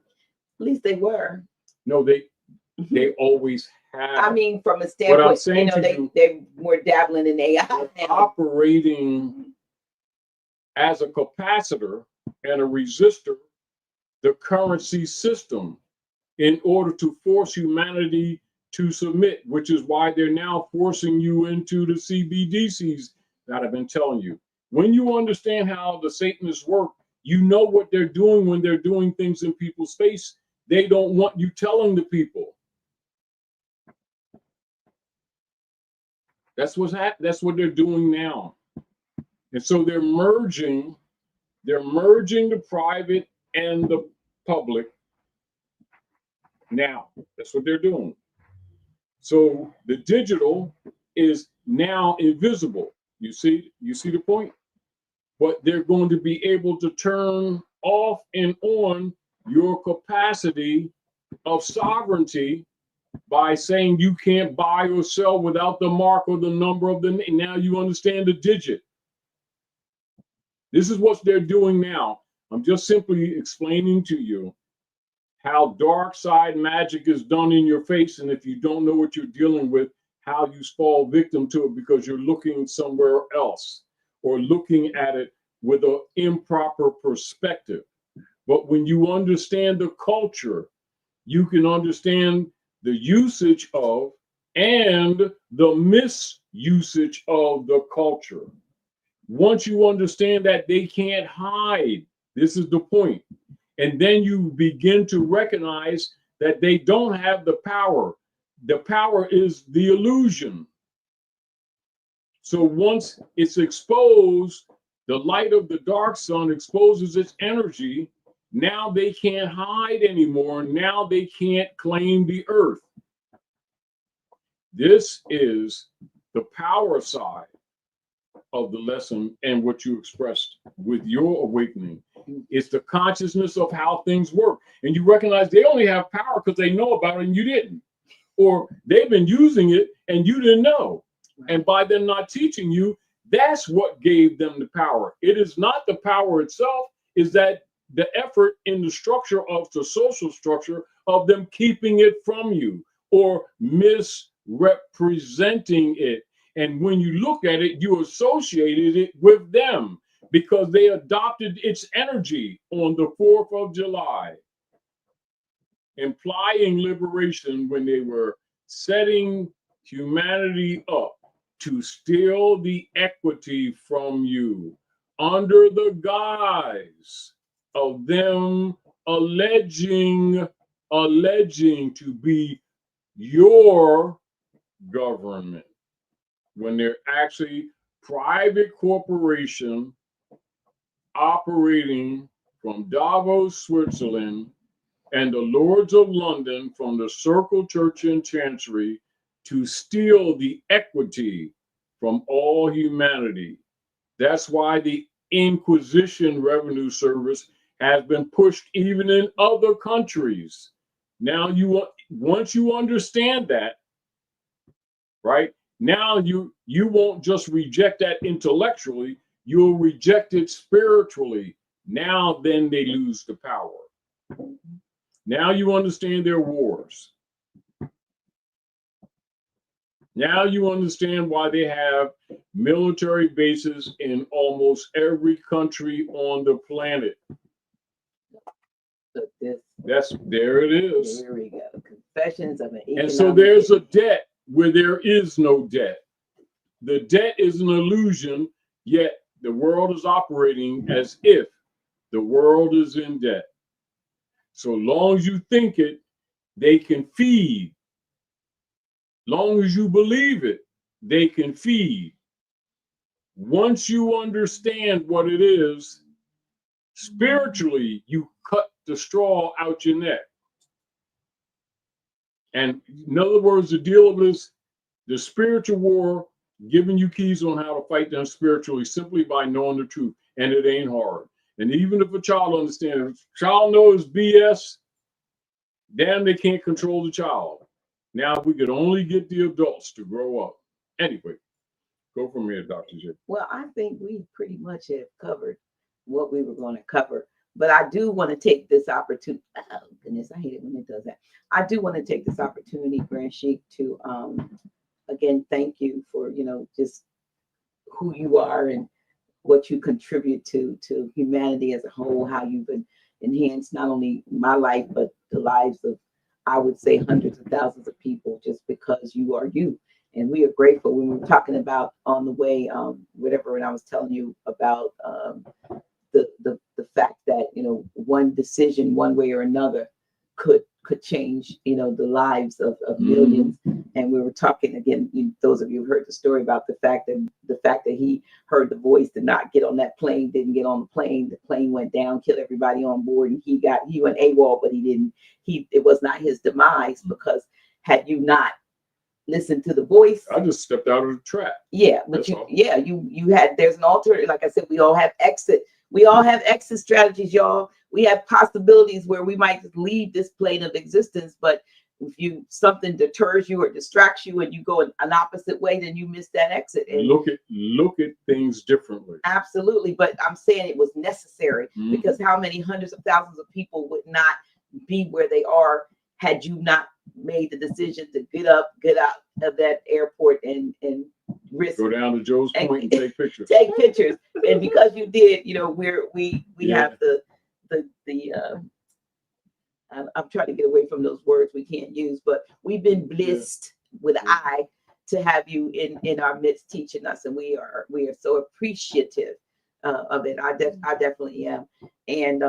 least they were. No, they always have. I mean, from a standpoint, they were dabbling in AI. Operating as a capacitor and a resistor, the currency system, in order to force humanity to submit, which is why they're now forcing you into the CBDCs that I've been telling you. When you understand how the Satanists work, you know what they're doing when they're doing things in people's face. They don't want you telling the people. That's what's that's what they're doing now. And so they're merging the private and the public now. That's what they're doing. So the digital is now invisible. You see the point? But they're going to be able to turn off and on your capacity of sovereignty by saying you can't buy or sell without the mark or the number of the name. Now you understand the digit. This is what they're doing now. I'm just simply explaining to you how dark side magic is done in your face. And if you don't know what you're dealing with, how you fall victim to it because you're looking somewhere else or looking at it with an improper perspective. But when you understand the culture, you can understand the usage of and the misusage of the culture. Once you understand that they can't hide, this is the point. And then you begin to recognize that they don't have the power. The power is the illusion. So once it's exposed, the light of the dark sun exposes its energy. Now they can't hide anymore. Now they can't claim the earth. This is the power side of the lesson and what you expressed with your awakening. It's the consciousness of how things work. And you recognize they only have power because they know about it and you didn't. Or they've been using it and you didn't know. And by them not teaching you, that's what gave them the power. It is not the power itself, is that the effort in the structure of the social structure of them keeping it from you or misrepresenting it. And when you look at it, you associated it with them because they adopted its energy on the 4th of July, implying liberation when they were setting humanity up to steal the equity from you under the guise of them alleging to be your government, when they're actually private corporation operating from Davos, Switzerland, and the Lords of London from the Circle Church and Chancery to steal the equity from all humanity. That's why the Inquisition Revenue Service has been pushed even in other countries. Now once you understand that, right? Now you won't just reject that intellectually, you'll reject it spiritually. Now then they lose the power. Now you understand their wars. Now you understand why they have military bases in almost every country on the planet. There it is. Here we go. Confessions of an Economic. And so there's a debt where there is no debt. The debt is an illusion, yet the world is operating as if the world is in debt. So long as you think it, they can feed. Long as you believe it, they can feed. Once you understand what it is, spiritually, you cut the straw out your neck. And in other words, the deal of this, the spiritual war, giving you keys on how to fight them spiritually simply by knowing the truth. And it ain't hard. And even if a child understands, if a child knows BS, damn, they can't control the child. Now, if we could only get the adults to grow up. Anyway, go from here, Dr. J. Well, I think we pretty much have covered what we were going to cover. But I do want to take this opportunity. Oh, goodness, I hate it when it does that. I do want to take this opportunity, Grand Sheik, to again, thank you for, just who you are and what you contribute to humanity as a whole, how you've been enhanced not only my life, but the lives of, I would say, hundreds of thousands of people, just because you are you. And we are grateful. When we were talking about on the way, whatever, and I was telling you about the fact that, one decision, one way or another, could change, the lives of millions. And we were talking again, those of you who heard the story about the fact that he heard the voice to not get on that plane, didn't get on the plane went down, killed everybody on board, and he went AWOL, but it was not his demise, because had you not listened to the voice, I just stepped out of the trap. Yeah, but you had, there's an alternative. Like I said, we all have exit strategies, y'all. We have possibilities where we might just leave this plane of existence, but if something deters you or distracts you and you go an opposite way, then you miss that exit. And look at things differently. Absolutely. But I'm saying it was necessary, because how many hundreds of thousands of people would not be where they are had you not made the decision to get out of that airport and risk Go down to Joe's Point and take pictures. Take pictures. And because you did, you know, we have the I'm trying to get away from those words we can't use, but we've been blessed with I to have you in our midst teaching us, and we are so appreciative of it. I definitely am. And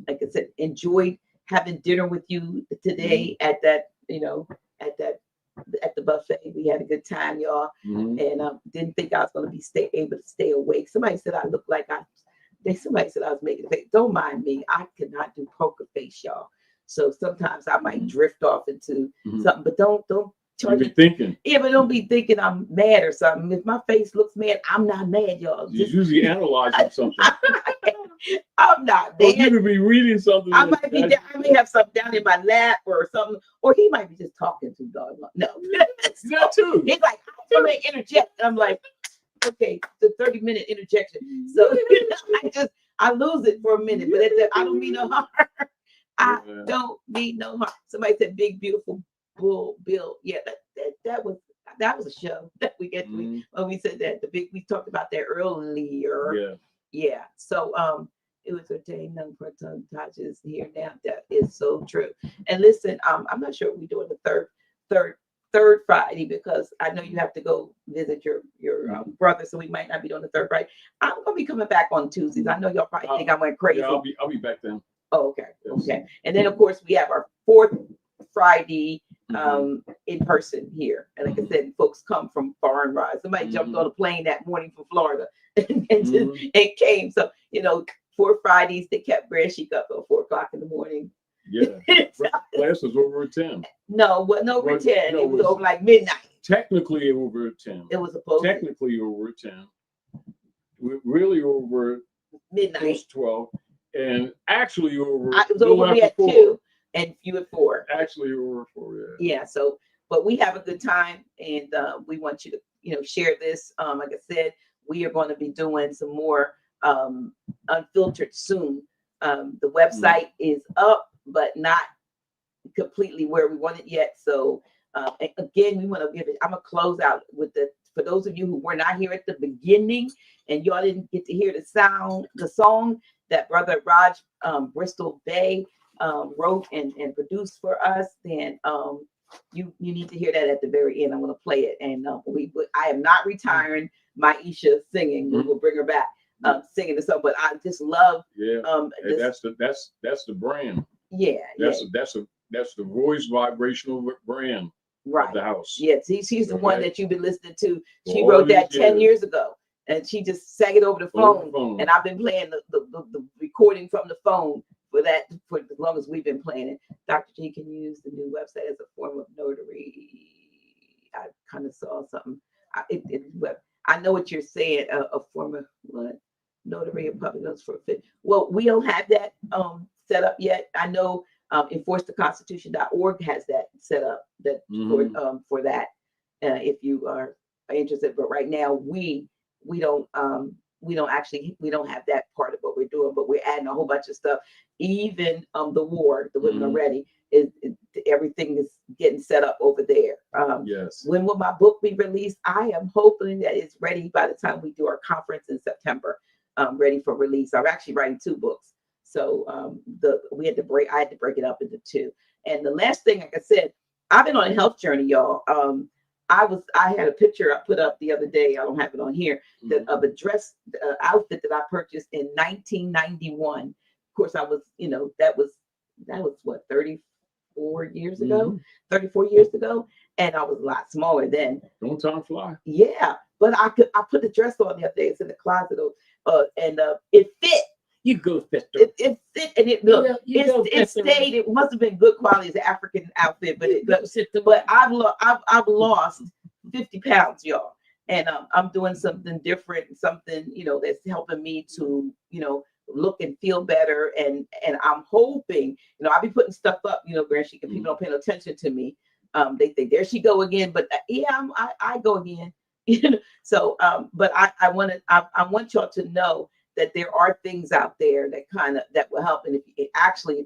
like I said, enjoyed having dinner with you today at that, you know, at the buffet. We had a good time, y'all. And didn't think I was going to be able to stay awake. Somebody said I looked like somebody said I was making a face. Don't mind me. I cannot do poker face, y'all. So sometimes I might drift off into something, but don't charge be thinking. Yeah, but don't be thinking I'm mad or something. If my face looks mad, I'm not mad, y'all. You're usually analyzing something. I'm not mad. You could be reading something. I may have something down in my lap or something, or he might be just talking too dog. No, that too. He's like, I'm gonna interject. I'm like, okay, the 30-minute interjection. So I lose it for a minute, but I don't mean no harm. I don't mean no harm. Somebody said big beautiful bull bill. Yeah, that was a show that we get when we said that we talked about that earlier. Yeah. So it was ordained none for tongue Taj is here now. That is so true. And listen, I'm not sure we're doing the third Friday because I know you have to go visit your brother, so we might not be doing the third Friday. I'm gonna be coming back on Tuesdays. I know y'all probably think I went crazy. Yeah, I'll be back then. Oh, okay. Yes. Okay. And then of course we have our fourth Friday in person here. And like I said, folks come from far and wide. Somebody jumped on a plane that morning from Florida and came. So, you know, 4 Fridays they kept Grand Sheik up at 4 o'clock in the morning. Yeah. Class was over at 10. No, wasn't over at 10. It was over like midnight. Technically over at 10. It was supposed technically over at 10. We're really over at midnight. 12. And actually over it was over at 2 and you at 4. Actually over at 4, yeah. So but we have a good time, and we want you to, you know, share this. Like I said, we are going to be doing some more unfiltered soon. The website is up, but not completely where we want it yet. So again, we want to give it. I'm gonna close out with for those of you who were not here at the beginning and y'all didn't get to hear the song that Brother Raj Bristol Bey wrote and produced for us, then you need to hear that at the very end. I'm going to play it, and I am not retiring Maisha singing. We will bring her back singing the song, but I just love that's the brand. That's the voice vibrational brand of the house. Yes, he's the one that you've been listening to. She wrote that 10 years ago. And she just sang it over the phone. And I've been playing the recording from the phone for as long as we've been playing it. Dr. G can use the new website as a form of notary. I kind of saw something. I know what you're saying. A form of what? Notary of public notes for a fit. Well, we don't have that set up yet. I know enforcetheconstitution.org has that set up for that if you are interested. But right now we don't have that part of what we're doing, but we're adding a whole bunch of stuff. Even the women are ready. Everything is getting set up over there. Yes. When will my book be released? I am hoping that it's ready by the time we do our conference in September. Ready for release. I'm actually writing 2 books, so I had to break it up into 2. And the last thing, like I said, I've been on a health journey, y'all. I had a picture I put up the other day. I don't have it on here of a dress outfit that I purchased in 1991. Of course, I was, you know, that was what, 34 years ago, 34 years ago, and I was a lot smaller then. Don't time fly. Yeah, but I put the dress on the other day. It's in the closet, and it fit. You go, sister. It fit, and it stayed. It must have been good quality as an African outfit, but I've lost 50 pounds, y'all, and I'm doing something different, something, you know, that's helping me to, you know, look and feel better, and I'm hoping, you know, I'll be putting stuff up, you know, Grand Sheik, and people don't pay no attention to me. They think there she go again, but I go again. So, but I want y'all to know that there are things out there that will help. And if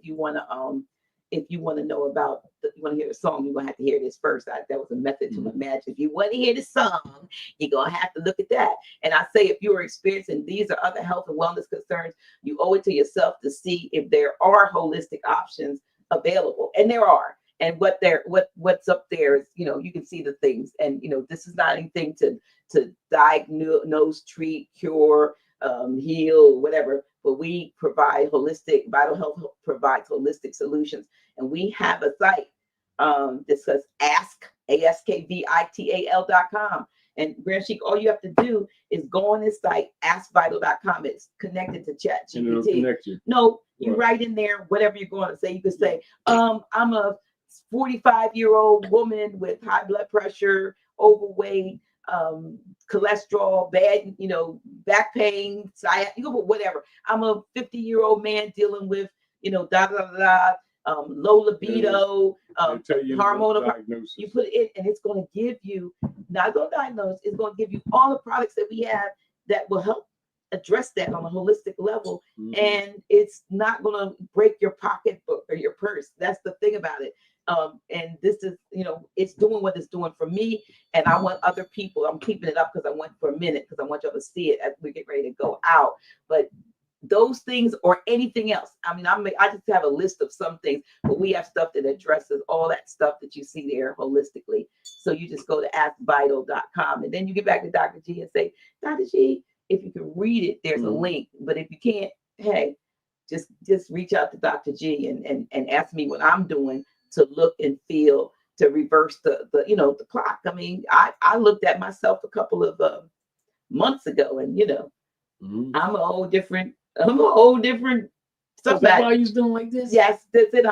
you want to if you want to know about, you want to hear the song, you're going to have to hear this first. That was a method to my madness. If you want to hear the song, you're going to have to look at that. And I say, if you are experiencing these or other health and wellness concerns, you owe it to yourself to see if there are holistic options available. And there are. And what's up there is, you can see the things. And, this is not anything to diagnose, treat, cure, heal, whatever. But we provide holistic, Vital Health provides holistic solutions. And we have a site that says askvital.com. And Grand Sheik, all you have to do is go on this site, askvital.com. It's connected to ChatGPT. No, you write in there whatever you're going to say. You could say, I'm a 45-year-old woman with high blood pressure, overweight, cholesterol, bad, back pain, whatever. I'm a 50-year-old man dealing with, low libido, hormonal diagnosis. You put it in, and it's going to give you, not going to diagnose, it's going to give you all the products that we have that will help address that on a holistic level. And it's not going to break your pocketbook or your purse. That's the thing about it. And this is, it's doing what it's doing for me. And I want other people, I'm keeping it up because I want for a minute, because I want y'all to see it as we get ready to go out. But those things or anything else, I just have a list of some things, but we have stuff that addresses all that stuff that you see there holistically. So you just go to askvital.com, and then you get back to Dr. G and say, Dr. G, if you can read it, there's a link. But if you can't, hey, just reach out to Dr. G and ask me what I'm doing to look and feel, to reverse the clock. I looked at myself a couple of months ago, and I'm a whole different stuff. That's why you doing like this? Yes, that's it.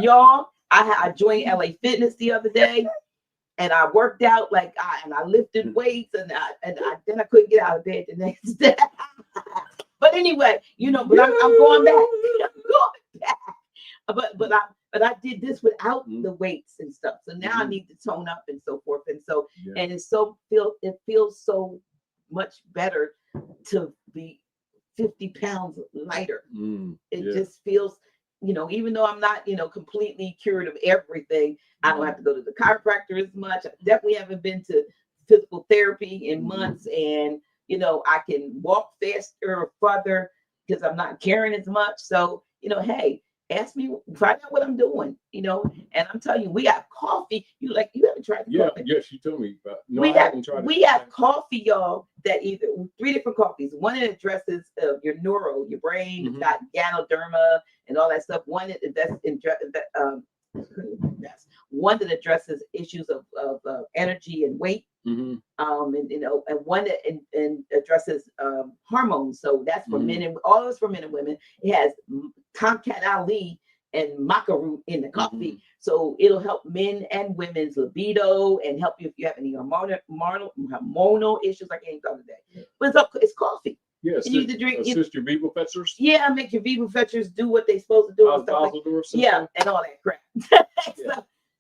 Y'all, I joined LA Fitness the other day, and I worked out and I lifted weights, and then I couldn't get out of bed the next day. But anyway, but I'm going back. But I did this without the weights and stuff. So now I need to tone up and so forth. And so, and it feels so much better to be 50 pounds lighter. It just feels, even though I'm not, completely cured of everything, I don't have to go to the chiropractor as much. I definitely haven't been to physical therapy in months. And, I can walk faster or farther because I'm not carrying as much. So, hey, ask me, find out what I'm doing, and I'm telling you, we have coffee. You haven't tried the coffee? Yes, you told me about. No, I haven't tried it. We have coffee, y'all, that either 3 different coffees. One that addresses your your brain, it's got Ganoderma and all that stuff. One that one that addresses issues of energy and weight. And one that addresses hormones. So that's for men and all of it's for men and women. It has Tomcat Ali and maca root in the coffee, so it'll help men and women's libido and help you if you have any hormonal issues. I can't talk today, but it's coffee. Yes, you need to drink. Assist your vivo fetchers. Yeah, make your vivo fetchers do what they're supposed to do. And stuff and all that crap.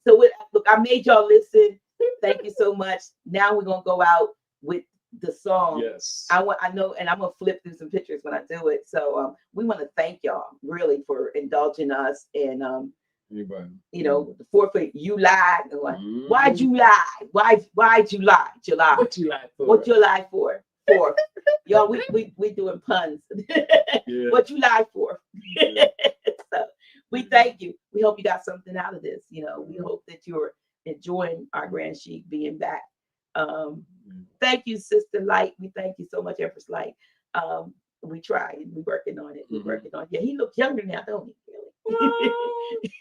So look, I made y'all listen. Thank you so much. Now we're gonna go out with the song. Yes. I know, and I'm gonna flip through some pictures when I do it. So we want to thank y'all really for indulging us. And anybody, the forfeit, you lied. Why'd you lie? Why'd you lie? July. What you lied for? What you lied for? Y'all, we doing puns. What you lied for? So we thank you. We hope you got something out of this. We hope that you're enjoying our Grand Sheik being back. Thank you, Sister Light. We thank you so much, Empress Light. We try and we're working on it. We're working on it. Yeah, he looks younger now, don't he?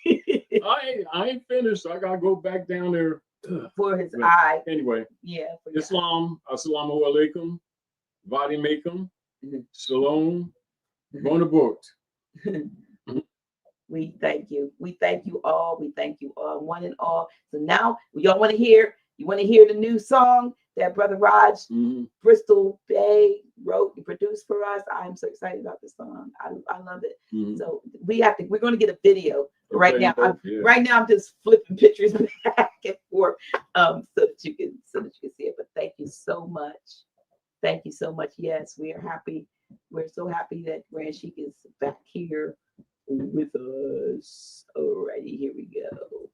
Really? I ain't finished. I gotta go back down there for his eye. Anyway, Islam, assalamu alaikum, Vadi Makum, Shalom, Bonabort. We thank you. We thank you all. We thank you all, one and all. So now y'all want to hear the new song that Brother Raj Bristol Bay wrote and produced for us. I'm so excited about this song. I love it. So we're going to get a video right now. Right now I'm just flipping pictures back and forth so that you can see it. But thank you so much. Thank you so much. Yes, we are happy. We're so happy that Grand Sheik is back here with us. Alrighty, here we go.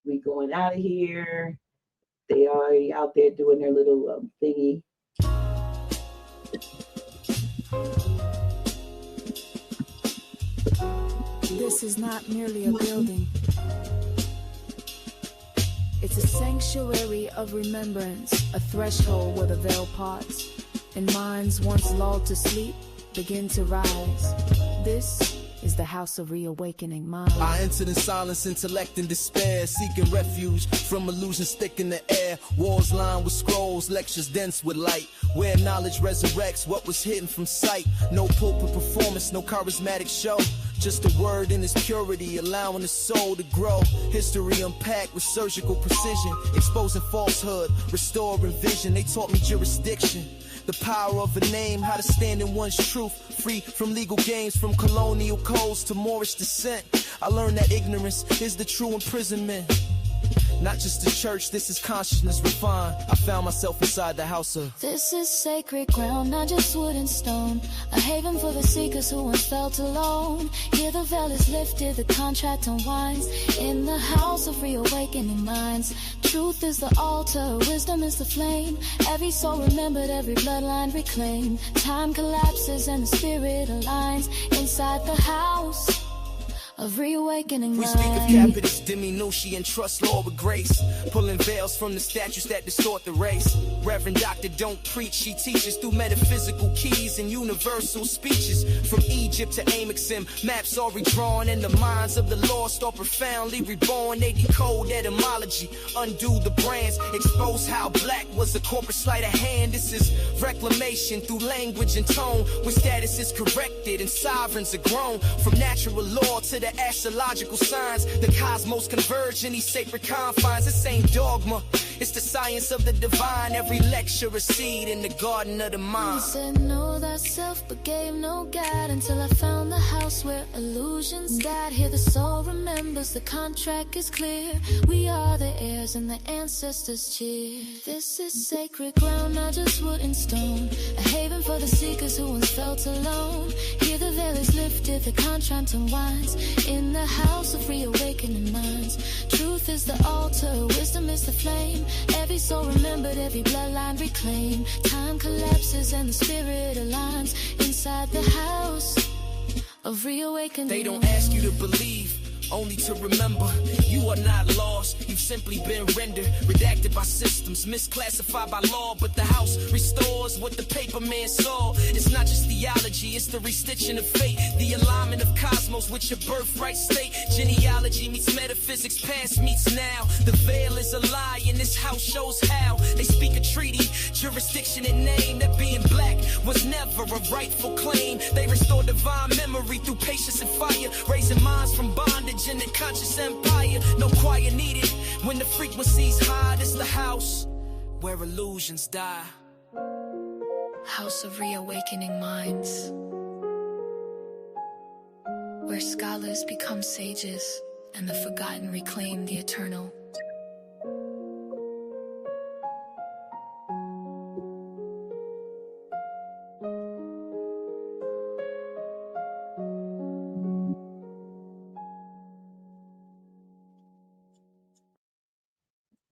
We going out of here. They are already out there doing their little thingy. This is not merely a building. It's a sanctuary of remembrance, a threshold where the veil parts, and minds once lulled to sleep begin to rise. This is the house of reawakening minds. I entered in silence, intellect and despair, seeking refuge from illusions thick in the air. Walls lined with scrolls, lectures dense with light, where knowledge resurrects what was hidden from sight. No pulpit performance, no charismatic show, just a word in its purity, allowing the soul to grow. History unpacked with surgical precision, exposing falsehood, restoring vision. They taught me jurisdiction, the power of a name, how to stand in one's truth, free from legal games, from colonial codes to Moorish descent. I learned that ignorance is the true imprisonment. Not just a church, this is consciousness refined. I found myself inside the house of. This is sacred ground, not just wood and stone. A haven for the seekers who once felt alone. Here the veil is lifted, the contract unwinds. In the house of reawakening minds. Truth is the altar, wisdom is the flame. Every soul remembered, every bloodline reclaimed. Time collapses and the spirit aligns. Inside the house of reawakening We minds. speak of capitis, diminution, and trust law with grace, pulling veils from the statutes that distort the race. Reverend Doctor don't preach, she teaches through metaphysical keys and universal speeches. From Egypt to Amexim, maps are redrawn, and the minds of the lost are profoundly reborn. They decode etymology, undo the brands, expose how black was a corporate sleight of hand. This is reclamation through language and tone, when status is corrected and sovereigns are grown. From natural law to the astrological signs, the cosmos converge in these sacred confines. This ain't dogma, it's the science of the divine. Every lecture a seed in the garden of the mind. I said know thyself but gave no guide, until I found the house where illusions died. Here the soul remembers, the contract is clear. We are the heirs and the ancestors cheer. This is sacred ground, not just wood and stone. A haven for the seekers who once felt alone. Here the veil is lifted, the contract unwinds. In the house of reawakening minds. Truth is the altar, wisdom is the flame. Every soul remembered, every bloodline reclaimed. Time collapses and the spirit aligns. Inside the house of reawakening. They don't ask you to believe, only to remember. You are not lost, you've simply been rendered. Redacted by systems, misclassified by law. But the house restores what the paper man saw. It's not just theology, it's the restitching of fate. The alignment of cosmos with your birthright state. Genealogy meets metaphysics, past meets now. The veil is a lie and this house shows how. They speak a treaty, jurisdiction and name. That being black was never a rightful claim. They restore divine memory through patience and fire. Raising minds from bondage in the conscious empire. No choir needed when the frequency's high. It's the house where illusions die. House of reawakening minds, where scholars become sages and the forgotten reclaim the eternal.